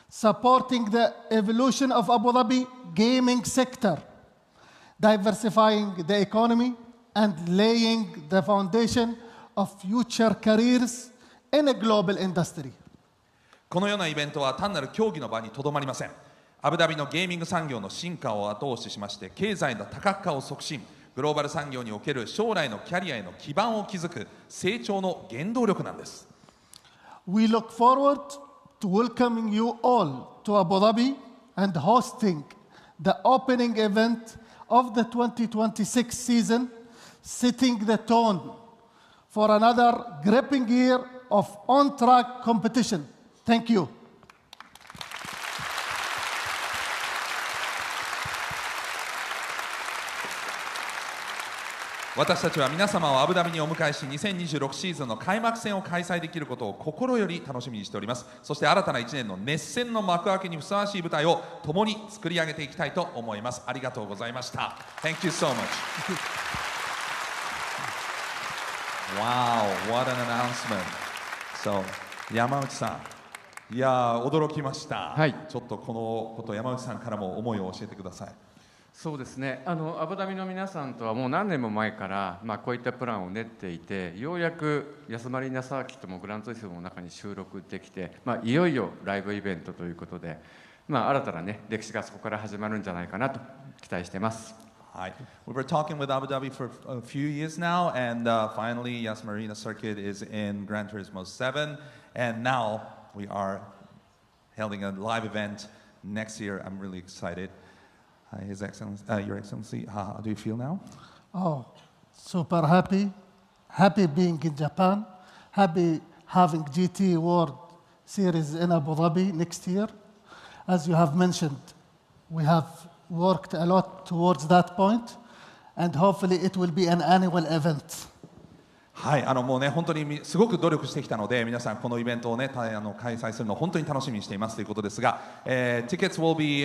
supporting the evolution of Abu Dhabi gaming sector, diversifying the economy, and laying the foundation of future careers in a global industry. このようなイベントは単なる競技の場にとどまりません。アブダビのゲーミング産業の進化を後押ししまして、経済の多角化を促進、グローバル産業における将来のキャリアへの基盤を築く成長の原動力なんです。We look forward to welcoming you all to Abu Dhabi and hosting the opening event of the 2026 season, setting the tone for another gripping year of on-track competition. Thank you. 私たちは皆様をアブダビにお迎えし、2026シーズンの開幕戦を開催できることを心より楽しみにしております。そして新たな1年の熱戦の幕開けにふさわしい舞台を共に作り上げていきたいと思います。ありがとうございました。Thank you so much. Wow, what an announcement. So, 山内さん、いや驚きました。はい。ちょっとこのこと山内さんからも思いを教えてください。そうですね、アブダビの皆さんとはもう何年も前から、こういったプランを練っていて、ようやくヤスマリーナサーキットもグランツーリスモの中に収録できて、いよいよライブイベントということで、新たな、ね、歴史がそこから始まるんじゃないかなと期待しています。Hi. We were talking with Abu Dhabi for a few years now, and finally, Yas Marina Circuit is in Gran Turismo 7, and now we are holding a live event next year. I'm really excited. His Excellency, Your Excellency, how do you feel now? Oh, super happy. Happy being in Japan. Happy having GT World Series in Abu Dhabi next year. As you have mentioned, we have worked a lot towards that point, and hopefully it will be an annual event. はい、もうね、本当にすごく努力してきたので、皆さんこのイベントをね、開催するのを本当に楽しみにしていますということですが、tickets will be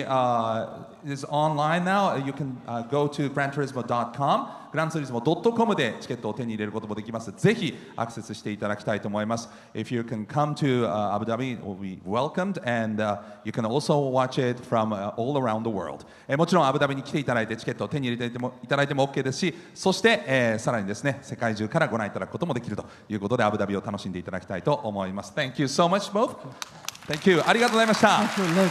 is online now. You can go to granturismo.com, granturismo.com でチケットを手に入れることもできます。ぜひアクセスしていただきたいと思います。If you can come to Abu Dhabi, it will be welcomed, and you can also watch it from all around the world. もちろんアブダビに来ていただいてチケットを手に入れていただいても OK ですし、そして、さらにですね、世界中からご覧いただくこともできるということで、アブダビを楽しんでいただきたいと思います。Thank you so much both. Thank you. ありがとうございました。Thank you, legend.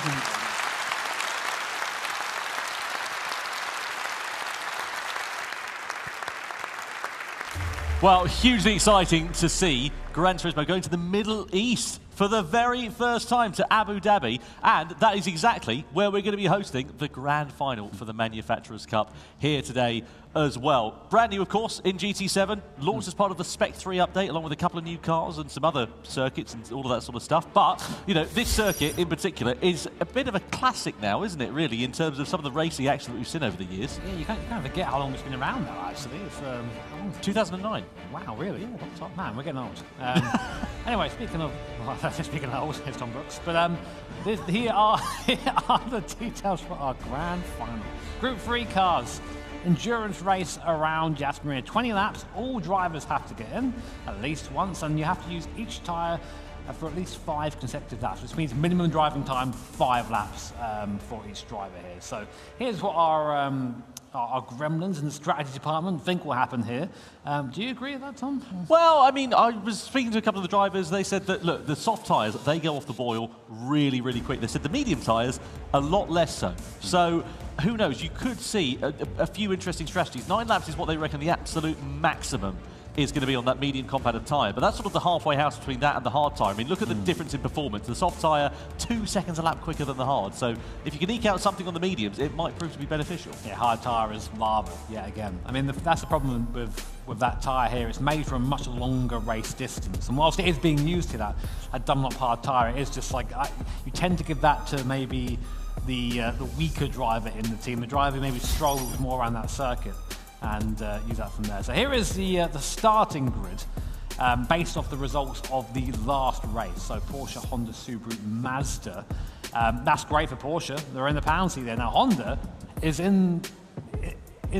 Well, hugely exciting to see Gran Turismo going to the Middle East for the very first time, to Abu Dhabi, and that is exactly where we're going to be hosting the grand final for the Manufacturers' Cup here today as well. Brand new, of course, in GT7, launched as part of the Spec 3 update, along with a couple of new cars and some other circuits and all of that sort of stuff. But, you know, this circuit in particular is a bit of a classic now, isn't it, really, in terms of some of the racing action that we've seen over the years? Yeah, you can't forget how long it's been around now, actually. It's 2009. Wow, really? Yeah, man, we're getting old. Anyway, speaking of old, here's Tom Brooks. But here are the details for our grand final. Group 3 cars. Endurance race around Yas Marina. 20 laps. All drivers have to get in at least once, and you have to use each tyre for at least 5 consecutive laps, which means minimum driving time 5 laps for each driver here. So here's what our gremlins in the strategy department think will happen here. Do you agree with that, Tom? Well, I mean, I was speaking to a couple of the drivers. They said that, look, the soft tyres, they go off the boil really, really quick. They said the medium tyres, a lot less so. So who knows? You could see a few interesting strategies. 9 laps is what they reckon the absolute maximum is going to be on that medium compacted tyre. But that's sort of the halfway house between that and the hard tyre. I mean, look at the difference in performance. The soft tyre, 2 seconds a lap quicker than the hard. So if you can eke out something on the mediums, it might prove to be beneficial. Yeah, hard tyre is marble, yet again. I mean, that's the problem with that tyre here. It's made for a much longer race distance. And whilst it is being used to that Dunlop hard tyre, it is just like, you tend to give that to maybe the weaker driver in the team, the driver who maybe struggles more around that circuit, and use that from there. So here is the starting grid based off the results of the last race. So Porsche, Honda, Subaru, Mazda. That's great for Porsche. They're in the penalty there. Now Honda is in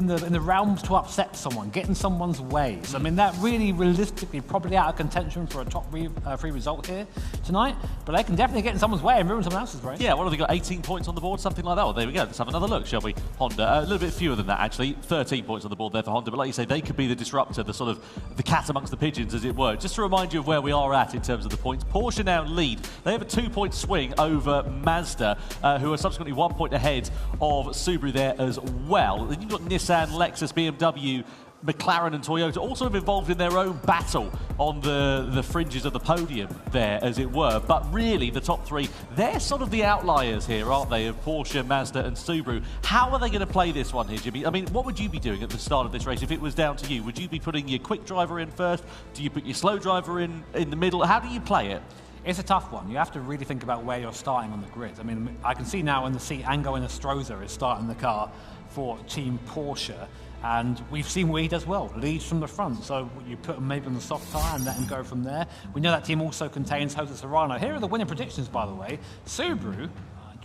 the realms to upset someone, get in someone's way. So, I mean, that really realistically probably out of contention for a top 3 result here tonight, but they can definitely get in someone's way and ruin someone else's race. Yeah, what have they got, 18 points on the board, something like that? Well, there we go, let's have another look, shall we? Honda, a little bit fewer than that, actually. 13 points on the board there for Honda, but like you say, they could be the disruptor, the sort of the cat amongst the pigeons, as it were. Just to remind you of where we are at in terms of the points, Porsche now lead. They have a 2-point swing over Mazda, who are subsequently 1 point ahead of Subaru there as well. Then you've got Nissan, Lexus, BMW, McLaren and Toyota also have involved in their own battle on the fringes of the podium there, as it were. But really, the top 3, they're sort of the outliers here, aren't they, of Porsche, Mazda and Subaru. How are they going to play this one here, Jimmy? I mean, what would you be doing at the start of this race if it was down to you? Would you be putting your quick driver in first? Do you put your slow driver in the middle? How do you play it? It's a tough one. You have to really think about where you're starting on the grid. I mean, I can see now in the seat, Ango Inestrosa is starting the car for Team Porsche, and we've seen where he does well, leads from the front. So you put him maybe on the soft tyre and let him go from there. We know that team also contains Jose Serrano. Here are the winning predictions, by the way. Subaru,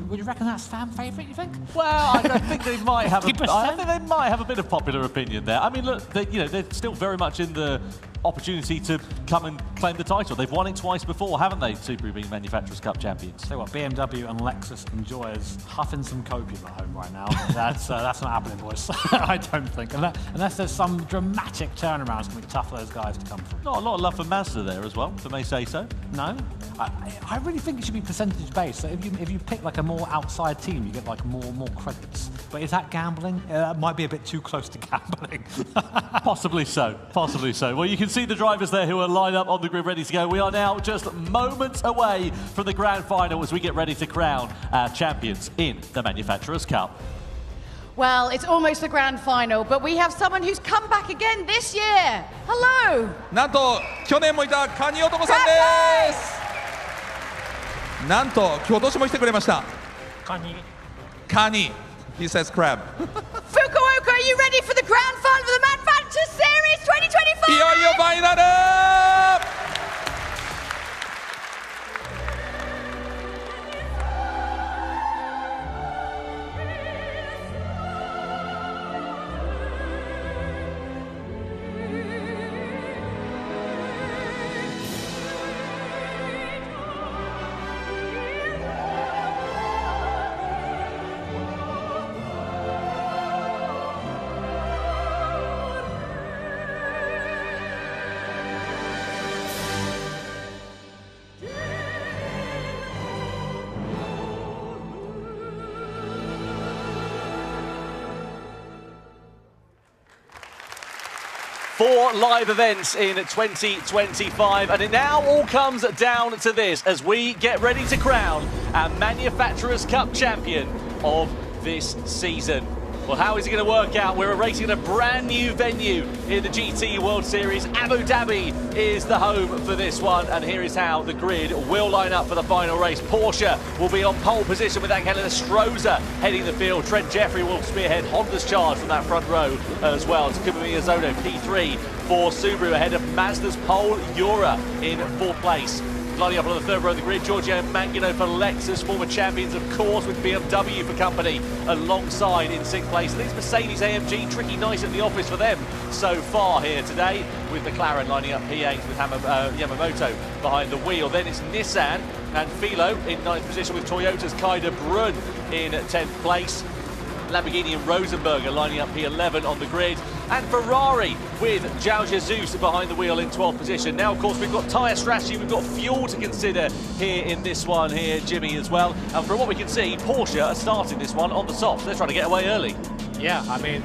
would you reckon that's fan favourite, you think? Well, I think they might have I think they might have a bit of popular opinion there. I mean, look, they're still very much opportunity to come and claim the title. They've won it twice before, haven't they, Subaru being Manufacturers' Cup champions? Tell you what, BMW and Lexus and Joyers huffing some copium at home right now. That's not happening, boys. I don't think. Unless there's some dramatic turnaround, it's going to be tough for those guys to come through. Not a lot of love for Mazda there as well, if I may say so. No? I really think it should be percentage-based. So if you pick like a more outside team, you get like more credits. But is that gambling? That might be a bit too close to gambling. Possibly so, possibly so. Well, you can see the drivers there who are lined up on the grid ready to go. We are now just moments away from the grand final as we get ready to crown our champions in the Manufacturers' Cup. Well, it's almost the grand final, but we have someone who's come back again this year. Hello. なんと去年もいたカニ男さんです。なんと今年も来てくれました。カニ。カニ。He says crab. Fukuoka, are you ready for the grand final of the Manufacturers Series 2025? いよいよファイナル。Four live events in 2025, and it now all comes down to this as we get ready to crown our Manufacturers' Cup champion of this season. Well, how is it going to work out? We're racing in a brand new venue in the GT World Series. Abu Dhabi is the home for this one, and here is how the grid will line up for the final race. Porsche will be on pole position with Angela Stroza heading the field. Trent Jeffrey will spearhead Honda's charge from that front row as well. Takuma Miyazono, P3 for Subaru ahead of Mazda's Paul Ura in fourth place. Lining up on the third row of the grid, Giorgio Mangino for Lexus, former champions, of course, with BMW for company alongside in sixth place. And it's Mercedes AMG, tricky nice at the office for them so far here today, with McLaren lining up P8 with Yamamoto behind the wheel. Then it's Nissan and Philo in ninth position with Toyota's Kaida Brun in 10th place. Lamborghini and Rosenberger lining up P11 on the grid, and Ferrari with Zhao Jesus behind the wheel in 12th position. Now, of course, we've got tyre strategy, we've got fuel to consider here in this one here, Jimmy, as well. And from what we can see, Porsche are starting this one on the soft. They're trying to get away early. Yeah, I mean,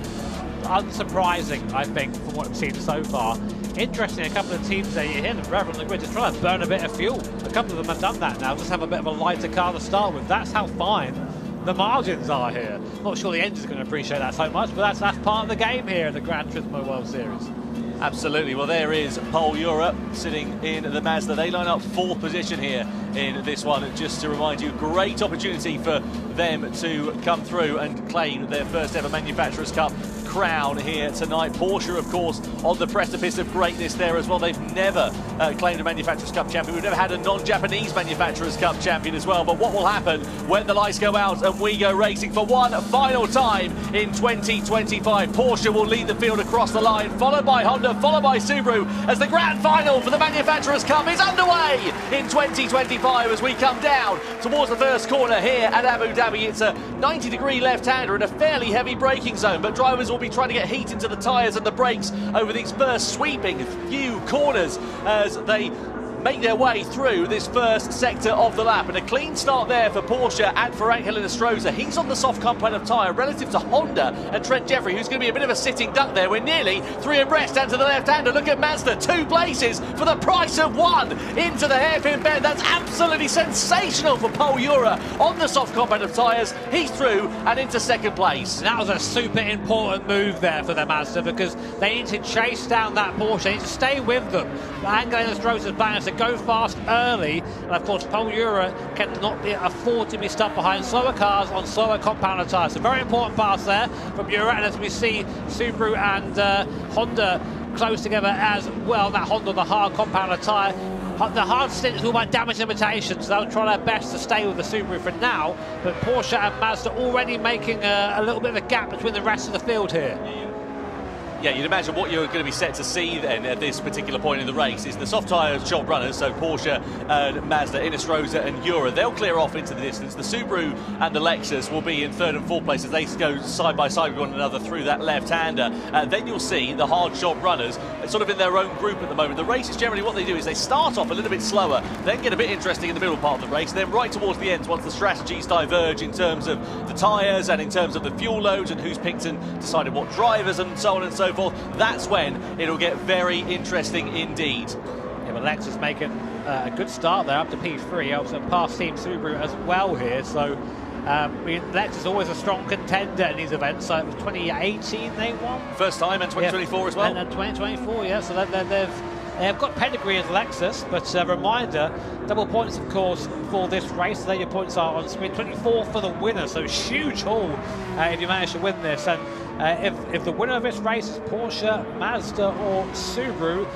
unsurprising, I think, from what we've seen so far. Interesting, a couple of teams there, you hear them rev on the grid, just trying to burn a bit of fuel. A couple of them have done that now, just have a bit of a lighter car to start with. That's how fine the margins are here. Not sure the engine's going to appreciate that so much, but that's part of the game here in the Gran Turismo World Series. Absolutely. Well, there is Paul Ura sitting in the Mazda. They line up fourth position here in this one. Just to remind you, great opportunity for them to come through and claim their first ever Manufacturers' Cup crown here tonight. Porsche, of course, on the precipice of greatness there as well. They've never claimed a Manufacturers' Cup champion. We've never had a non-Japanese Manufacturers' Cup champion as well. But what will happen when the lights go out and we go racing for one final time in 2025? Porsche will lead the field across the line, followed by Honda, followed by Subaru, as the grand final for the Manufacturers' Cup is underway in 2025 as we come down towards the first corner here at Abu Dhabi. It's a 90-degree left-hander in a fairly heavy braking zone, but drivers will be trying to get heat into the tyres and the brakes over these first sweeping few corners as they make their way through this first sector of the lap. And a clean start there for Porsche and for Angela Stroza. He's on the soft compound of tyre relative to Honda and Trent Jeffrey, who's going to be a bit of a sitting duck there. We're nearly three abreast and to the left-hander. Look at Mazda, 2 places for the price of 1 into the hairpin bend. That's absolutely sensational for Paul Ura on the soft compound of tyres. He's through and into second place. And that was a super important move there for the Mazda, because they need to chase down that Porsche. They need to stay with them. Angela Stroza's plan is to go fast early, and of course Paul Ura cannot afford to be stuck behind slower cars on slower compounder tyres. So very important pass there from Ura, and as we see Subaru and Honda close together as well. That Honda, the hard compounder tyre. The hard stint is all about damage limitations, so they'll try their best to stay with the Subaru for now, but Porsche and Mazda already making a little bit of a gap between the rest of the field here. Yeah, you'd imagine what you're going to be set to see then at this particular point in the race is the soft tyre job runners, so Porsche, Mazda, Inestrosa and Jura. They'll clear off into the distance. The Subaru and the Lexus will be in 3rd and 4th place as they go side by side with one another through that left-hander. Then you'll see the hard job runners sort of in their own group at the moment. The race is generally what they do is they start off a little bit slower, then get a bit interesting in the middle part of the race, then right towards the end, once the strategies diverge in terms of the tyres and in terms of the fuel loads and who's picked and decided what drivers and so on and so forth, that's when it'll get very interesting indeed. Yeah, but Lexus making a good start there up to P3, also past Team Subaru as well here. So Lexus is always a strong contender in these events. So it was 2018 they won. First time, and 2024 as well. And 2024, yeah. So they've got pedigree as Lexus, but a reminder, double points, of course, for this race. There your points are on screen. 24 for the winner, so huge haul if you manage to win this. And if the winner of this race is Porsche, Mazda or Subaru,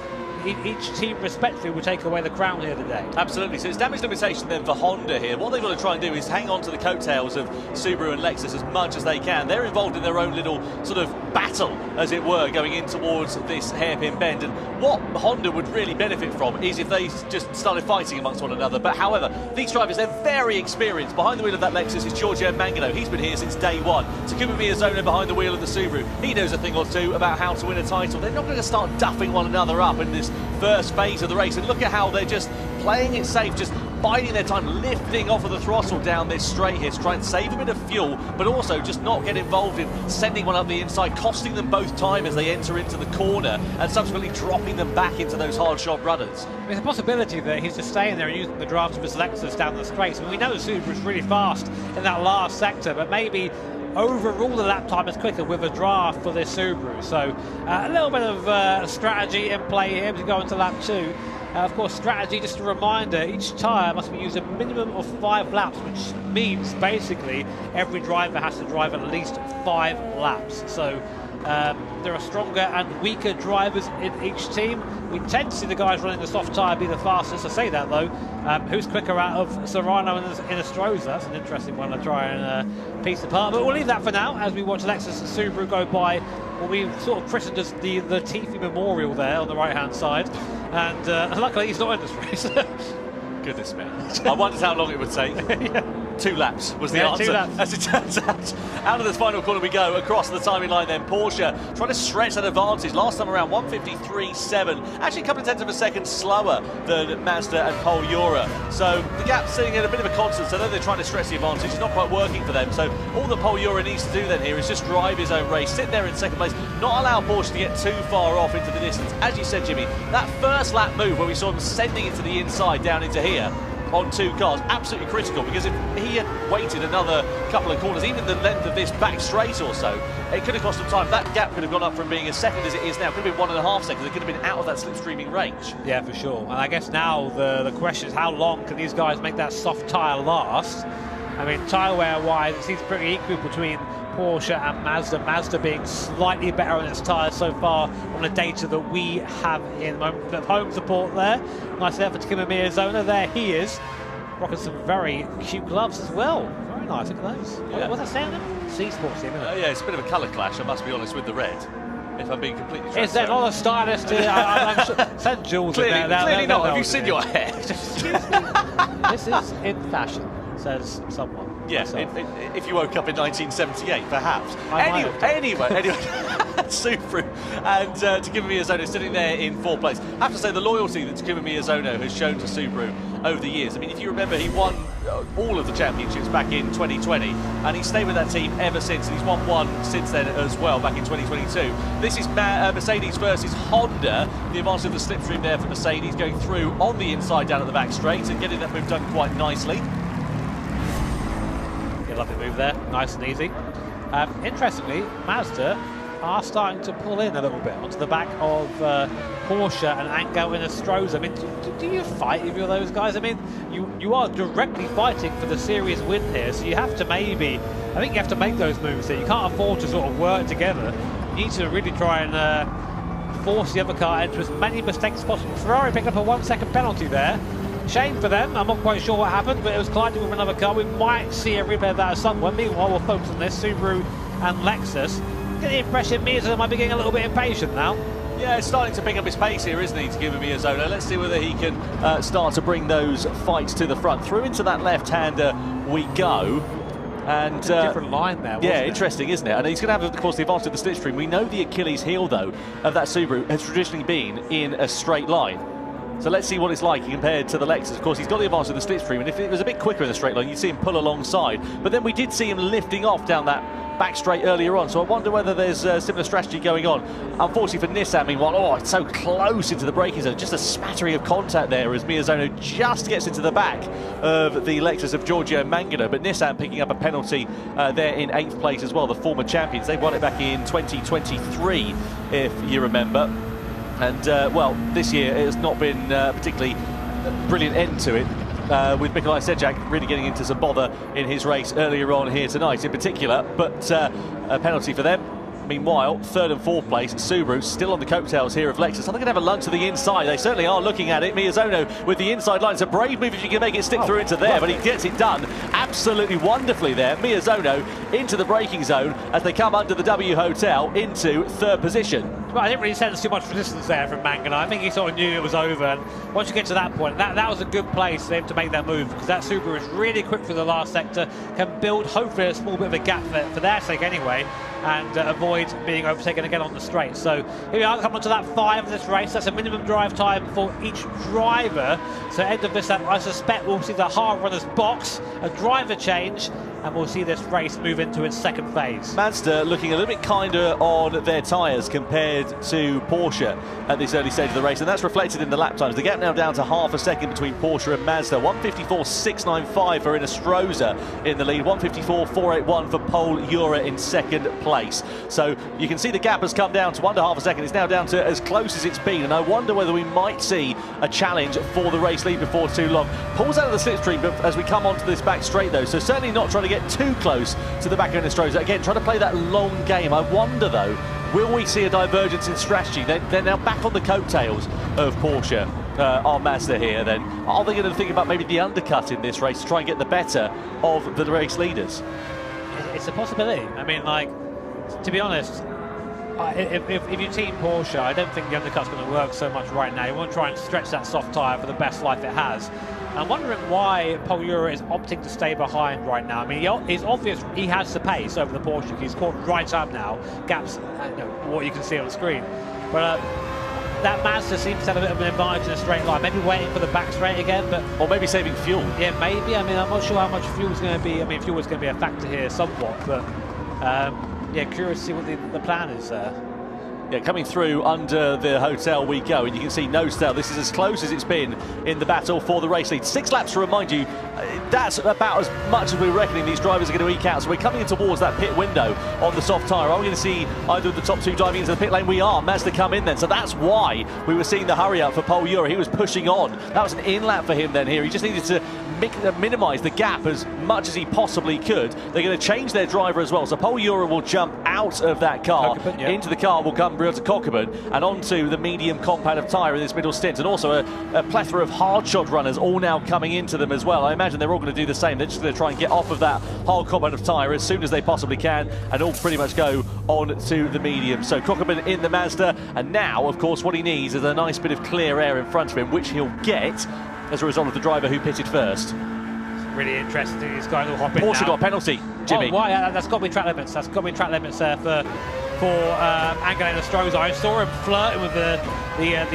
each team respectively will take away the crown here today. Absolutely. So it's damage limitation then for Honda here. What they've got to try and do is hang on to the coattails of Subaru and Lexus as much as they can. They're involved in their own little sort of battle, as it were, going in towards this hairpin bend. And what Honda would really benefit from is if they just started fighting amongst one another. But however, these drivers, they're very experienced. Behind the wheel of that Lexus is Giorgio Mangano. He's been here since day one. Takuma Miyazono behind the wheel of the Subaru. He knows a thing or two about how to win a title. They're not going to start duffing one another up in this first phase of the race, and look at how they're just playing it safe, just biding their time, lifting off of the throttle down this straight here to try and save a bit of fuel, but also just not get involved in sending one up the inside, costing them both time as they enter into the corner and subsequently dropping them back into those hard shot runners. There's a possibility that he's just staying there and using the draft of his Lexus down the straight. I mean, we know the Subaru's really fast in that last sector, but maybe overrule the lap time is quicker with a draft for this Subaru. So a little bit of strategy in play here to go into lap 2. Of course, strategy, just a reminder, each tyre must be used a minimum of 5 laps, which means basically every driver has to drive at least 5 laps. So there are stronger and weaker drivers in each team. We tend to see the guys running the soft tyre be the fastest. I say that though. Who's quicker out of Serrano and Inestrosa? That's an interesting one to try and piece apart. But we'll leave that for now as we watch Lexus and Subaru go by what we've sort of christened as the Latifi Memorial there on the right-hand side. And luckily he's not in this race. Goodness me. I wondered how long it would take. Yeah. 2 laps was the answer. 2 laps. As it turns out of this final corner we go, across the timing line then. Porsche trying to stretch that advantage. Last time around 153.7, actually a couple of tenths of a second slower than Mazda and Pol Jura. So the gap's sitting at a bit of a constant, so though they're trying to stretch the advantage, it's not quite working for them. So all that Pol Jura needs to do then here is just drive his own race, sit there in second place, not allow Porsche to get too far off into the distance. As you said, Jimmy, that first lap move where we saw him sending it to the inside down into here on 2 cars, absolutely critical, because if he had waited another couple of corners, even the length of this back straight or so, it could have cost him time. That gap could have gone up from being as second as it is now. It could have been 1.5 seconds. It could have been out of that slipstreaming range. Yeah, for sure. And I guess now the question is, how long can these guys make that soft tyre last? I mean, tyre wear wise, it seems pretty equal between Porsche and Mazda. Mazda being slightly better on its tyres so far on the data that we have in the moment. Bit of home support there. Nice effort to Takuma Miyazono. There he is, rocking some very cute gloves as well. Very nice, look at those. Yeah. What's that saying? C-Sports team, isn't it? Yeah, it's a bit of a colour clash, I must be honest, with the red. If I'm being completely transparent. Is there not a stylist here? I'm sure. Send Jules clearly, in there. Clearly not. Have you seen your hair? This is in fashion, says someone. Yes, if you woke up in 1978, perhaps. Anyway, Subaru and Takuma Miyazono sitting there in 4th place. I have to say, the loyalty that Takuma Miyazono has shown to Subaru over the years. I mean, if you remember, he won all of the championships back in 2020, and he's stayed with that team ever since, and he's won 1 since then as well, back in 2022. This is Mercedes versus Honda. The advantage of the slipstream there for Mercedes, going through on the inside down at the back straight and getting that move done quite nicely. Lovely move there, nice and easy. Interestingly, Mazda are starting to pull in a little bit onto the back of Porsche and Angel and Inestrosa. I mean, do you fight either of those guys? I mean, you are directly fighting for the series win here, so you have to I think you have to make those moves here. You can't afford to sort of work together. You need to really try and force the other car into as many mistakes as possible. Ferrari picked up a 1-second penalty there. Shame for them. I'm not quite sure what happened, but it was colliding with another car. We might see a replay of that somewhere. Meanwhile, we'll focus on this Subaru and Lexus. get the impression Miyazono might be getting a little bit impatient now. Yeah, it's starting to pick up his pace here, isn't he, to give him Miyazono. Let's see whether he can start to bring those fights to the front. Through into that left-hander we go. And different line there, wasn't it? Interesting, isn't it? And he's going to have, of course, the advantage of the slipstream. We know the Achilles heel, though, of that Subaru has traditionally been in a straight line. So let's see what it's like compared to the Lexus. Of course, he's got the advantage of the slipstream, and if it was a bit quicker in the straight line, you'd see him pull alongside. But then we did see him lifting off down that back straight earlier on, so I wonder whether there's a similar strategy going on. Unfortunately for Nissan, meanwhile, it's so close into the braking zone, just a smattering of contact there as Miyazono just gets into the back of the Lexus of Giorgio Mangano, but Nissan picking up a penalty there in 8th place as well, the former champions. They won it back in 2023, if you remember. And, well, this year it has not been particularly brilliant end to it. With Mikolaj Sejak really getting into some bother in his race earlier on here tonight in particular, but a penalty for them. Meanwhile, 3rd and 4th place, Subaru still on the coattails here of Lexus. Are they going to have a lunge to the inside? They certainly are looking at it. Miyazono with the inside line. It's a brave move if you can make it stick through into there, but he gets it done absolutely wonderfully there. Miyazono into the braking zone as they come under the W Hotel into 3rd position. Well, I didn't really sense too much resistance there from Mangano. I think he sort of knew it was over, and once you get to that point, that was a good place for him to make that move, because that Subaru is really quick through the last sector, can build hopefully a small bit of a gap for their sake anyway, and avoid being overtaken again on the straight. So here we are, coming on to that 5 of this race. That's a minimum drive time for each driver. So end of this lap, I suspect we'll see the hard runners box, a driver change, and we'll see this race move into its 2nd phase. Mazda looking a little bit kinder on their tyres compared to Porsche at this early stage of the race, and that's reflected in the lap times. The gap now down to half a second between Porsche and Mazda. 1:54.695 for Inestrosa in the lead, 1:54.481 for Pol Ura in 2nd place. So you can see the gap has come down to under half a second. It's now down to as close as it's been, and I wonder whether we might see a challenge for the race lead before too long. Pulls out of the slipstream as we come onto this back straight though, so certainly not trying to get too close to the back of Inestrosa. Again, trying to play that long game. I wonder though, will we see a divergence in strategy? They're now back on the coattails of Porsche. Are Mazda here then? Are they going to think about maybe the undercut in this race to try and get the better of the race leaders? It's a possibility. I mean, like, to be honest, if you team Porsche, I don't think the undercut's going to work so much right now. You want to try and stretch that soft tyre for the best life it has. I'm wondering why Pol Ura is opting to stay behind right now. I mean, it's obvious he has the pace over the Porsche. He's caught right up now, gaps, what you can see on the screen. But that Mazda seems to have a bit of an advantage in a straight line. Maybe waiting for the back straight again, but or maybe saving fuel. Yeah, maybe. I mean, I'm not sure how much fuel is going to be. I mean, fuel is going to be a factor here somewhat, but yeah, curious to see what the plan is there. Yeah, coming through under the hotel we go, and you can see no stale. This is as close as it's been in the battle for the race lead. 6 laps to remind you, that's about as much as we're reckoning these drivers are going to eke out. So we're coming in towards that pit window on the soft tyre. Are we going to see either of the top 2 diving into the pit lane? We are. Mazda come in then. So that's why we were seeing the hurry up for Pol Ura. He was pushing on. That was an in lap for him then here. He just needed to minimise the gap as much as he possibly could. They're going to change their driver as well. So Pol Ura will jump out of that car. Into the car will come Brita Kokubun and onto the medium compound of tyre in this middle stint. And also a plethora of hard shot runners all now coming into them as well. I imagine they're all going to do the same. They're just going to try and get off of that hard compound of tyre as soon as they possibly can and all pretty much go on to the medium. So Kokubun in the Mazda, and now of course what he needs is a nice bit of clear air in front of him, which he'll get as a result of the driver who pitted first. Really interesting. These guys will hop in Porsche now. got a penalty, Jimmy. Oh, why? That's got to be track limits. That's got to be track limits there for Angelo Inestrosa. I saw him flirting with the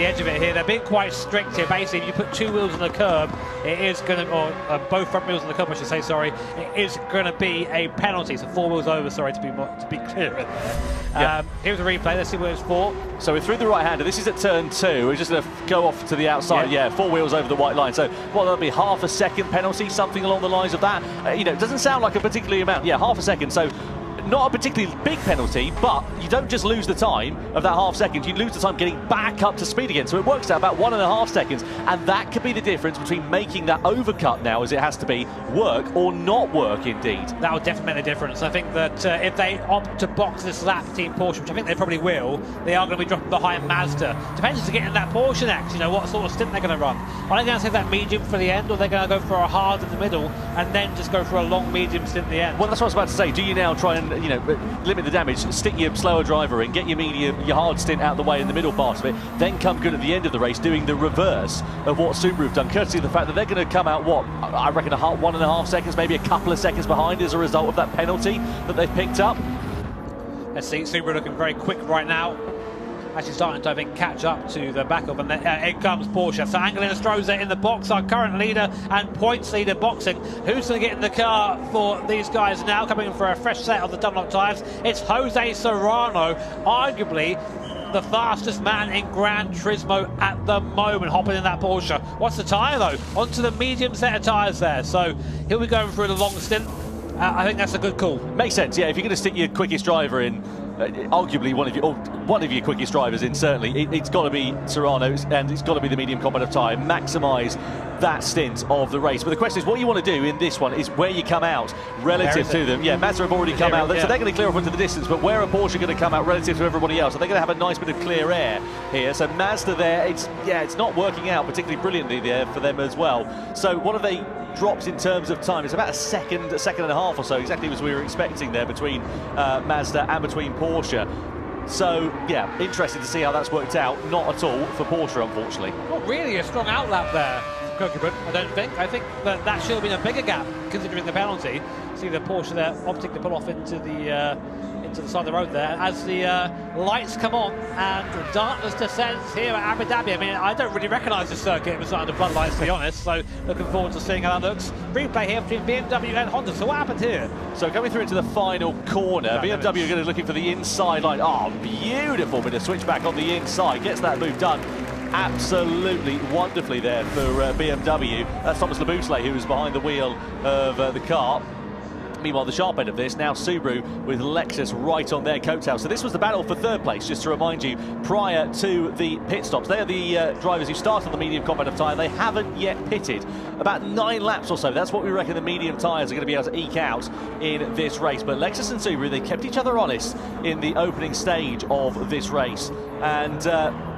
edge of it here. They're being quite strict here. Basically, if you put 2 wheels on the curb, it is going to, or both front wheels on the curb, I should say, sorry, it is going to be a penalty. So 4 wheels over, sorry, to be clear in there. Yeah. Here's a replay. Let's see what it's for. So we're through the right-hander. This is at turn 2. We're just going to go off to the outside. Yeah, 4 wheels over the white line. So what, that'll be half a second penalty, something along the lines of that. You know, it doesn't sound like a particularly amount. Yeah, half a second. So not a particularly big penalty, but you don't just lose the time of that half second, you lose the time getting back up to speed again. So it works out about 1.5 seconds, and that could be the difference between making that overcut now, as it has to be, work or not work indeed. That would definitely make a difference. I think that if they opt to box this lap, Team Porsche, which I think they probably will, they are going to be dropping behind Mazda. Depends to get in that Porsche next, you know, what sort of stint they're going to run. Are they going to save that medium for the end, or are they going to go for a hard in the middle and then just go for a long medium stint at the end? Well, that's what I was about to say. Do you now try and you know, limit the damage, stick your slower driver in, get your medium, your hard stint out of the way in the middle part of it, then come good at the end of the race, doing the reverse of what Subaru have done, courtesy of the fact that they're going to come out, what, I reckon 1.5 seconds, maybe a couple of seconds behind as a result of that penalty that they've picked up. Let's see, Subaru looking very quick right now. Actually starting to, I think, catch up to the back of, and in comes Porsche. So Angelina Stroza in the box, our current leader and points leader boxing. Who's going to get in the car for these guys now, coming in for a fresh set of the Dunlop tyres? It's Jose Serrano, arguably the fastest man in Gran Turismo at the moment, hopping in that Porsche. What's the tyre, though? Onto the medium set of tyres there. So he'll be going through the long stint. I think that's a good call. Makes sense, yeah. If you're going to stick your quickest driver in, arguably one of your quickest drivers in, certainly, it's got to be Serrano, and it's got to be the medium combat of tyre. Maximise that stint of the race. But the question is, what you want to do in this one is where you come out relative to them. Yeah, Mazda have already come out, so they're going to clear off into the distance, but where are Porsche going to come out relative to everybody else? Are they going to have a nice bit of clear air here? So Mazda there, it's not working out particularly brilliantly there for them as well. So what have they dropped in terms of time? It's about a second and a half or so, exactly as we were expecting there between Mazda and between Porsche. So, yeah, interesting to see how that's worked out. Not at all for Porsche, unfortunately. Not really a strong outlap there, Kokibun, I don't think. I think that should have been a bigger gap, considering the penalty. See the Porsche there opting to pull off into the side of the road there as the lights come on and darkness descends here at Abu Dhabi. I mean, I don't really recognise the circuit beside the floodlights, to be honest, so looking forward to seeing how that looks. Replay here between BMW and Honda. So what happened here? So coming through into the final corner, BMW are going to be looking for the inside line. Oh, beautiful bit of switchback on the inside, gets that move done absolutely wonderfully there for BMW. That's Thomas Laboutelet, who was behind the wheel of the car. Meanwhile, the sharp end of this, now Subaru with Lexus right on their coattails. So this was the battle for third place, just to remind you, prior to the pit stops. They are the drivers who start on the medium combat of tyre. They haven't yet pitted. About 9 laps or so. That's what we reckon the medium tyres are going to be able to eke out in this race. But Lexus and Subaru, they kept each other honest in the opening stage of this race. And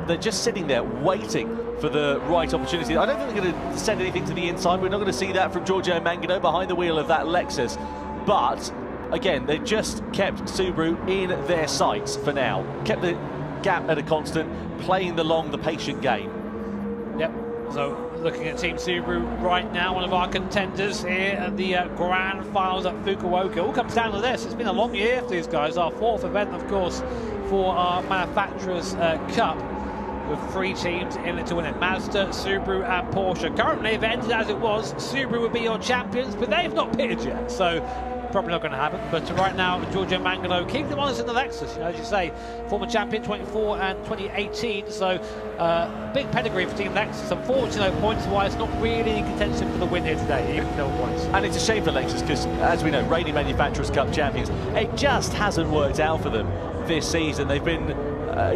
they're just sitting there waiting for the right opportunity. I don't think they're going to send anything to the inside. We're not going to see that from Giorgio Mangano behind the wheel of that Lexus. But, again, they just kept Subaru in their sights for now. Kept the gap at a constant, playing the patient game. Yep, so looking at Team Subaru right now, one of our contenders here at the Grand Finals at Fukuoka. It all comes down to this. It's been a long year for these guys. Our 4th event, of course, for our Manufacturers' Cup, with 3 teams in it to win it: Mazda, Subaru and Porsche. Currently, if it ended as it was, Subaru would be your champions, but they've not pitted yet, so probably not going to happen. But right now, Giorgio Mangano keeping them honest in the Lexus. You know, as you say, former champion 24 and 2018, so big pedigree for Team Lexus. Unfortunately, points-wise, not really in contention for the win here today, even 0 points. And it's a shame for Lexus because, as we know, reigning Manufacturers' Cup champions, it just hasn't worked out for them this season. They've been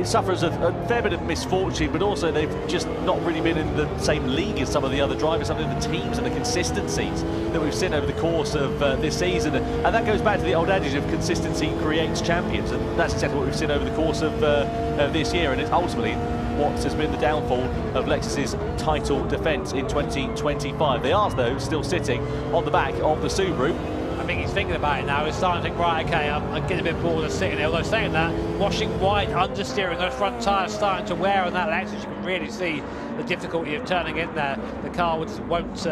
sufferers of a fair bit of misfortune, but also they've just not really been in the same league as some of the other drivers, some of the teams and the consistencies that we've seen over the course of this season. And that goes back to the old adage of consistency creates champions, and that's exactly what we've seen over the course of this year, and it's ultimately what has been the downfall of Lexus's title defence in 2025. They are, though, still sitting on the back of the Subaru. I think he's thinking about it now. He's starting to think, right, okay, I'm getting a bit bored of sitting there. Although saying that, washing wide, understeering, those front tyres starting to wear on that Lexus, you can really see the difficulty of turning in there. The car won't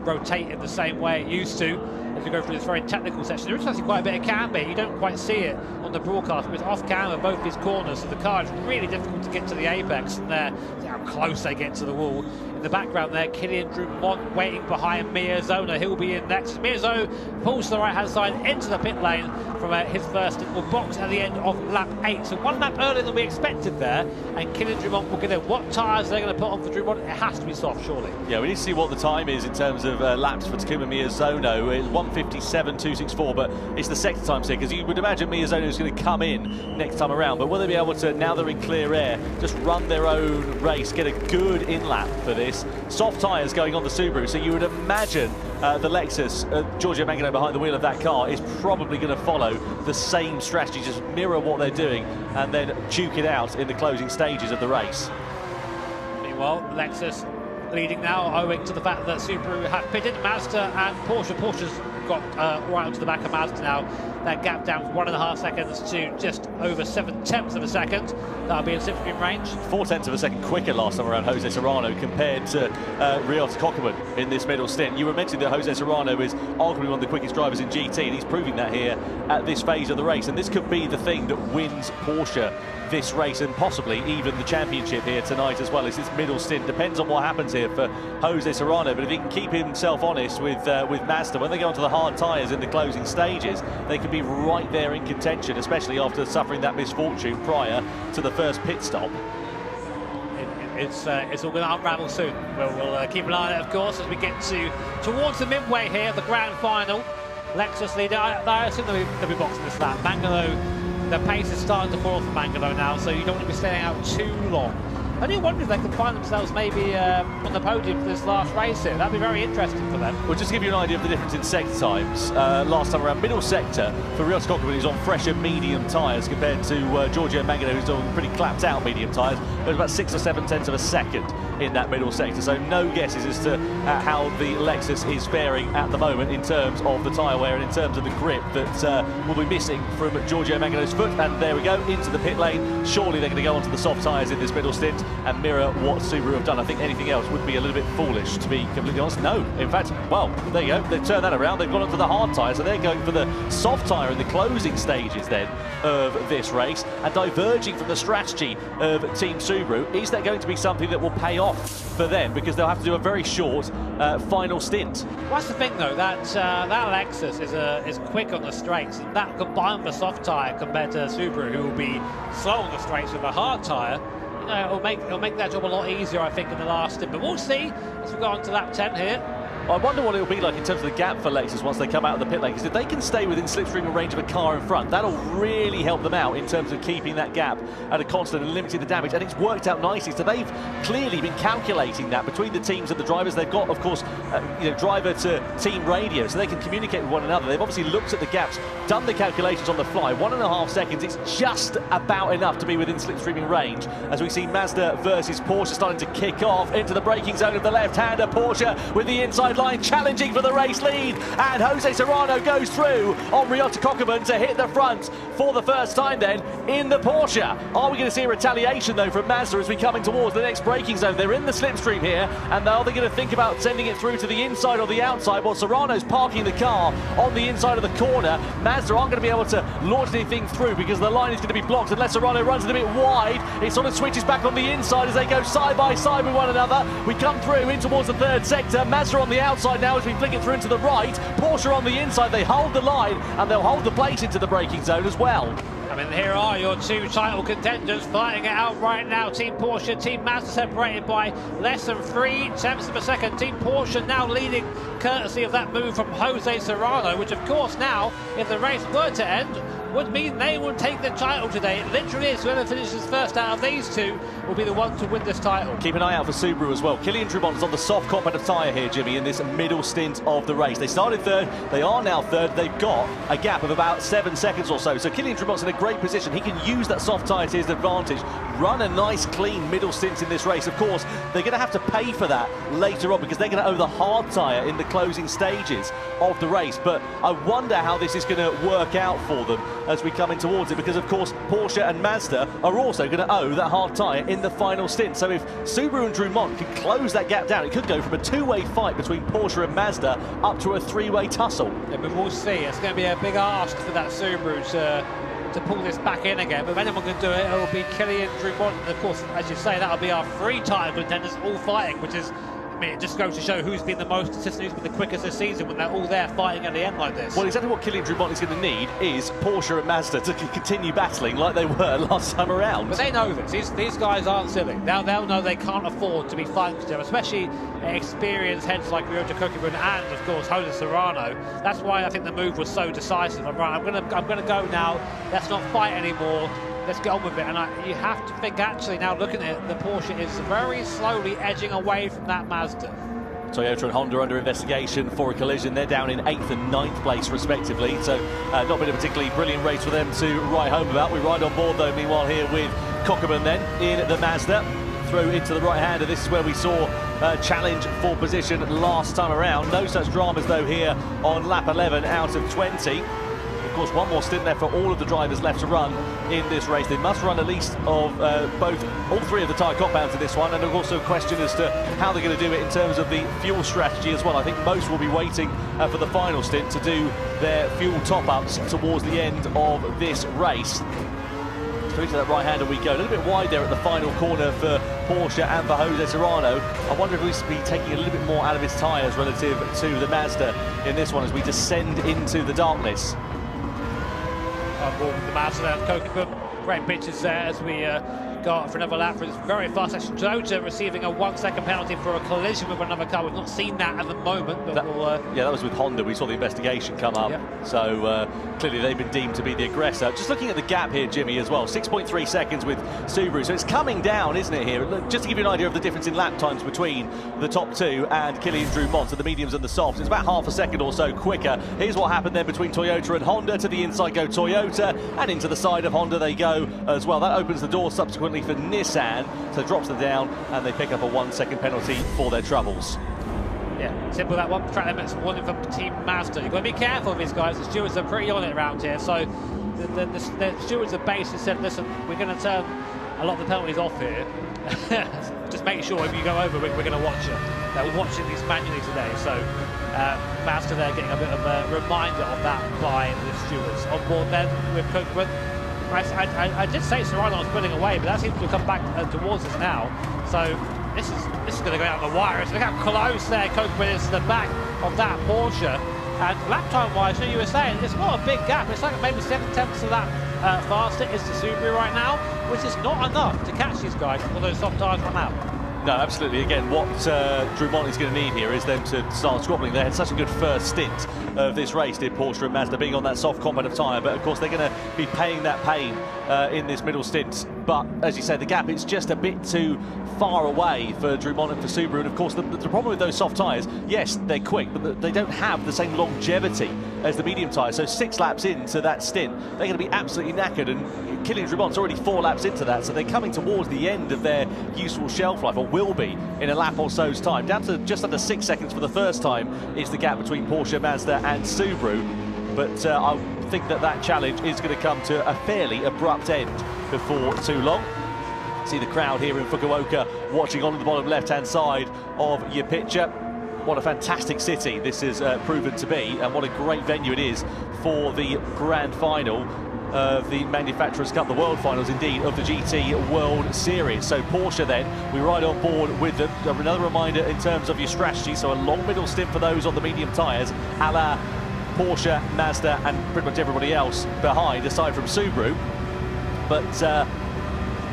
rotate in the same way it used to as we go through this very technical section. There is actually quite a bit of camber. You don't quite see it on the broadcast, but it's off camber both these corners, so the car is really difficult to get to the apex, and there, how close they get to the wall. In the background there, Kylian Drumont waiting behind Miyazona. He'll be in next. Miyazona pulls to the right-hand side into the pit lane from his first box at the end of lap 8. So 1 lap earlier than we expected there, and Kylian Drumont will get in. What tyres they're going to put on for Drumont? It has to be soft, surely. Yeah, we need to see what the time is in terms of laps for Takuma Miyazono. It's 1:57.264, but it's the sector times here, because you would imagine Miyazono is going to come in next time around. But will they be able to, now they're in clear air, just run their own race, get a good in-lap for this? Soft tyres going on the Subaru, so you would imagine the Lexus, Giorgio Mangano behind the wheel of that car, is probably going to follow the same strategy, just mirror what they're doing and then duke it out in the closing stages of the race. Meanwhile, Lexus leading now, owing to the fact that Subaru have pitted. Mazda and Porsche. Porsche's got right onto the back of Mazda now. That gap down from 1.5 seconds to just over 7/10 of a second. That'll be in slipstream range. 4/10 of a second quicker last time around Jose Serrano compared to Ryota Kokkonen in this middle stint. You were mentioning that Jose Serrano is arguably one of the quickest drivers in GT, and he's proving that here at this phase of the race. And this could be the thing that wins Porsche this race, and possibly even the championship here tonight as well. Is this middle stint depends on what happens here for Jose Serrano, but if he can keep himself honest with Mazda when they go onto the hard tyres in the closing stages, they could be right there in contention, especially after suffering that misfortune prior to the first pit stop. It's all going to unravel soon. We'll keep an eye on it, of course, as we get towards the midway here, the grand final. Lexus leader, I assume they'll be boxing this lap. Mangalo, the pace is starting to fall for Mangalo now, so you don't want to be staying out too long. I do wonder if they could find themselves maybe on the podium for this last race here. That'd be very interesting for them. Well, just to give you an idea of the difference in sector times, last time around, middle sector for Ryota Kokkonen is on fresher medium tyres compared to Giorgio Mangano, who's on pretty clapped out medium tyres. There's about 6 or 7/10 of a second in that middle sector, so no guesses as to how the Lexus is faring at the moment in terms of the tyre wear and in terms of the grip that will be missing from Giorgio Mangano's foot. And there we go, into the pit lane. Surely they're going to go onto the soft tyres in this middle stint and mirror what Subaru have done. I think anything else would be a little bit foolish, to be completely honest. No, in fact, well, there you go. They've turned that around. They've gone onto the hard tyre, so they're going for the soft tyre in the closing stages then of this race and diverging from the strategy of Team Subaru. Is that going to be something that will pay off for them, because they'll have to do a very short final stint? Well, that's the thing, though, that Lexus is quick on the straights, and that combined with a soft tyre compared to Subaru, who will be slow on the straights with a hard tyre, you know, it'll make that job a lot easier, I think, in the last stint. But we'll see as we go on to lap 10 here. I wonder what it'll be like in terms of the gap for Lexus once they come out of the pit lane, because if they can stay within slipstream range of a car in front, that'll really help them out in terms of keeping that gap at a constant and limiting the damage. And it's worked out nicely, so they've clearly been calculating that between the teams and the drivers. They've got, of course, driver to team radio, so they can communicate with one another. They've obviously looked at the gaps, done the calculations on the fly. 1.5 seconds, it's just about enough to be within slipstreaming range, as we see Mazda versus Porsche starting to kick off into the braking zone of the left-hander. Porsche with the inside line, challenging for the race lead, and Jose Serrano goes through on Ryota Kokkonen to hit the front for the first time then in the Porsche. Are we going to see a retaliation though from Mazda as we come in towards the next braking zone? They're in the slipstream here, and are they going to think about sending it through to the inside or the outside? Well, Serrano's parking the car on the inside of the corner. Mazda aren't going to be able to launch anything through because the line is going to be blocked unless Serrano runs it a bit wide. It sort of switches back on the inside as they go side by side with one another. We come through in towards the third sector. Mazda on the outside now as we flick it through into the right. Porsche on the inside. They hold the line and they'll hold the place into the braking zone as well. I mean, here are your two title contenders fighting it out right now. Team Porsche, Team Mazda separated by less than 0.3 of a second. Team Porsche now leading courtesy of that move from Jose Serrano, which of course now, if the race were to end, would mean they would take the title today. It literally is. Whoever finishes first out of these two will be the one to win this title. Keep an eye out for Subaru as well. Kylian Drummond is on the soft competitive tyre here, Jimmy, in this middle stint of the race. They started third, they are now third. They've got a gap of about 7 seconds or so. So Kylian Drummond's in a great position. He can use that soft tyre to his advantage, run a nice, clean middle stint in this race. Of course, they're going to have to pay for that later on because they're going to owe the hard tyre in the closing stages of the race. But I wonder how this is going to work out for them as we come in towards it, because of course Porsche and Mazda are also going to owe that hard tyre in the final stint. So if Subaru and Drummond can close that gap down, it could go from a two-way fight between Porsche and Mazda up to a three-way tussle. Yeah, but we'll see. It's going to be a big ask for that Subaru to pull this back in again. But if anyone can do it, it'll be Kylian Drummond. And of course, as you say, that'll be our 3 title contenders all fighting, which is, I mean, it just goes to show who's been the most consistent, who's been the quickest this season when they're all there fighting at the end like this. Well, exactly what Kylian Drummond is going to need is Porsche and Mazda to continue battling like they were last time around. But they know this. These guys aren't silly. They'll know they can't afford to be fighting together, especially experienced heads like Ryota Kokkonen and, of course, Jose Serrano. That's why I think the move was so decisive. I'm going to go now. Let's not fight anymore. Let's get on with it. And you have to think, actually, now looking at it, the Porsche is very slowly edging away from that Mazda. Toyota and Honda under investigation for a collision. They're down in 8th and 9th place respectively, so not been a particularly brilliant race for them to write home about. We ride on board though meanwhile here with Kokkonen then in the Mazda. through into the right-hander. This is where we saw challenge for position last time around. No such dramas though here on lap 11 out of 20. Of course, one more stint there for all of the drivers left to run in this race. They must run a least of all three of the tyre compounds in this one, and there's also a question as to how they're going to do it in terms of the fuel strategy as well. I think most will be waiting for the final stint to do their fuel top-ups towards the end of this race. Through to that right-hander we go. A little bit wide there at the final corner for Porsche and for Jose Serrano. I wonder if he'll be taking a little bit more out of his tyres relative to the Mazda in this one as we descend into the darkness. On board with the Mazda and Kokipum. Great pictures there as we go out for another lap for this very fast section. Toyota receiving a 1 second penalty for a collision with another car. We've not seen that at the moment, but yeah, that was with Honda. We saw the investigation come up. Yeah. So clearly they've been deemed to be the aggressor. Just looking at the gap here, Jimmy, as well. 6.3 seconds with Subaru. So it's coming down, isn't it, here? Just to give you an idea of the difference in lap times between the top two and Kylian Drumont, so the mediums and the softs. It's about half a second or so quicker. Here's what happened then between Toyota and Honda. To the inside go Toyota, and into the side of Honda they go as well. That opens the door subsequently for Nissan, so drops them down, and they pick up a 1 second penalty for their troubles. Yeah, simple that one. Track limits warning from Team Mazda. You've got to be careful of these guys. The stewards are pretty on it around here. So the stewards are basically said, listen, we're going to turn a lot of the penalties off here. Just make sure if you go over, we're going to watch you. They're watching these manually today. So Mazda there getting a bit of a reminder of that by the stewards. On board then with Kokipum. I did say Serrano was pulling away, but that seems to have come back towards us now. So this is going to go down the wire. Look how close there Kokipum is to the back of that Porsche. And lap time-wise, you were saying, it's not a big gap. It's like maybe 7/10 of that faster is the Subaru right now, which is not enough to catch these guys before those soft tyres run out. No, absolutely. Again, what Drumont is going to need here is them to start squabbling. They had such a good first stint of this race, did Porsche and Mazda, being on that soft compound of tyre. But of course, they're going to be paying that pain in this middle stint. But as you say, the gap, it's just a bit too far away for Drumont and for Subaru. And of course, the problem with those soft tyres, yes, they're quick, but they don't have the same longevity as the medium tyres. So 6 laps into that stint, they're going to be absolutely knackered. And Kylian Drumont's already 4 laps into that, so they're coming towards the end of their useful shelf life, or will be in a lap or so's time. Down to just under 6 seconds for the first time is the gap between Porsche, Mazda and Subaru. But I think that challenge is going to come to a fairly abrupt end before too long. See the crowd here in Fukuoka watching on the bottom left-hand side of your picture. What a fantastic city this has proven to be, and what a great venue it is for the grand final of the Manufacturers' Cup, the World Finals indeed, of the GT World Series. So Porsche then, we ride on board with them. Another reminder in terms of your strategy, so a long middle stint for those on the medium tyres, a la Porsche, Mazda and pretty much everybody else behind, aside from Subaru. But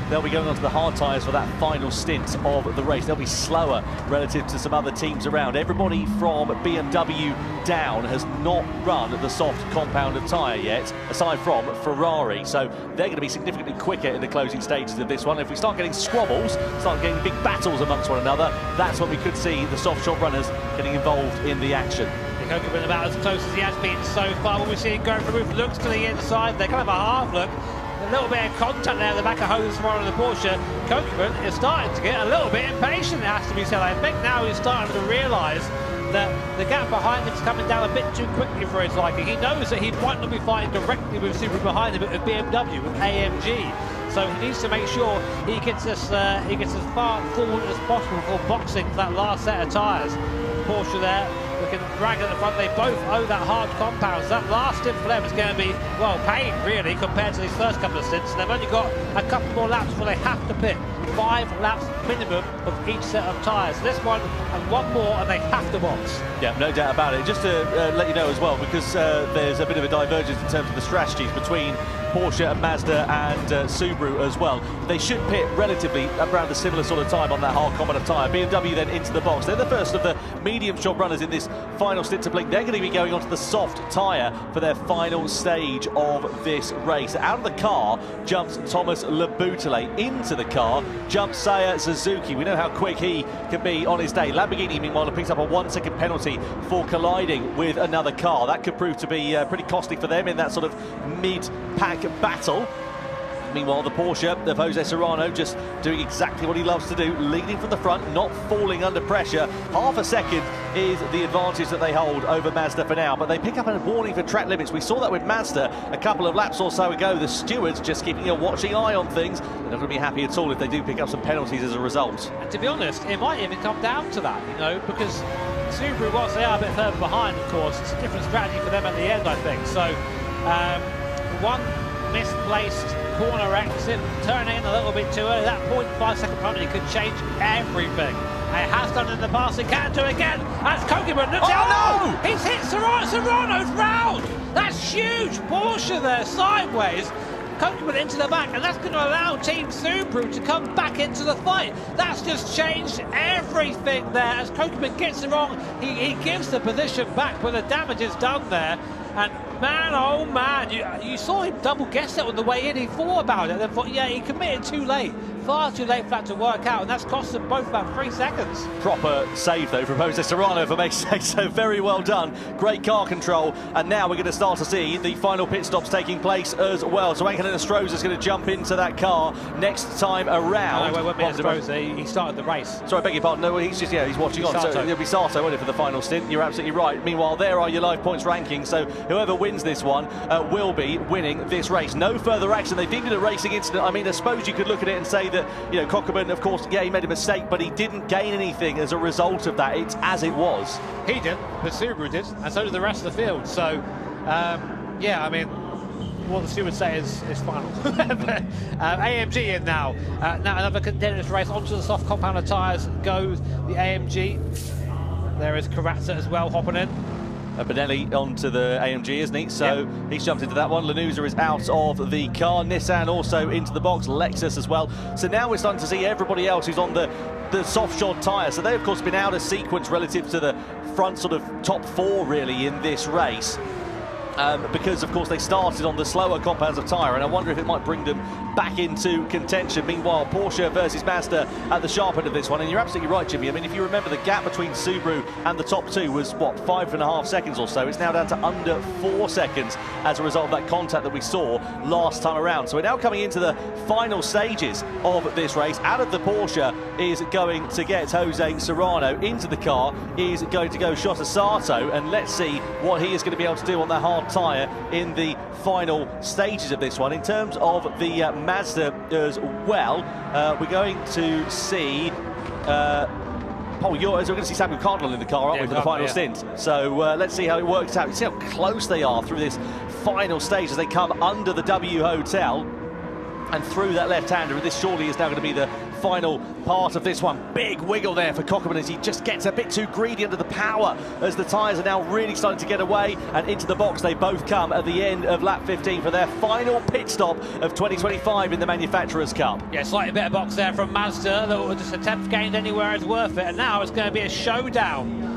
they'll be going on to the hard tyres for that final stint of the race. They'll be slower relative to some other teams around. Everybody from BMW down has not run the soft compound of tyre yet, aside from Ferrari. So they're going to be significantly quicker in the closing stages of this one. If we start getting squabbles, start getting big battles amongst one another, that's when we could see the soft shop runners getting involved in the action. Kokipum about as close as he has been so far. When we see him going for roof, looks to the inside. They're kind of a half look. A little bit of contact there at the back of Jose Serrano and the Porsche. Kokipum is starting to get a little bit impatient, it has to be said. I think now he's starting to realise that the gap behind him is coming down a bit too quickly for his liking. He knows that he might not be fighting directly with Subaru behind him, but with BMW, with AMG. So he needs to make sure he gets as far forward as possible before boxing for that last set of tyres. Porsche there, looking drag at the front. They both owe that hard compound. So that last stint for them is going to be, well, pain really compared to these first couple of stints. And they've only got a couple more laps before they have to pit. 5 laps minimum of each set of tyres. So this one and one more, and they have to box. Yeah, no doubt about it. Just to let you know as well, because there's a bit of a divergence in terms of the strategies between Porsche and Mazda and Subaru as well. They should pit relatively around the similar sort of time on that hard compound of tyre. BMW then into the box. They're the first of the medium job runners in this final stint to blink. They're going to be going onto the soft tyre for their final stage of this race. Out of the car jumps Thomas Leboutelet. Into the car jumps Seiya Suzuki. We know how quick he can be on his day. Lamborghini, meanwhile, picks up a 1 second penalty for colliding with another car. That could prove to be pretty costly for them in that sort of mid-pack battle. Meanwhile, the Porsche of Jose Serrano just doing exactly what he loves to do, leading from the front, not falling under pressure. Half a second is the advantage that they hold over Mazda for now, but they pick up a warning for track limits. We saw that with Mazda a couple of laps or so ago. The stewards just keeping a watching eye on things. They're not going to be happy at all if they do pick up some penalties as a result. And to be honest, it might even come down to that, you know, because Subaru, whilst they are a bit further behind, of course, it's a different strategy for them at the end, I think. So, one misplaced corner exit, turning in a little bit too early, that 0.5-second penalty could change everything. It has done in the past, it can do again, as Kokeman looks out. No! He's hit Serrano's round! That's huge! Porsche there, sideways. Kokeman into the back, and that's going to allow Team Subaru to come back into the fight. That's just changed everything there. As Kokeman gets it wrong, he gives the position back, but the damage is done there. And man, oh man, you saw him double guess it on the way in. He thought about it, then thought, yeah, he committed too late. Far too late for that to work out, and that's cost them both about 3 seconds. Proper save, though, from Jose Serrano, if I may say so. Very well done. Great car control. And now we're going to start to see the final pit stops taking place as well. So Angelina Stroza is going to jump into that car next time around. No, wait, he started the race. Sorry, I beg your pardon. No, he's just, he's watching on. So it'll be Sato, won't it, for the final stint? You're absolutely right. Meanwhile, there are your live points rankings. So whoever wins this one will be winning this race. No further action. They deemed it a racing incident. I mean, I suppose you could look at it and say that, you know, Kokeman, of course, yeah, he made a mistake, but he didn't gain anything as a result of that. It's as it was. He did, but Subaru did, and so did the rest of the field. So, yeah, I mean, what the stewards say is final. AMG in now. Now another contentious race onto the soft compounder tyres goes the AMG. There is Corazza as well hopping in. Benelli onto the AMG, isn't he? So he's jumped into that one. Lanuza is out of the car. Nissan also into the box. Lexus as well. So now we're starting to see everybody else who's on the soft shod tyre. So they've, of course, been out of sequence relative to the front sort of top four, really, in this race. Because, of course, they started on the slower compounds of tyre, and I wonder if it might bring them back into contention. Meanwhile, Porsche versus Mazda at the sharp end of this one, and you're absolutely right, Jimmy. I mean, if you remember, the gap between Subaru and the top two was, what, 5.5 seconds or so. It's now down to under 4 seconds as a result of that contact that we saw last time around. So we're now coming into the final stages of this race. Out of the Porsche is going to get Jose Serrano. Into the car is going to go Shota Sato, and let's see what he is going to be able to do on that hard tyre in the final stages of this one. In terms of the Mazda as well, we're going to see we're going to see Samuel Cardinal in the car, aren't we, for the final stint? So let's see how it works out. You see how close they are through this final stage as they come under the W Hotel and through that left-hander. And this surely is now going to be the final part of this one. Big wiggle there for Kokeman as he just gets a bit too greedy under the power as the tyres are now really starting to get away, and into the box they both come at the end of lap 15 for their final pit stop of 2025 in the Manufacturers' Cup. Yeah, slightly better box there from Mazda. Just a 10th gained anywhere is worth it, and now it's going to be a showdown.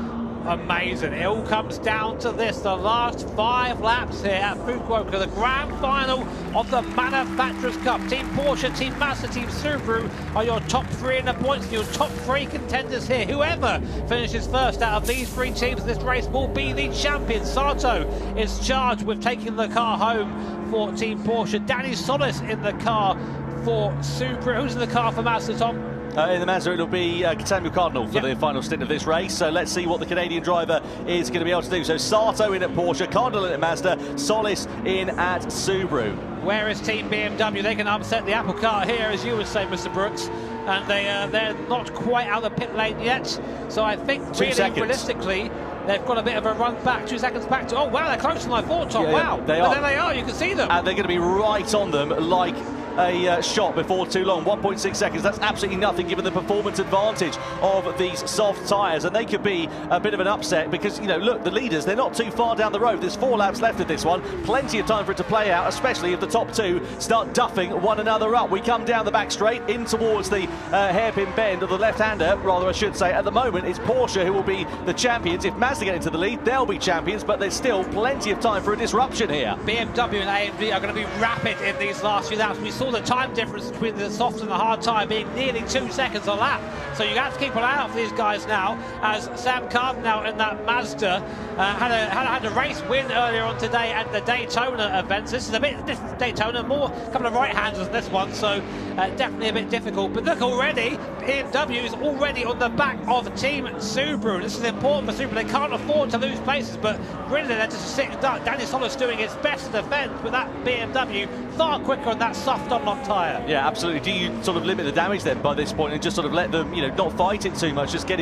Amazing. It all comes down to this. The last 5 laps here at Fukuoka, the grand final of the Manufacturers' Cup. Team Porsche, Team Mazda, Team Subaru are your top 3 in the points, your top 3 contenders here. Whoever finishes first out of these 3 teams in this race will be the champion. Sato is charged with taking the car home for Team Porsche. Danny Solis in the car for Subaru. Who's in the car for Mazda, Tom? In the Mazda, it'll be Samuel Cardinal for the final stint of this race. So let's see what the Canadian driver is going to be able to do. So Sato in at Porsche, Cardinal in at Mazda, Solis in at Subaru. Where is Team BMW? They can upset the apple cart here, as you would say, Mr. Brooks. And they're not quite out of the pit lane yet. So I think realistically, they've got a bit of a run back. 2 seconds back to... Oh, wow, they're closer than I thought, Tom. Wow. They are. There they are. You can see them. And they're going to be right on them like a shot before too long. 1.6 seconds, that's absolutely nothing given the performance advantage of these soft tyres, and they could be a bit of an upset because, you know, look, the leaders, they're not too far down the road. There's 4 laps left of this one, plenty of time for it to play out, especially if the top 2 start duffing one another up. We come down the back straight in towards the hairpin bend of the left-hander, rather I should say. At the moment it's Porsche who will be the champions. If Mazda get into the lead, they'll be champions, but there's still plenty of time for a disruption here. BMW and AMG are going to be rapid in these last few laps. We saw saw the time difference between the soft and the hard tyre being nearly 2 seconds a lap. So you have to keep an eye out for these guys now, as Sam Cardinal in that Mazda had a race win earlier on today at the Daytona events. This is a bit different Daytona, more a couple of right-handers than this one, so definitely a bit difficult. But look already, BMW is already on the back of Team Subaru. This is important for Subaru. They can't afford to lose places, but really they're just sitting duck. Danny Solis doing his best to defend, but that BMW far quicker on that soft unlock tyre. Yeah, absolutely. Do you sort of limit the damage then by this point and just sort of let them, not fight it too much, just get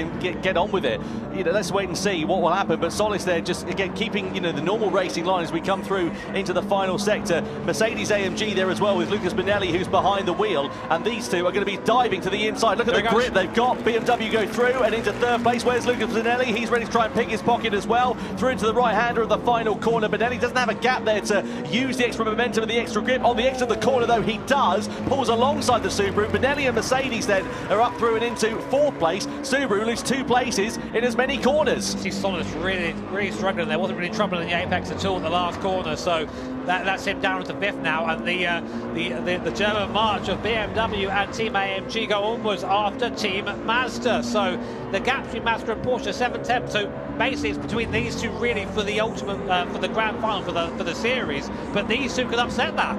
on with it? Let's wait and see what will happen. But Solis there just, again, keeping, the normal racing line as we come through into the final sector. Mercedes AMG there as well with Lucas Bonelli, who's behind the wheel, and these two are going to be diving to the inside. Look at the grip they've got. BMW go through and into third place. Where's Lucas Bonelli? He's ready to try and pick his pocket as well. Through into the right-hander of the final corner. Bonelli doesn't have a gap there to use the extra momentum and the extra grip. On the exit of the corner, though, he does. Pulls alongside the Subaru. Bonelli and Mercedes then are up through and into fourth place. Subaru lose 2 places in as many corners. See Solis really struggling. There wasn't really trouble in the apex at all at the last corner, so that's him down to 5th now. And the German march of BMW and Team AMG go onwards after Team Mazda. So the gap between Mazda and Porsche 7/10. So basically it's between these two really for the ultimate for the grand final for the series. But these two could upset that.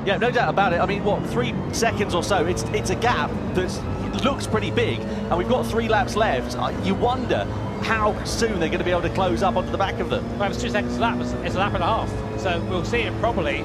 Yeah, no doubt about it. I mean, what, 3 seconds or so? It's a gap that looks pretty big, and we've got 3 laps left. You wonder how soon they're going to be able to close up onto the back of them. Well, it's 2 seconds a lap. It's a lap and a half. So we'll see it probably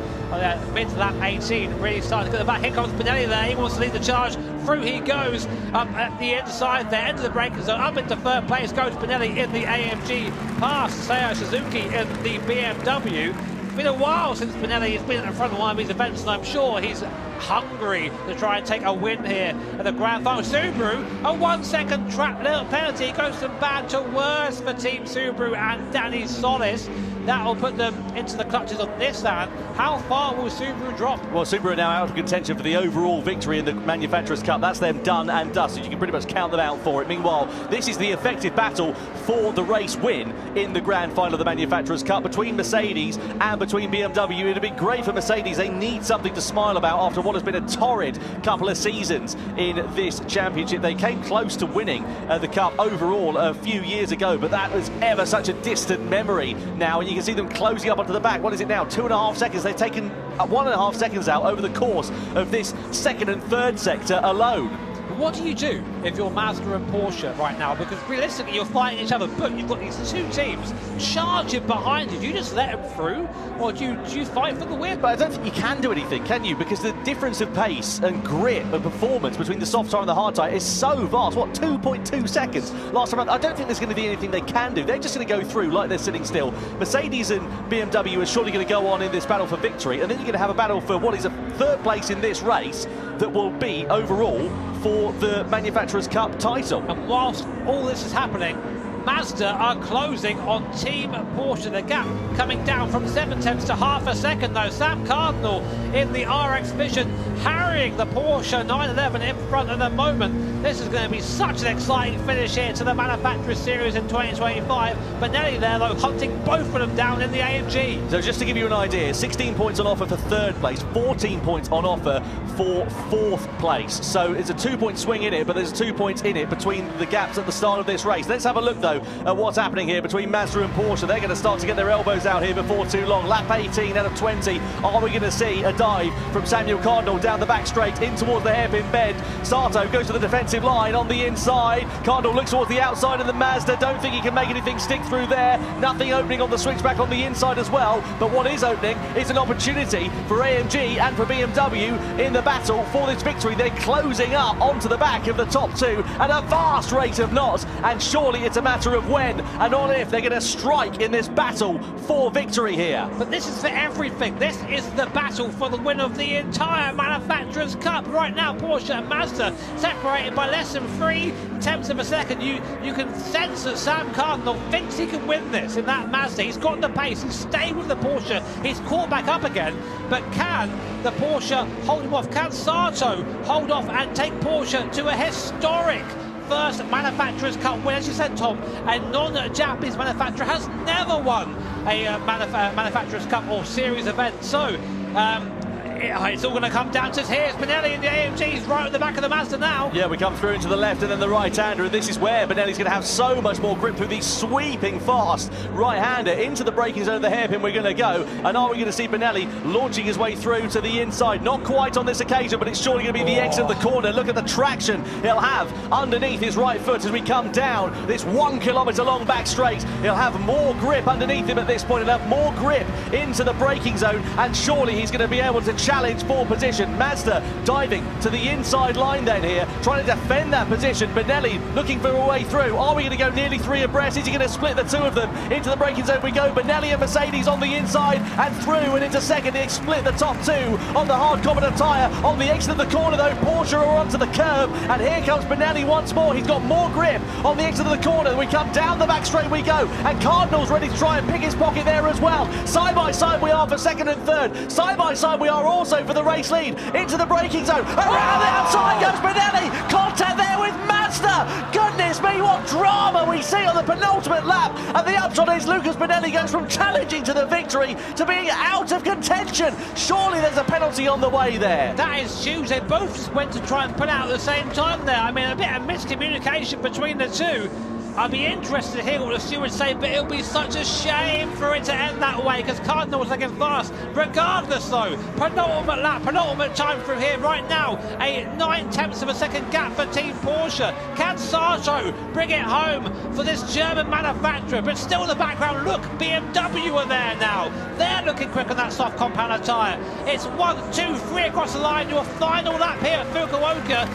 mid to lap 18. Really starting to get the back. Here comes Bonelli there. He wants to lead the charge. Through he goes up at the inside there, end of the braking zone. Up into third place goes Bonelli in the AMG. Past Seiya Suzuki in the BMW. It's been a while since Bonelli has been at the front of one of these events, and I'm sure he's hungry to try and take a win here at the grand final. Subaru, a 1 second track penalty, goes from bad to worse for Team Subaru and Danny Solis. That will put them into the clutches of Nissan. How far will Subaru drop? Well, Subaru are now out of contention for the overall victory in the Manufacturers' Cup. That's them done and dusted. You can pretty much count them out for it. Meanwhile, this is the effective battle for the race win in the grand final of the Manufacturers' Cup between Mercedes and between BMW. It'd be great for Mercedes. They need something to smile about after what has been a torrid couple of seasons in this championship. They came close to winning the Cup overall a few years ago, but that was ever such a distant memory now, and you can see them closing up onto the back. What is it now? 2.5 seconds. They've taken 1.5 seconds out over the course of this second and third sector alone. What do you do if you're Mazda and Porsche right now? Because realistically, you're fighting each other, but you've got these 2 teams charging behind you. Do you just let them through, or do you fight for the win? But I don't think you can do anything, can you? Because the difference of pace and grip and performance between the soft tyre and the hard tyre is so vast. What, 2.2 seconds last time? I don't think there's going to be anything they can do. They're just going to go through like they're sitting still. Mercedes and BMW are surely going to go on in this battle for victory, and then you're going to have a battle for what is a 3rd place in this race that will be overall for the Manufacturers' Cup title. And whilst all this is happening, Mazda are closing on Team Porsche. The gap coming down from 7/10 to half a second though. Sam Cardinal in the RX Vision harrying the Porsche 911 in front at the moment. This is going to be such an exciting finish here to the Manufacturers Series in 2025. Bonelli there though hunting both of them down in the AMG. So just to give you an idea, 16 points on offer for 3rd place, 14 points on offer for 4th place. So it's a 2-point swing in it, but there's 2 points in it between the gaps at the start of this race. Let's have a look though at what's happening here between Mazda and Porsche. They're going to start to get their elbows out here before too long. Lap 18 out of 20. Are we going to see a dive from Samuel Cardinal down the back straight in towards the hairpin bend? Sato goes to the defensive line on the inside. Cardinal looks towards the outside of the Mazda. Don't think he can make anything stick through there. Nothing opening on the switchback on the inside as well. But what is opening is an opportunity for AMG and for BMW in the battle for this victory. They're closing up onto the back of the top 2 at a vast rate of knots, and surely it's a matter of when and not if they're going to strike in this battle for victory here. But this is for everything. This is the battle for the win of the entire Manufacturers' Cup. Right now, Porsche and Mazda separated by less than 3/10 of a second. You can sense that Sam Cardinal thinks he can win this in that Mazda. He's got the pace. He's staying with the Porsche. He's caught back up again. But can the Porsche hold him off? Can Sato hold off and take Porsche to a historic first Manufacturers' Cup win? As you said, Tom, a non-Japanese manufacturer has never won a Manufacturers' Cup or series event. So It's all going to come down to here's Benelli in the AMG's right at the back of the Mazda now. Yeah, we come through into the left and then the right-hander, and this is where Benelli's going to have so much more grip through the sweeping fast right-hander into the braking zone of the hairpin. We're going to go, and are we going to see Benelli launching his way through to the inside? Not quite on this occasion, but it's surely going to be the exit of the corner. Look at the traction he'll have underneath his right foot as we come down this 1 kilometre long back straight. He'll have more grip underneath him at this point. He'll have more grip into the braking zone, and surely he's going to be able to challenge for position. Mazda diving to the inside line then here, trying to defend that position. Benelli looking for a way through. Are we going to go nearly 3 abreast? Is he going to split the 2 of them? Into the braking zone we go. Benelli and Mercedes on the inside and through and into second. They split the top 2 on the hard competent tyre. On the exit of the corner though, Porsche are onto the curb, and here comes Benelli once more. He's got more grip on the exit of the corner. We come down the back straight we go, and Cardinal's ready to try and pick his pocket there as well. Side by side we are for second and third. Side by side we are also for the race lead. Into the braking zone. Around the outside goes Benelli. Contact there with Mazda. Goodness me, what drama we see on the penultimate lap. And the upshot is Lucas Benelli goes from challenging to the victory to being out of contention. Surely there's a penalty on the way there. That is huge. They both went to try and pull out at the same time there. I mean, a bit of miscommunication between the two. I'd be interested to hear what the stewards say, but it'll be such a shame for it to end that way because Cardinal was looking fast. Regardless, though, penultimate lap, penultimate time through here right now. A 9/10 of a second gap for Team Porsche. Can Sato bring it home for this German manufacturer? But still in the background, look, BMW are there now. They're looking quick on that soft compounder tyre. It's 1, 2, 3 across the line. Your final lap here at Fukuoka.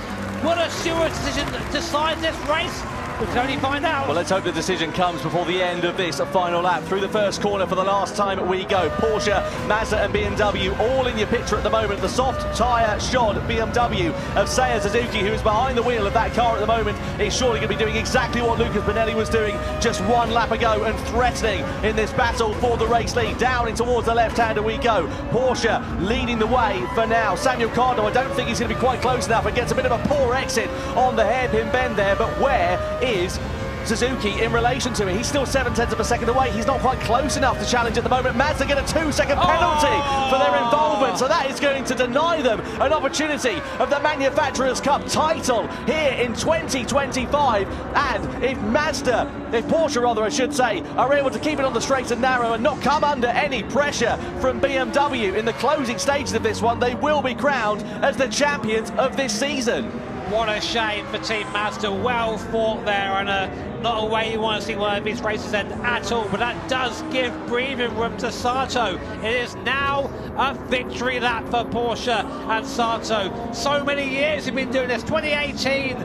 Will a steward's decision decide this race? We can only find out. Well, let's hope the decision comes before the end of this final lap. Through the first corner for the last time we go. Porsche, Mazda and BMW all in your picture at the moment. The soft tyre shod BMW of Seiya Suzuki, who is behind the wheel of that car at the moment, is surely going to be doing exactly what Lucas Benelli was doing just 1 lap ago and threatening in this battle for the race lead. Down in towards the left-hander we go. Porsche leading the way for now. Samuel Cardinal, I don't think he's going to be quite close enough and gets a bit of a poor exit on the hairpin bend there, but where is Suzuki in relation to it? He's still 7/10 of a second away. He's not quite close enough to challenge at the moment. Mazda get a 2-second penalty for their involvement, so that is going to deny them an opportunity of the Manufacturers' Cup title here in 2025. And if Porsche rather I should say, are able to keep it on the straight and narrow and not come under any pressure from BMW in the closing stages of this one, they will be crowned as the champions of this season. What a shame for Team Mazda. Well fought there, and not a way you want to see one of these races end at all, but that does give breathing room to Sato. It is now a victory lap for Porsche and Sato. So many years we've been doing this. 2018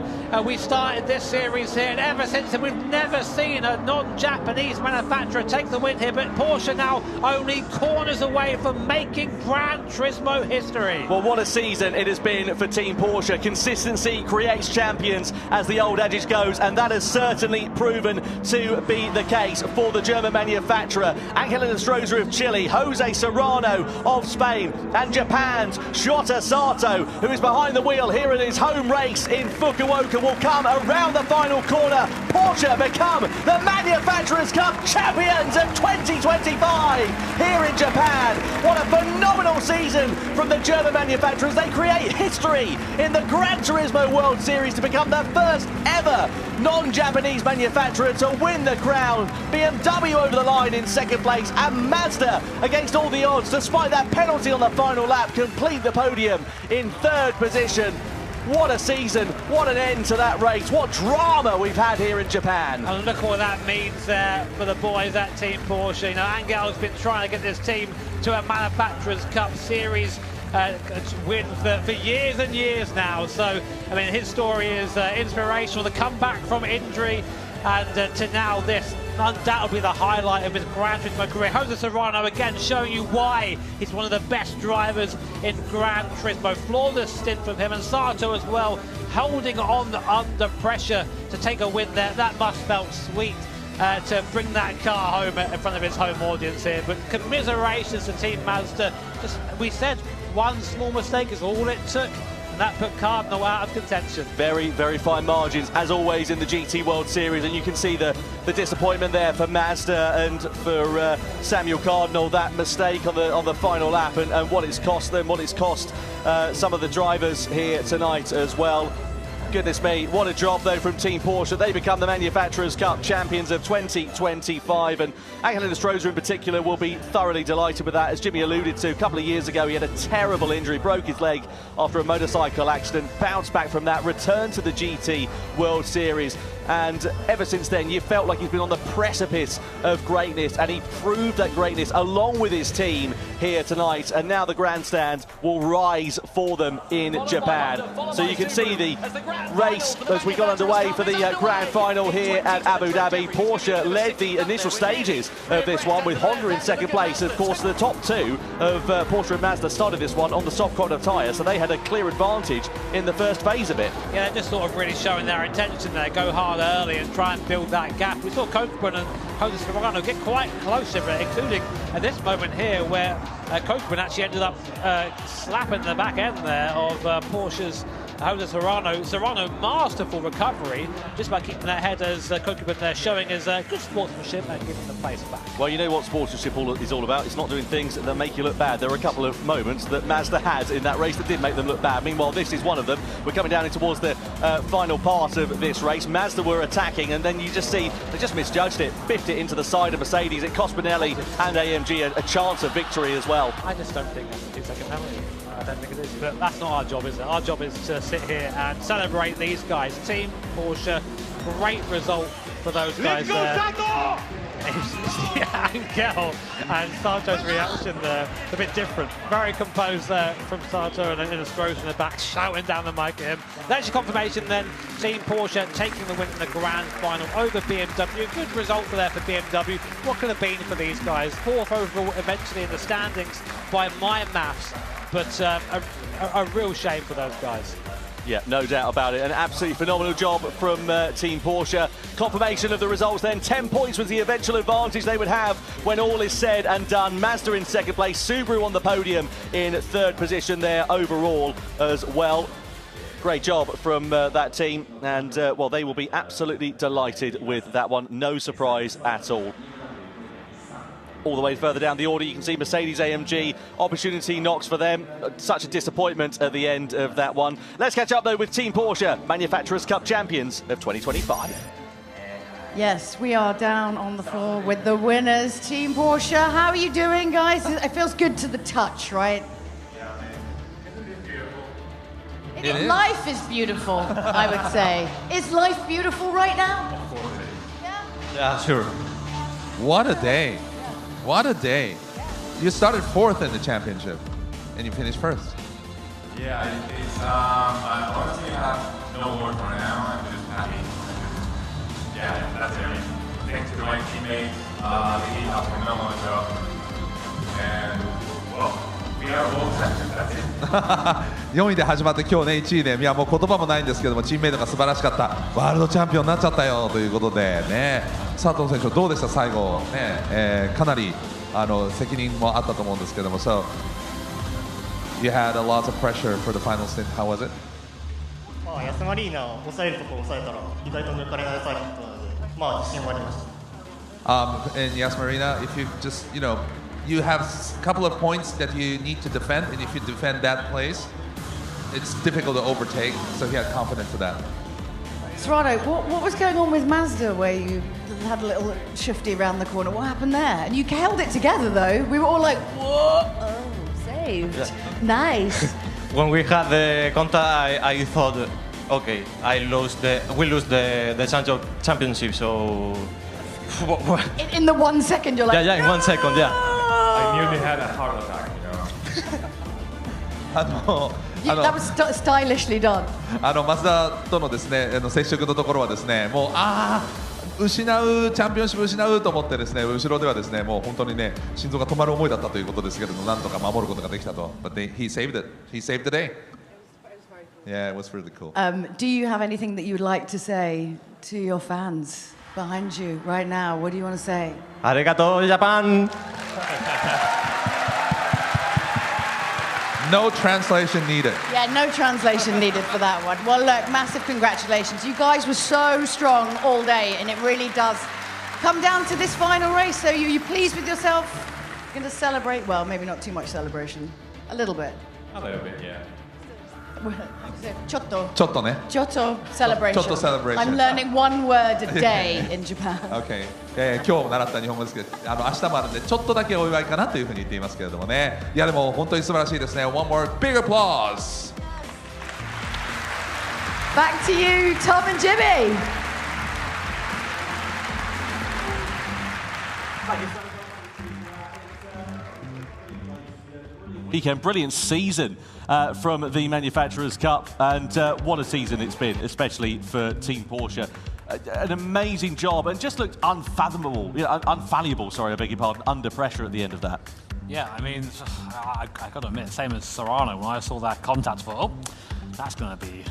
we started this series here, and ever since then we've never seen a non-Japanese manufacturer take the win here, but Porsche now only corners away from making Gran Turismo history. Well, what a season it has been for Team Porsche. Consistency creates champions, as the old adage goes, and that has certainly proven to be the case for the German manufacturer. Angel Estrada of Chile, Jose Serrano of Spain, and Japan's Shota Sato, who is behind the wheel here in his home race in Fukuoka, will come around the final corner. Porsche become the Manufacturers' Cup champions of 2025 here in Japan. What a phenomenal season from the German manufacturers. They create history in the Gran Turismo World Series to become the first ever non-Japanese manufacturer to win the crown. BMW over the line in second place, and Mazda, against all the odds, despite that penalty on the final lap, complete the podium in third position. What a season, what an end to that race, what drama we've had here in Japan. And look what that means there for the boys at Team Porsche. You know, Angel's been trying to get this team to a Manufacturers' Cup Series win for years and years now. So, I mean, his story is inspirational. The comeback from injury and to now this, undoubtedly the highlight of his Gran Turismo career. Jose Serrano again showing you why he's one of the best drivers in Gran Turismo. Flawless stint from him, and Sato as well, holding on under pressure to take a win there. That must felt sweet to bring that car home in front of his home audience here. But commiserations to Team Mazda. Just, we said one small mistake is all it took. and that put Cardinal out of contention. Very, very fine margins, as always, in the GT World Series, and you can see the disappointment there for Mazda and for Samuel Cardinal, that mistake on the final lap, and what it's cost them, what it's cost some of the drivers here tonight as well. Goodness me, what a job though from Team Porsche. They become the Manufacturers' Cup champions of 2025, and Angelo Stroza in particular will be thoroughly delighted with that. As Jimmy alluded to, a couple of years ago he had a terrible injury, broke his leg after a motorcycle accident, bounced back from that, returned to the GT World Series, and ever since then you felt like he's been on the precipice of greatness, and he proved that greatness along with his team here tonight, and now the grandstand will rise for them in Japan. So you can see the race as we got underway for the grand final here at Abu Dhabi. Porsche led the initial stages of this one with Honda in second place. Of course, the top two of Porsche and Mazda started this one on the soft corner tyre, so they had a clear advantage in the first phase of it. Yeah, they're just sort of really showing their intention there. Go hard early and try and build that gap. We saw Coachman and Jose Serrano get quite close to it, including at this moment here where Coachman actually ended up slapping the back end there of Porsche's Jose Serrano. Serrano, masterful recovery, just by keeping that head as Coachman there, showing his good sportsmanship and giving the place back. Well, you know what sportsmanship is all about. It's not doing things that make you look bad. There were a couple of moments that Mazda had in that race that did make them look bad. Meanwhile, this is one of them. We're coming down towards the final part of this race. Mazda were attacking, and then you just see they just misjudged it, biffed it into the side of Mercedes. It cost Benelli and AMG a chance of victory as well. I just don't think that's a 2-second penalty. I don't think it is, but that's not our job, is it? Our job is to sit here and celebrate these guys. Team Porsche, great result for those guys there. Angel and Santo's reaction there, a bit different. Very composed there from Santo, and in a Stroza in the back, shouting down the mic at him. That's your confirmation then. Team Porsche taking the win in the grand final over BMW. Good result for BMW. What could have been for these guys? Fourth overall eventually in the standings by my maths, but a real shame for those guys. Yeah, no doubt about it. An absolutely phenomenal job from Team Porsche. Confirmation of the results then. 10 points was the eventual advantage they would have when all is said and done. Mazda in second place, Subaru on the podium in third position there overall as well. Great job from that team, and well, they will be absolutely delighted with that one. No surprise at all. All the way further down the order, you can see Mercedes AMG, opportunity knocks for them. Such a disappointment at the end of that one. Let's catch up though with Team Porsche, Manufacturers' Cup champions of 2025. Yes, we are down on the floor with the winners. Team Porsche, how are you doing, guys? It feels good to the touch, right? Life is beautiful, I would say. Is life beautiful right now? Yeah, sure. What a day. What a day. You started fourth in the championship, and you finished first. Yeah, it's honestly, I have no words right now. I'm just happy. Yeah, that's it. Thanks to my teammates. They did a phenomenal job. And, well, we are all champions. That's it. 4位で始まって今日ね1位で、いやもう言葉もないんですけども、チームメイトが素晴らしかった、ワールドチャンピオンになっちゃったよということでね、佐藤選手どうでした最後ね、かなり責任もあったと思うんですけども、so you had a lot of pressure for the final stint. How was it? まあ安間リーナを抑えるところを抑えたら意外と抜かれないタイプだったので、まあ自信はありました。And Yas Marina, if you just you have a couple of points that you need to defend, and if you defend that place, it's difficult to overtake, so he had confidence for that. Serrano, what was going on with Mazda where you had a little shifty around the corner? What happened there? And you held it together though. We were all like, whoa, oh, saved. Yeah. Nice. When we had the contact, I thought, okay, we lose the championship, so... in the 1 second, you're like, yeah, in 1 second, yeah. I nearly had a heart attack, that was stylishly done. マツダとのですね接触のところはですね、もう失うチャンピオンシップ失うと思ってですね、後ろではですねもう本当にね心臓が止まる思いだったということですけれども、なんとか守ることができたと。But he saved it. He saved the day. Yeah, it was really cool. Do you have anything that you'd like to say to your fans behind you right now? What do you want to say? Arigato, Japan. No translation needed. Yeah, no translation needed for that one. Well, look, massive congratulations. You guys were so strong all day, and it really does come down to this final race. So you pleased with yourself? You're going to celebrate? Well, maybe not too much celebration. A little bit. A little bit, yeah. Chotto. Chotto ね。 Chotto celebration. Chotto celebration. I'm learning one word a day in Japan. Okay. 今日も習った日本語ですけど、明日もあるんでちょっとだけお祝いかなというふうに言っていますけれどもね。いやでも本当に素晴らしいですね。One more big applause. Back to you, Tom and Jimmy. Weekend, brilliant season from the Manufacturers' Cup, and what a season it's been, especially for Team Porsche. An amazing job, and just looked unfathomable, unfallible, sorry, I beg your pardon, under pressure at the end of that. Yeah, I mean, I got to admit, same as Serrano, when I saw that contact, I thought, oh, that's going to be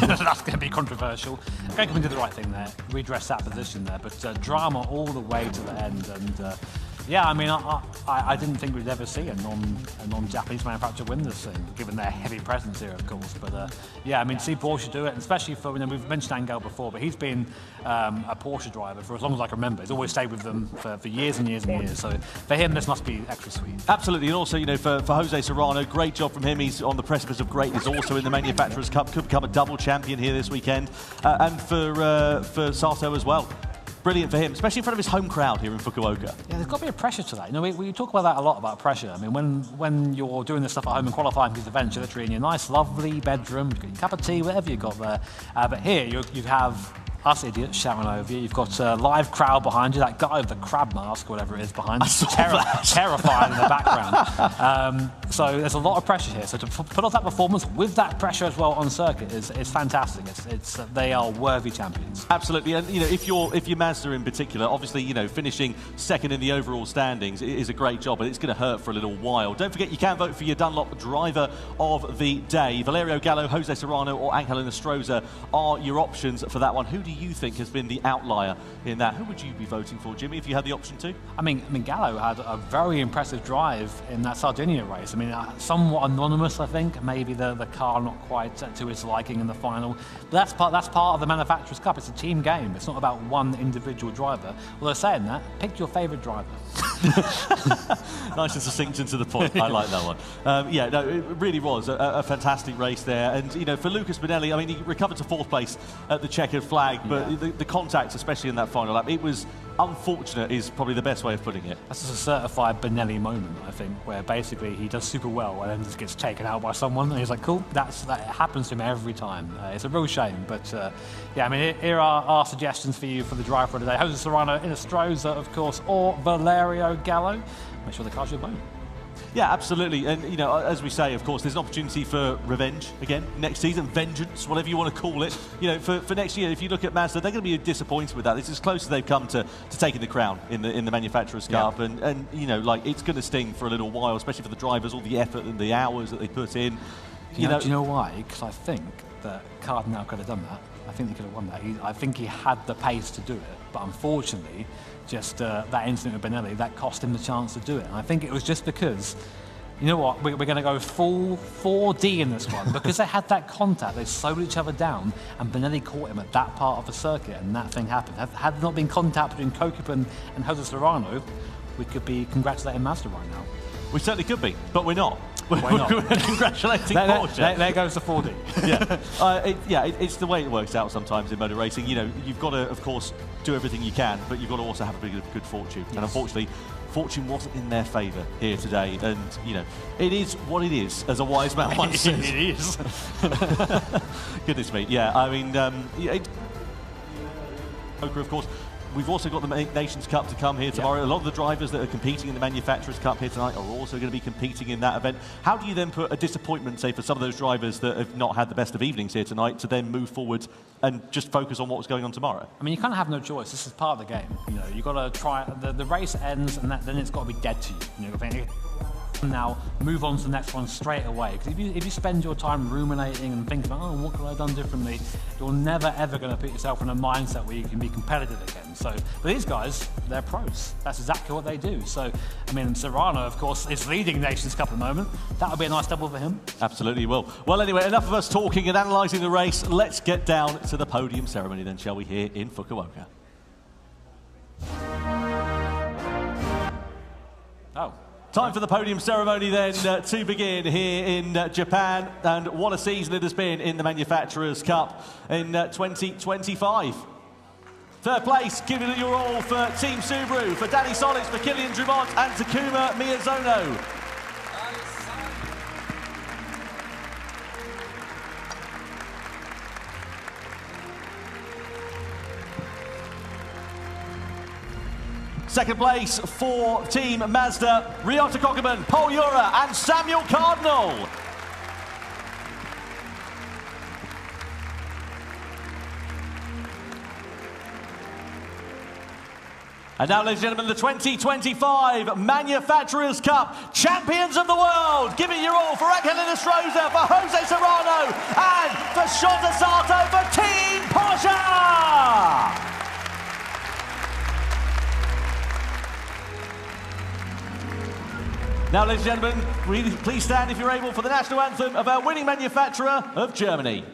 that's going to be controversial. Greg did the right thing there, redress that position there, but drama all the way to the end, and yeah, I mean, I didn't think we'd ever see a non-Japanese manufacturer win this thing, given their heavy presence here, of course. But yeah, I mean, see Porsche do it, and especially for, we've mentioned Angel before, but he's been a Porsche driver for as long as I can remember. He's always stayed with them for years and years and years. So for him, this must be extra sweet. Absolutely, and also, for Jose Serrano, great job from him. He's on the precipice of greatness, also in the Manufacturers' Cup, could become a double champion here this weekend, and for Sato as well. Brilliant for him, especially in front of his home crowd here in Fukuoka. Yeah, there's got to be a pressure to that. We talk about that a lot, about pressure. I mean, when you're doing this stuff at home and qualifying for these events, you're literally in your nice, lovely bedroom, you've got your cup of tea, whatever you've got there. But here, you have us idiots shouting over you. You've got a live crowd behind you, that guy with the crab mask, whatever it is behind you. Terrifying in the background. So there's a lot of pressure here. So to put off that performance with that pressure as well on circuit is fantastic. They are worthy champions. Absolutely, and if you're Mazda in particular, obviously finishing second in the overall standings is a great job, but it's going to hurt for a little while. Don't forget you can vote for your Dunlop driver of the day. Valerio Gallo, Jose Serrano, or Angel Nostroza are your options for that one. Who do you think has been the outlier in that? Who would you be voting for, Jimmy, if you had the option to? I mean, Gallo had a very impressive drive in that Sardinia race. I mean, somewhat anonymous, I think. Maybe the car not quite to his liking in the final. But that's part of the Manufacturers' Cup. It's a team game. It's not about one individual driver. Although saying that, pick your favourite driver. Nice and succinct and to the point. I like that one. Yeah, no, it really was a fantastic race there. And, for Lucas Bonelli, I mean, he recovered to fourth place at the checkered flag, but the contacts, especially in that final lap, it was unfortunate is probably the best way of putting it. That's a certified Bonelli moment, I think, where basically he does super well and then just gets taken out by someone, and he's like, cool, that happens to him every time. It's a real shame, but yeah, I mean, here are our suggestions for you for the driver for today. Jose Serrano, Nostroza, of course, or Valerio Gallo. Make sure the car's your vote. Yeah, absolutely. And, as we say, of course, there's an opportunity for revenge again next season, vengeance, whatever you want to call it. For next year, if you look at Mazda, they're going to be disappointed with that. It's as close as they've come to taking the crown in the Manufacturers' Cup. And it's going to sting for a little while, especially for the drivers, all the effort and the hours that they put in. Do you know why? Because I think that Cardinal could have done that. I think he could have won that. I think he had the pace to do it, but unfortunately, just that incident with Bonelli, that cost him the chance to do it. And I think it was just because, you know what, we're going to go full 4D in this one. Because they had that contact, they slowed each other down, and Bonelli caught him at that part of the circuit, and that thing happened. Had there not been contact between Kokipan and Jose Serrano, we could be congratulating Mazda right now. We certainly could be, but we're not. We're congratulating Porsche. There goes the 4D. It's the way it works out sometimes in motor racing. You've got to, of course, do everything you can, but you've got to also have a bit of good fortune. Yes. And unfortunately, fortune wasn't in their favour here today. And, it is what it is, as a wise man once said. It is. Goodness me. Yeah, I mean, poker, of course. We've also got the Nations Cup to come here tomorrow. A lot of the drivers that are competing in the Manufacturers' Cup here tonight are also going to be competing in that event. How do you then put a disappointment, say, for some of those drivers that have not had the best of evenings here tonight to then move forward and just focus on what's going on tomorrow? I mean, you kind of have no choice. This is part of the game. You've got to try. The race ends, and then it's got to be dead to you. Now move on to the next one straight away. Because if you spend your time ruminating and thinking, oh, what could I have done differently, you're never ever going to put yourself in a mindset where you can be competitive again. So, but these guys, they're pros. That's exactly what they do. So, I mean, Serrano, of course, is leading Nations Cup at the moment. That would be a nice double for him. Absolutely will. Well, anyway, enough of us talking and analysing the race. Let's get down to the podium ceremony then, shall we, here in Fukuoka. Oh. Time for the podium ceremony then to begin here in Japan, and what a season it has been in the Manufacturers' Cup in 2025. Third place, giving it your all for Team Subaru, for Danny Solis, for Kylian Drumont and Takuma Miyazono. Second place for Team Mazda, Ryota Kokeman, Paul Yura and Samuel Cardinal. And now, ladies and gentlemen, the 2025 Manufacturers' Cup Champions of the World. Give it your all for Angelina Stroza, for Jose Serrano and for Shota Sato for Team Porsche. Now, ladies and gentlemen, please stand if you're able for the national anthem of our winning manufacturer of Germany.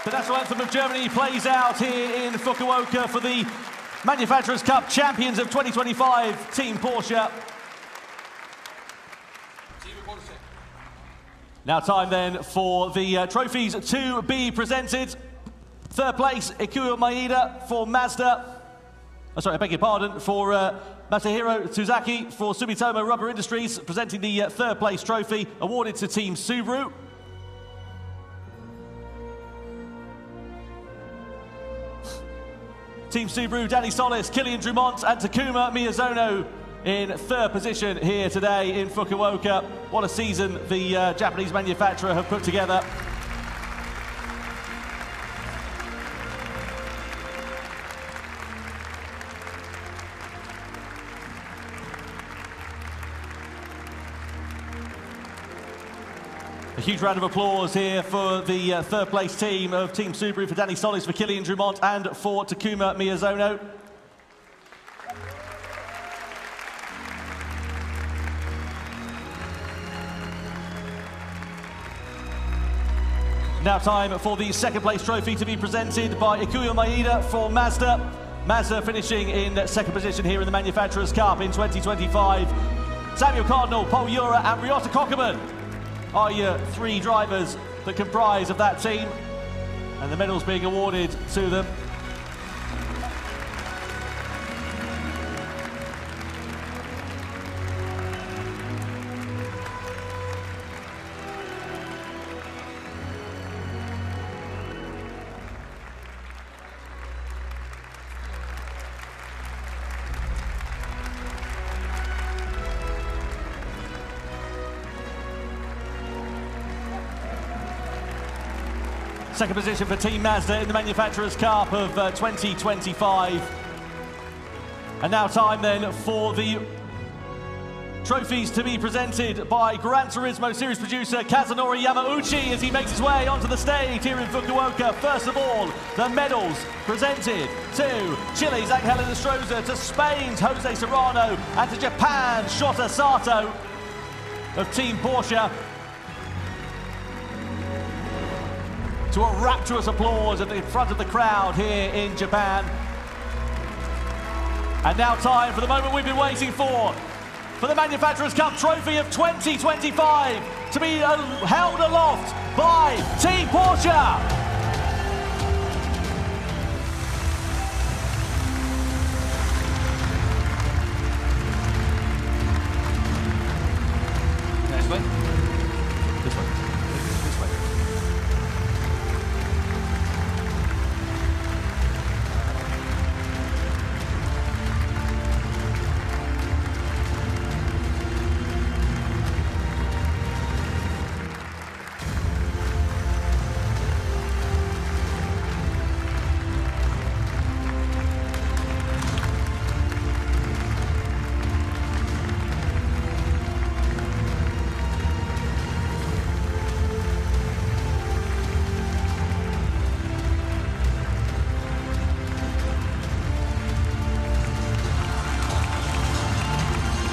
The national anthem of Germany plays out here in Fukuoka for the Manufacturers' Cup Champions of 2025, Team Porsche. Now time then for the trophies to be presented. Third place, Ikuyo Maeda for Mazda. Oh, sorry, I beg your pardon, for Masahiro Tsuzaki for Sumitomo Rubber Industries, presenting the third place trophy awarded to Team Subaru. Team Subaru, Danny Solis, Kylian Drumont and Takuma Miyazono in third position here today in Fukuoka. What a season the Japanese manufacturer have put together. A huge round of applause here for the third place team of Team Subaru, for Danny Solis, for Kylian Drumont and for Takuma Miyazono. Now time for the second place trophy to be presented by Ikuyo Maeda for Mazda. Mazda finishing in second position here in the Manufacturers' Cup in 2025. Samuel Cardinal, Paul Yura and Ryota Kokeman are your three drivers that comprise of that team, and the medals being awarded to them. Second position for Team Mazda in the Manufacturers' Cup of 2025. And now time then for the Trophies to be presented by Gran Turismo series producer Kazunori Yamauchi as he makes his way onto the stage here in Fukuoka. First of all, the medals presented to Chile's Angel Estrada, to Spain's Jose Serrano, and to Japan's Shota Sato of Team Porsche. To a rapturous applause in front of the crowd here in Japan. And now time for the moment we've been waiting for the Manufacturers' Cup Trophy of 2025 to be held aloft by Team Porsche. This way. This way. This way.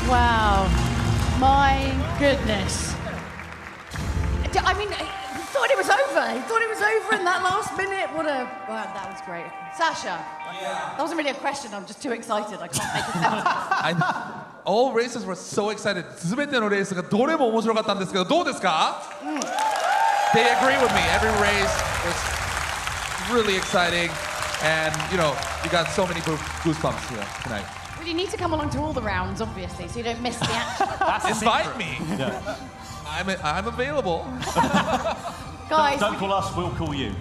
Wow, my goodness. I mean, I thought it was over. I thought it was over in that last minute. Wow, that was great. Sasha, that wasn't really a question. I'm just too excited. I can't make it out. All races were so excited. すべてのレースがどれも面白かったんですけど、どうですか? They agree with me. Every race was really exciting, and you got so many goosebumps tonight. Well, you need to come along to all the rounds, obviously, so you don't miss the action. Invite me. Yeah. I'm available. Guys, don't call us, we'll call you.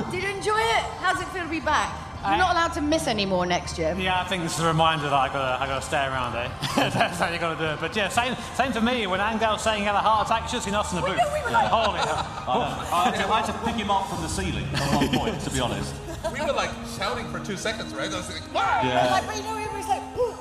Did you enjoy it? How's it feel to be back? You're not allowed to miss any more next year. Yeah, I think this is a reminder that I gotta stay around, eh? That's how you gotta do it. But yeah, same for me. When Angel's saying he had a heart attack, you should see us in the booth. Holy hell. I had to pick him up from the ceiling at one point, to be honest. We were like shouting for 2 seconds, right? I was like, wow! Yeah. But it was like, whoo.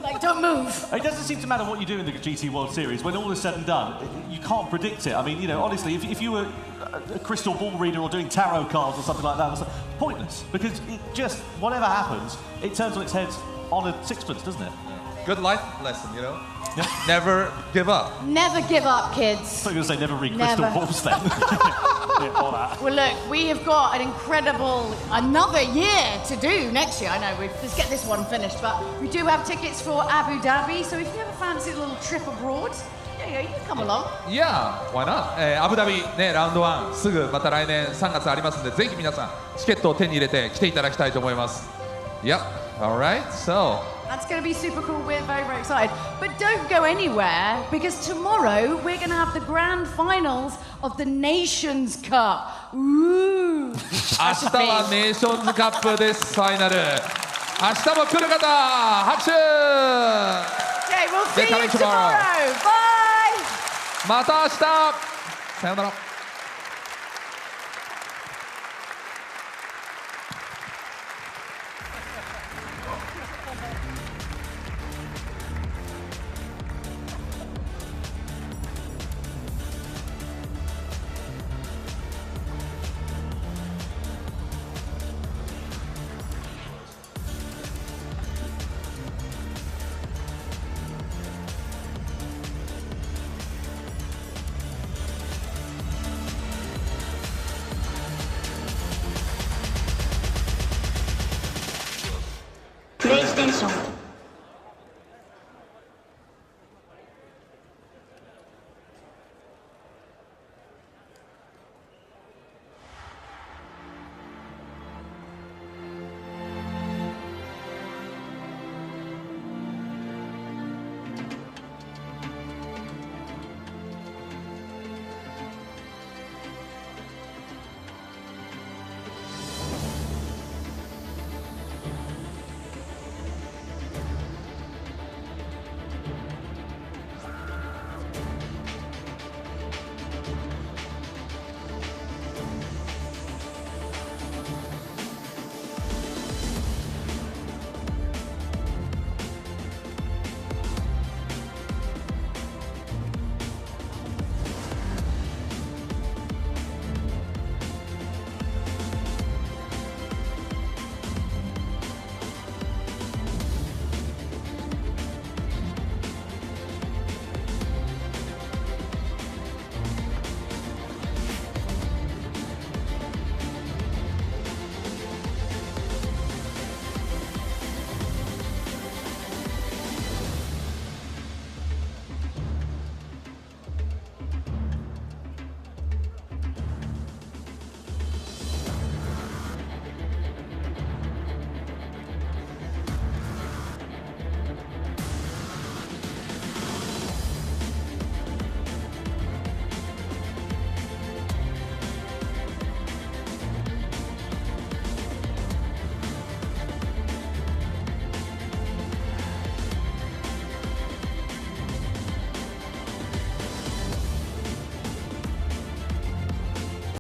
Like, don't move. It doesn't seem to matter what you do in the GT World Series. When all is said and done, you can't predict it. I mean, honestly, if you were a crystal ball reader or doing tarot cards or something like that, it's pointless. Because it just, whatever happens, it turns on its head on a sixpence, doesn't it? Good life lesson, Yeah. Never give up. Never give up, kids. I thought you were going to say never read crystal balls then. All that. Well, look, we have got an incredible another year to do next year. I know, let's get this one finished, but we do have tickets for Abu Dhabi, so if you ever fancy a little trip abroad, yeah, you can come along. Yeah, why not? アブダビね、ラウンド1すぐまた来年3月ありますので、ぜひ皆さんチケットを手に入れて来ていただきたいと思います。Yep, all right, so. That's going to be super cool. We're very, very excited. But don't go anywhere, because tomorrow we're going to have the grand finals of the Nations Cup. Ooh. 明日はネーションズカップです、ファイナル。明日も来る方、拍手 Okay, we'll see you tomorrow. Bye! また明日さよなら。